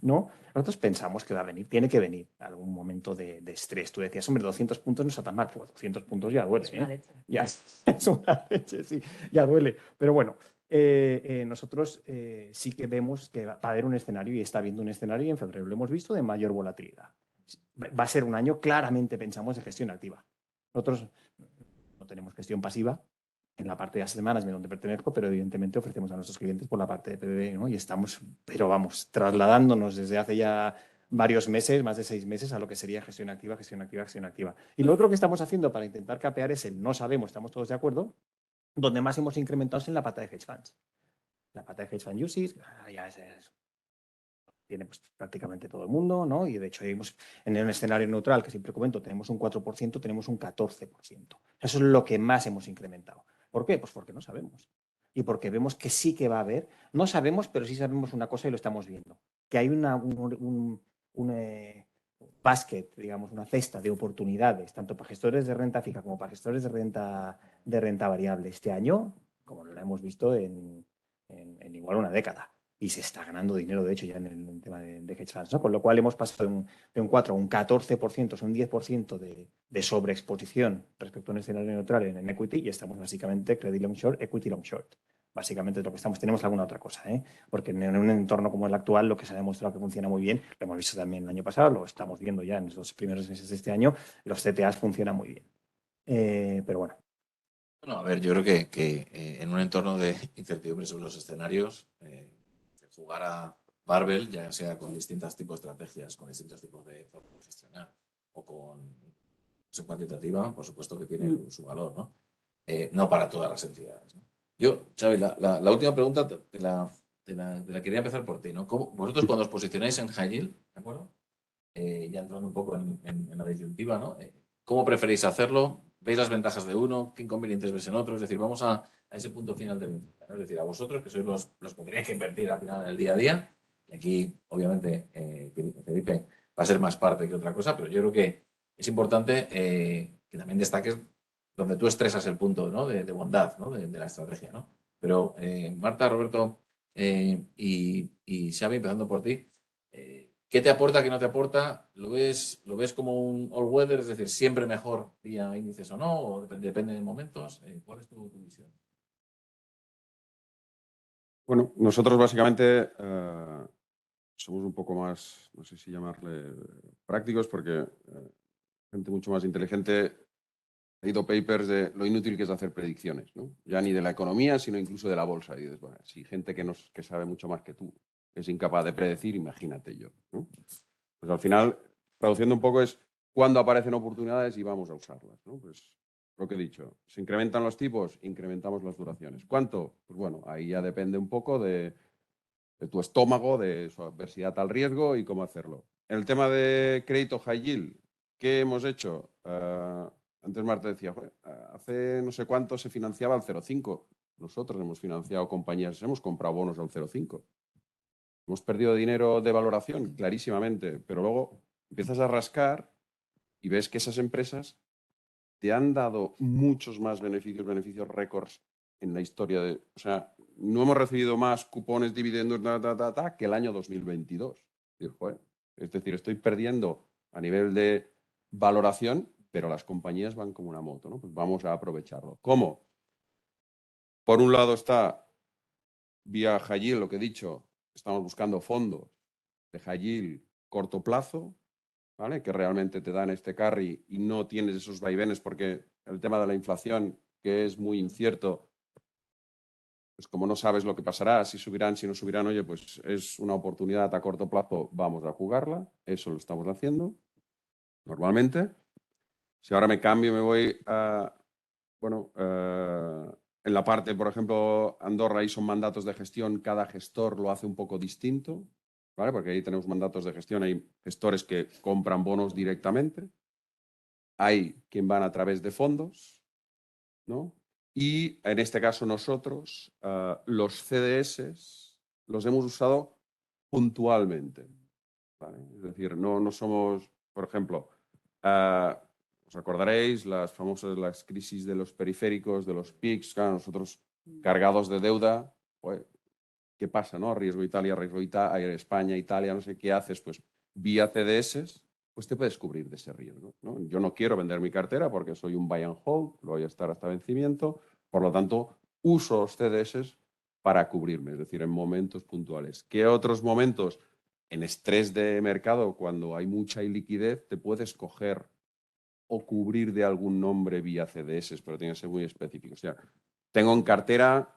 No, nosotros pensamos que va a venir, tiene que venir algún momento de estrés. Tú decías, hombre, 200 puntos no está tan mal, pues 200 puntos ya duele. Es una leche. Ya es una leche, sí, ya duele. Pero bueno, nosotros sí que vemos que va a haber un escenario y está habiendo un escenario y en febrero lo hemos visto de mayor volatilidad. Va a ser un año claramente, pensamos, de gestión activa. Nosotros no tenemos gestión pasiva en la parte de asset management donde pertenezco, pero evidentemente ofrecemos a nuestros clientes por la parte de PBB, ¿no? Y estamos, pero vamos, trasladándonos desde hace ya varios meses, más de 6 meses, a lo que sería gestión activa, gestión activa, gestión activa. Y lo otro que estamos haciendo para intentar capear es el no sabemos, estamos todos de acuerdo, donde más hemos incrementado es en la pata de hedge funds. La pata de hedge fund UCITS, ya tiene pues, prácticamente todo el mundo, ¿no? Y de hecho, en un escenario neutral, que siempre comento, tenemos un 4%, tenemos un 14%. Eso es lo que más hemos incrementado. ¿Por qué? Pues porque no sabemos. Y porque vemos que sí que va a haber, no sabemos, pero sí sabemos una cosa y lo estamos viendo, que hay un basket, digamos, una cesta de oportunidades, tanto para gestores de renta fija como para gestores de renta variable este año, como lo hemos visto en igual una década. Y se está ganando dinero, de hecho, ya en el tema de hedge funds, ¿no? Con lo cual hemos pasado de un 4 a un 14%, son un 10% de sobreexposición respecto a un escenario neutral en equity y estamos básicamente credit long short, equity long short. Básicamente es lo que estamos. Tenemos alguna otra cosa, porque en un entorno como el actual, lo que se ha demostrado que funciona muy bien, lo hemos visto también el año pasado, lo estamos viendo ya en los primeros meses de este año, los CTAs funcionan muy bien. Pero bueno. Bueno, a ver, yo creo que en un entorno de incertidumbre sobre los escenarios, jugar a Barbell, ya sea con distintos tipos de estrategias, con distintos tipos de formas de gestionar o con su cuantitativa, por supuesto que tiene su valor, ¿no? No para todas las entidades, ¿no? Yo, Xavi, la última pregunta te la quería empezar por ti, ¿no? Vosotros cuando os posicionáis en high yield, ¿de acuerdo? Ya entrando un poco en la disyuntiva, ¿no? ¿Cómo preferís hacerlo? ¿Veis las ventajas de uno? ¿Qué inconvenientes ves en otro? Es decir, vamos a ese punto final de venta, ¿no? Es decir, a vosotros, que sois los que tenéis que invertir al final en el día a día, y aquí, obviamente, Felipe va a ser más parte que otra cosa, pero yo creo que es importante que también destaques donde tú estresas el punto, ¿no? de bondad, ¿no? de la estrategia, ¿no? Pero Marta, Roberto y Xavi, empezando por ti, ¿qué te aporta, qué no te aporta? ¿Lo ves como un all-weather, es decir, siempre mejor vía índices o no? ¿O depende de momentos? ¿Cuál es tu visión? Bueno, nosotros básicamente somos un poco más, no sé si llamarle prácticos, porque gente mucho más inteligente ha leído papers de lo inútil que es hacer predicciones, ¿no? Ya ni de la economía, sino incluso de la bolsa. Y dices, bueno, si gente que sabe mucho más que tú es incapaz de predecir, imagínate yo, ¿no? Pues al final, traduciendo un poco, es cuando aparecen oportunidades y vamos a usarlas, ¿no? Pues lo que he dicho, se incrementan los tipos, incrementamos las duraciones. ¿Cuánto? Pues bueno, ahí ya depende un poco de tu estómago, de su adversidad al riesgo y cómo hacerlo. En el tema de crédito high yield, ¿qué hemos hecho? Antes Marta decía, hace no sé cuánto se financiaba al 0,5. Nosotros hemos financiado compañías, hemos comprado bonos al 0,5. Hemos perdido dinero de valoración, clarísimamente, pero luego empiezas a rascar y ves que esas empresas te han dado muchos más beneficios récords en la historia de... O sea, no hemos recibido más cupones, dividendos, que el año 2022. Es decir, estoy perdiendo a nivel de valoración, pero las compañías van como una moto, ¿no? Pues vamos a aprovecharlo. ¿Cómo? Por un lado está vía high yield, lo que he dicho, estamos buscando fondos de high yield corto plazo, ¿vale? Que realmente te dan este carry y no tienes esos vaivenes porque el tema de la inflación, que es muy incierto, pues como no sabes lo que pasará, si subirán, si no subirán, oye, pues es una oportunidad a corto plazo, vamos a jugarla, eso lo estamos haciendo normalmente. Si ahora me cambio, me voy a, bueno, en la parte, por ejemplo, Andorra, ahí son mandatos de gestión, cada gestor lo hace un poco distinto, ¿vale? Porque ahí tenemos mandatos de gestión, hay gestores que compran bonos directamente, hay quien van a través de fondos, ¿no? Y en este caso nosotros, los CDS los hemos usado puntualmente, ¿vale? Es decir, no somos, por ejemplo, os acordaréis las famosas las crisis de los periféricos, de los PICs, claro, nosotros cargados de deuda, pues, ¿qué pasa, no? Riesgo Italia, España, Italia, no sé qué haces, pues vía CDS, pues te puedes cubrir de ese riesgo, ¿no? Yo no quiero vender mi cartera porque soy un buy and hold, lo voy a estar hasta vencimiento, por lo tanto, uso los CDS para cubrirme, es decir, en momentos puntuales. ¿Qué otros momentos? En estrés de mercado, cuando hay mucha iliquidez, te puedes coger o cubrir de algún nombre vía CDS, pero tiene que ser muy específico. O sea, tengo en cartera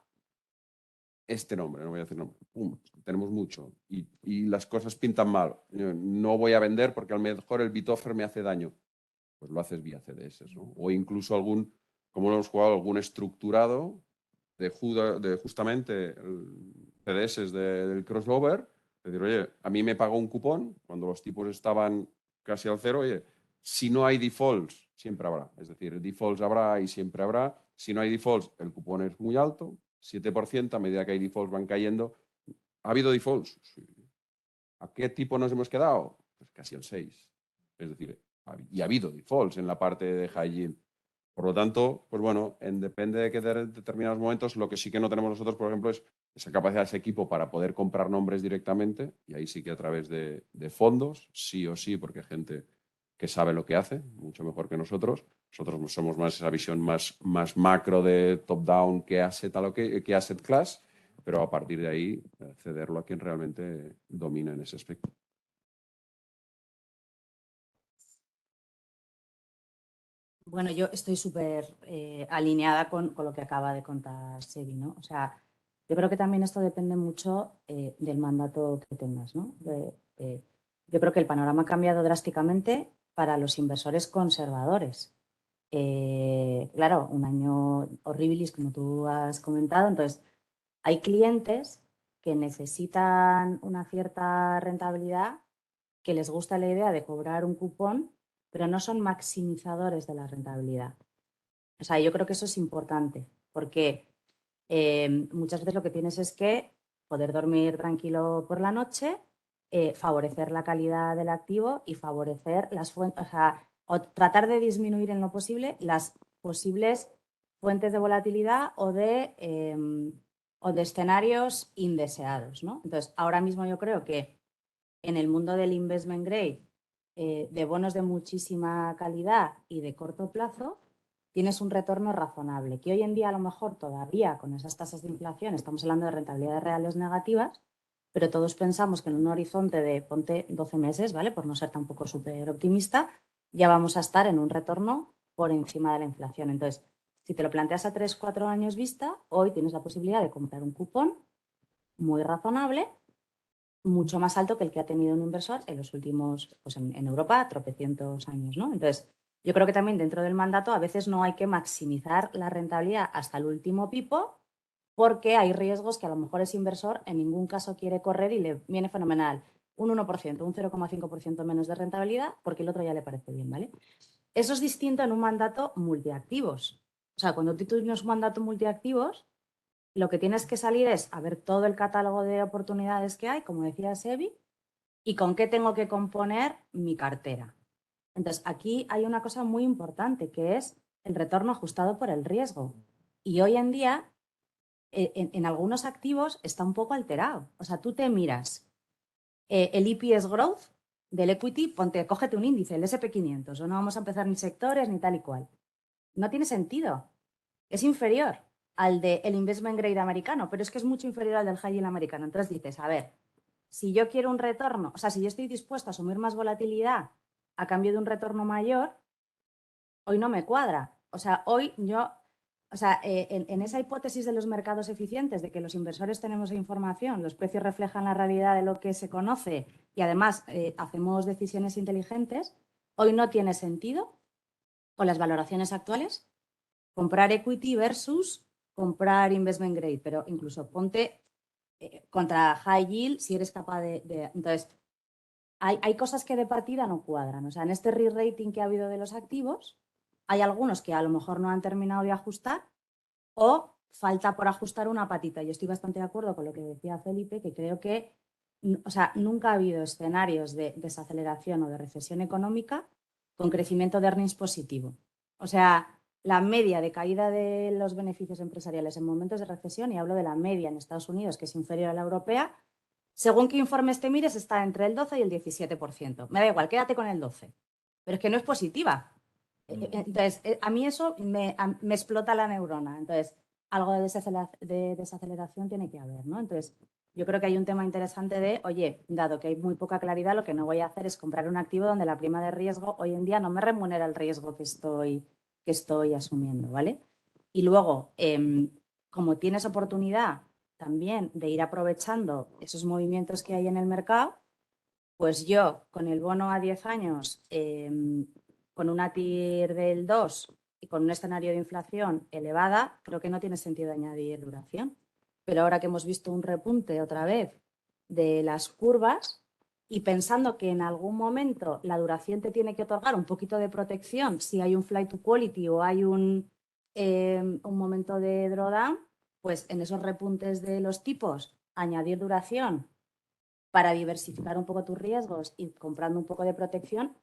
este nombre, no voy a decir nombre. Pum, tenemos mucho y las cosas pintan mal. No voy a vender porque a lo mejor el bid-offer me hace daño. Pues lo haces vía CDS, ¿no? O incluso algún, como lo hemos jugado, algún estructurado de justamente el CDS del crossover. Es decir, oye, a mí me pagó un cupón cuando los tipos estaban casi al cero. Oye, si no hay defaults, siempre habrá. Es decir, defaults habrá y siempre habrá. Si no hay defaults, el cupón es muy alto, 7%. A medida que hay defaults van cayendo. ¿Ha habido defaults? Sí. ¿A qué tipo nos hemos quedado? Pues casi el 6. Es decir, y ha habido defaults en la parte de high yield. Por lo tanto, pues bueno, depende de que determinados momentos, lo que sí que no tenemos nosotros, por ejemplo, es esa capacidad de ese equipo para poder comprar nombres directamente, y ahí sí que a través de fondos, sí o sí, porque hay gente que sabe lo que hace, mucho mejor que nosotros. Nosotros somos más esa visión más macro de top-down que asset class, pero a partir de ahí cederlo a quien realmente domina en ese aspecto. Bueno, yo estoy súper alineada con lo que acaba de contar Sebi, ¿no? O sea, yo creo que también esto depende mucho del mandato que tengas, ¿no? Yo creo que el panorama ha cambiado drásticamente para los inversores conservadores. Claro, un año horribilis, como tú has comentado, entonces hay clientes que necesitan una cierta rentabilidad, que les gusta la idea de cobrar un cupón, pero no son maximizadores de la rentabilidad. O sea, yo creo que eso es importante, porque muchas veces lo que tienes es que poder dormir tranquilo por la noche, favorecer la calidad del activo y favorecer las fuentes, o sea, o tratar de disminuir en lo posible las posibles fuentes de volatilidad o de escenarios indeseados, ¿no? Entonces, ahora mismo yo creo que en el mundo del investment grade, de bonos de muchísima calidad y de corto plazo, tienes un retorno razonable, que hoy en día a lo mejor todavía con esas tasas de inflación estamos hablando de rentabilidades reales negativas, pero todos pensamos que en un horizonte de, ponte 12 meses, ¿vale? Por no ser tampoco súper optimista, ya vamos a estar en un retorno por encima de la inflación. Entonces, si te lo planteas a 3-4 años vista, hoy tienes la posibilidad de comprar un cupón muy razonable, mucho más alto que el que ha tenido un inversor en los últimos, pues en Europa, tropecientos años, ¿no? Entonces, yo creo que también dentro del mandato a veces no hay que maximizar la rentabilidad hasta el último pipo, porque hay riesgos que a lo mejor ese inversor en ningún caso quiere correr y le viene fenomenal un 1%, un 0,5% menos de rentabilidad, porque el otro ya le parece bien, ¿vale? Eso es distinto en un mandato multiactivos. O sea, cuando tú tienes un mandato multiactivos, lo que tienes que salir es a ver todo el catálogo de oportunidades que hay, como decía Sebi, y con qué tengo que componer mi cartera. Entonces, aquí hay una cosa muy importante, que es el retorno ajustado por el riesgo. Y hoy en día, en algunos activos está un poco alterado. O sea, tú te miras el EPS Growth del equity, cógete un índice, el SP500, o no vamos a empezar ni sectores ni tal y cual. No tiene sentido. Es inferior al del investment grade americano, pero es que es mucho inferior al del high yield americano. Entonces dices, a ver, si yo quiero un retorno, o sea, si yo estoy dispuesto a asumir más volatilidad a cambio de un retorno mayor, hoy no me cuadra. O sea, hoy yo, o sea, en esa hipótesis de los mercados eficientes, de que los inversores tenemos información, los precios reflejan la realidad de lo que se conoce y además hacemos decisiones inteligentes, hoy no tiene sentido, con las valoraciones actuales, comprar equity versus comprar investment grade, pero incluso ponte contra high yield si eres capaz de entonces, hay cosas que de partida no cuadran. O sea, en este re-rating que ha habido de los activos, hay algunos que a lo mejor no han terminado de ajustar o falta por ajustar una patita. Yo estoy bastante de acuerdo con lo que decía Felipe, que creo que, o sea, nunca ha habido escenarios de desaceleración o de recesión económica con crecimiento de earnings positivo. O sea, la media de caída de los beneficios empresariales en momentos de recesión, y hablo de la media en Estados Unidos, que es inferior a la europea, según qué informes te mires, está entre el 12 y el 17%. Me da igual, quédate con el 12. Pero es que no es positiva. Entonces, a mí eso me explota la neurona. Entonces, algo de desaceleración tiene que haber, ¿no? Entonces, yo creo que hay un tema interesante de, oye, dado que hay muy poca claridad, lo que no voy a hacer es comprar un activo donde la prima de riesgo hoy en día no me remunera el riesgo que estoy asumiendo, ¿vale? Y luego, como tienes oportunidad también de ir aprovechando esos movimientos que hay en el mercado, pues yo con el bono a 10 años, con una TIR del 2 y con un escenario de inflación elevada, creo que no tiene sentido añadir duración. Pero ahora que hemos visto un repunte otra vez de las curvas y pensando que en algún momento la duración te tiene que otorgar un poquito de protección si hay un flight to quality o hay un momento de drawdown, pues en esos repuntes de los tipos, añadir duración para diversificar un poco tus riesgos y comprando un poco de protección,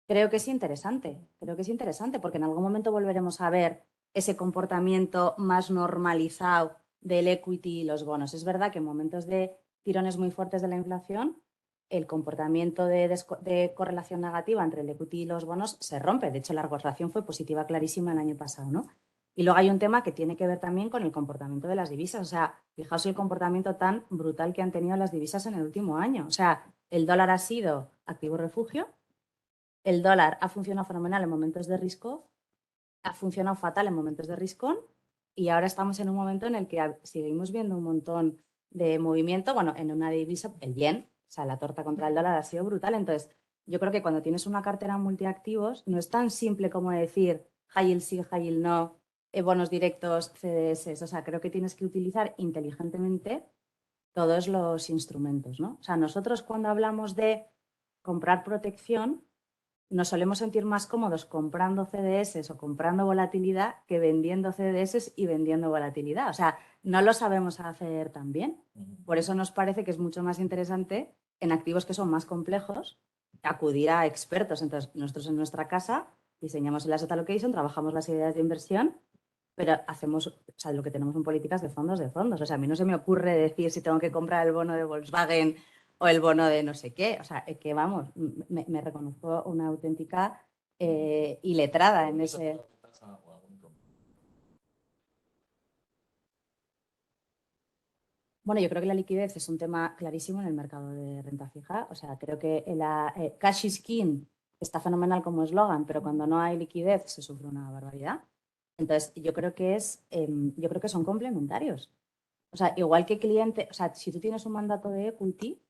creo que es interesante. Creo que es interesante porque en algún momento volveremos a ver ese comportamiento más normalizado del equity y los bonos. Es verdad que en momentos de tirones muy fuertes de la inflación, el comportamiento de correlación negativa entre el equity y los bonos se rompe. De hecho, la correlación fue positiva clarísima el año pasado, ¿no? Y luego hay un tema que tiene que ver también con el comportamiento de las divisas. O sea, fijaos el comportamiento tan brutal que han tenido las divisas en el último año. O sea, el dólar ha sido activo refugio, el dólar ha funcionado fenomenal en momentos de riesgo, ha funcionado fatal en momentos de riscón y ahora estamos en un momento en el que seguimos viendo un montón de movimiento. Bueno, en una divisa, el yen, o sea, la torta contra el dólar ha sido brutal. Entonces, yo creo que cuando tienes una cartera multiactivos no es tan simple como decir high yield sí, high yield no, bonos directos, CDS. O sea, creo que tienes que utilizar inteligentemente todos los instrumentos, ¿no? O sea, nosotros cuando hablamos de comprar protección, nos solemos sentir más cómodos comprando CDS o comprando volatilidad que vendiendo CDS y vendiendo volatilidad. O sea, no lo sabemos hacer tan bien. Por eso nos parece que es mucho más interesante en activos que son más complejos acudir a expertos. Entonces, nosotros en nuestra casa diseñamos el asset allocation, trabajamos las ideas de inversión, pero hacemos, o sea, lo que tenemos en políticas de fondos. O sea, a mí no se me ocurre decir si tengo que comprar el bono de Volkswagen o el bono de no sé qué. O sea, es que vamos, me reconozco una auténtica iletrada en ese. Bueno, yo creo que la liquidez es un tema clarísimo en el mercado de renta fija. O sea, creo que la cash is king está fenomenal como eslogan, pero cuando no hay liquidez se sufre una barbaridad. Entonces, yo creo que son complementarios. O sea, igual que cliente, o sea, si tú tienes un mandato de equity,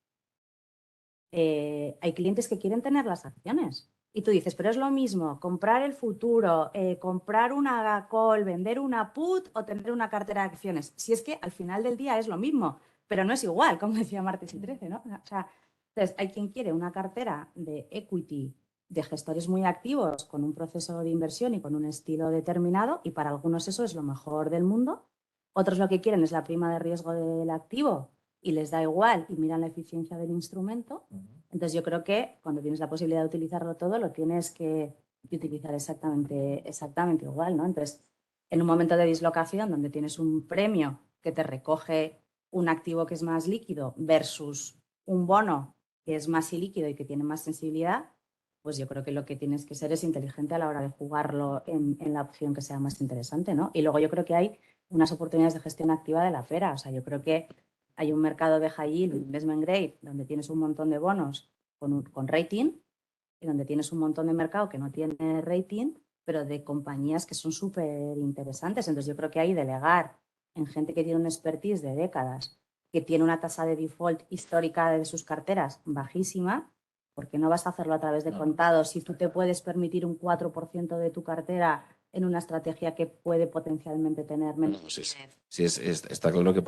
hay clientes que quieren tener las acciones. Y tú dices, pero es lo mismo comprar el futuro, comprar una call, vender una put o tener una cartera de acciones. Si es que al final del día es lo mismo, pero no es igual, como decía Martes y 13, ¿no? O sea, entonces hay quien quiere una cartera de equity de gestores muy activos con un proceso de inversión y con un estilo determinado y para algunos eso es lo mejor del mundo. Otros lo que quieren es la prima de riesgo del activo y les da igual y miran la eficiencia del instrumento. Entonces yo creo que cuando tienes la posibilidad de utilizarlo todo, lo tienes que y utilizar exactamente igual, ¿no? Entonces, en un momento de dislocación donde tienes un premio que te recoge un activo que es más líquido versus un bono que es más ilíquido y que tiene más sensibilidad, pues yo creo que lo que tienes que ser es inteligente a la hora de jugarlo en la opción que sea más interesante, ¿no? Y luego yo creo que hay unas oportunidades de gestión activa de la FERA. O sea, yo creo que hay un mercado de high yield, investment grade, donde tienes un montón de bonos con rating y donde tienes un montón de mercado que no tiene rating, pero de compañías que son súper interesantes. Entonces yo creo que hay delegar en gente que tiene un expertise de décadas, que tiene una tasa de default histórica de sus carteras bajísima, porque no vas a hacerlo a través de contados. Si tú te puedes permitir un 4% de tu cartera en una estrategia que puede potencialmente tener menos. Sí, está claro que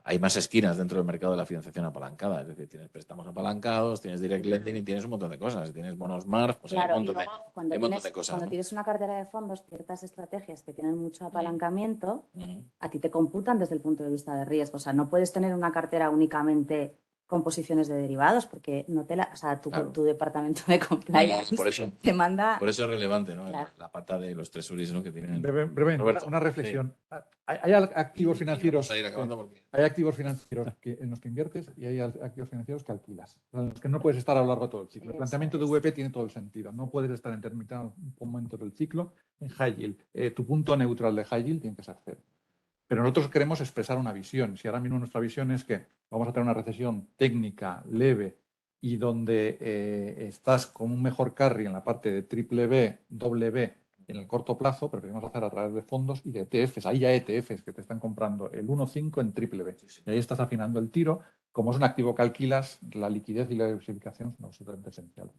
hay más esquinas dentro del mercado de la financiación apalancada. Es decir, tienes préstamos apalancados, tienes direct lending y tienes un montón de cosas. Tienes bonos MARF, pues Claro, hay un montón, hay un montón de cosas. Cuando ¿no? tienes una cartera de fondos, ciertas estrategias que tienen mucho apalancamiento, a ti te computan desde el punto de vista de riesgo. O sea, no puedes tener una cartera únicamente con posiciones de derivados, porque no te la, o sea, tu departamento de compliance por eso, te manda. por eso es relevante, ¿no? Claro. La pata de los tresuris, ¿no? Que tienen. Brevemente, una reflexión. Sí. Hay activos financieros. Vamos a ir acabando porque... Hay activos financieros en los que inviertes y hay activos financieros que alquilas, en los que no puedes estar a lo largo de todo el ciclo. El planteamiento de VP tiene todo el sentido. No puedes estar en determinado momento del ciclo en high yield. Tu punto neutral de high yield tiene que ser cero. Pero nosotros queremos expresar una visión. Si ahora mismo nuestra visión es que vamos a tener una recesión técnica leve y donde estás con un mejor carry en la parte de triple B, doble B en el corto plazo, preferimos hacer a través de fondos y de ETFs. Hay ya ETFs que te están comprando el 1,5 en triple B. Y ahí estás afinando el tiro. Como es un activo que alquilas, la liquidez y la diversificación son absolutamente esenciales.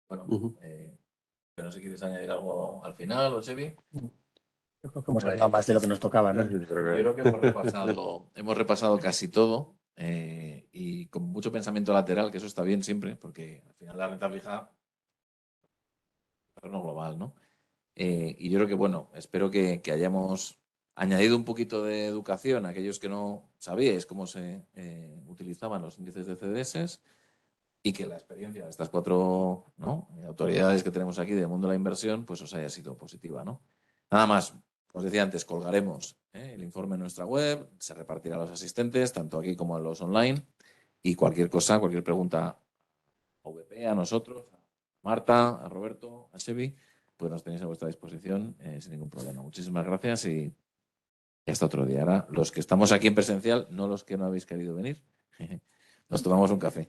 Bueno, pero no sé si quieres añadir algo al final, o Sebi. Yo creo que hemos hablado más de lo que nos tocaba, ¿no? Yo creo que hemos repasado casi todo y con mucho pensamiento lateral, que eso está bien siempre, porque al final la renta fija es no global, ¿no? Y yo creo que, bueno, espero que hayamos añadido un poquito de educación a aquellos que no sabíais cómo se utilizaban los índices de CDS y que la experiencia de estas 4 autoridades que tenemos aquí del mundo de la inversión pues os haya sido positiva, ¿no? Nada más. Os decía antes, colgaremos el informe en nuestra web, se repartirá a los asistentes, tanto aquí como en los online, y cualquier cosa, cualquier pregunta a VP, a nosotros, a Marta, a Roberto, a Sebi, pues nos tenéis a vuestra disposición sin ningún problema. Muchísimas gracias y hasta otro día. Ahora, los que estamos aquí en presencial, no los que no habéis querido venir, nos tomamos un café.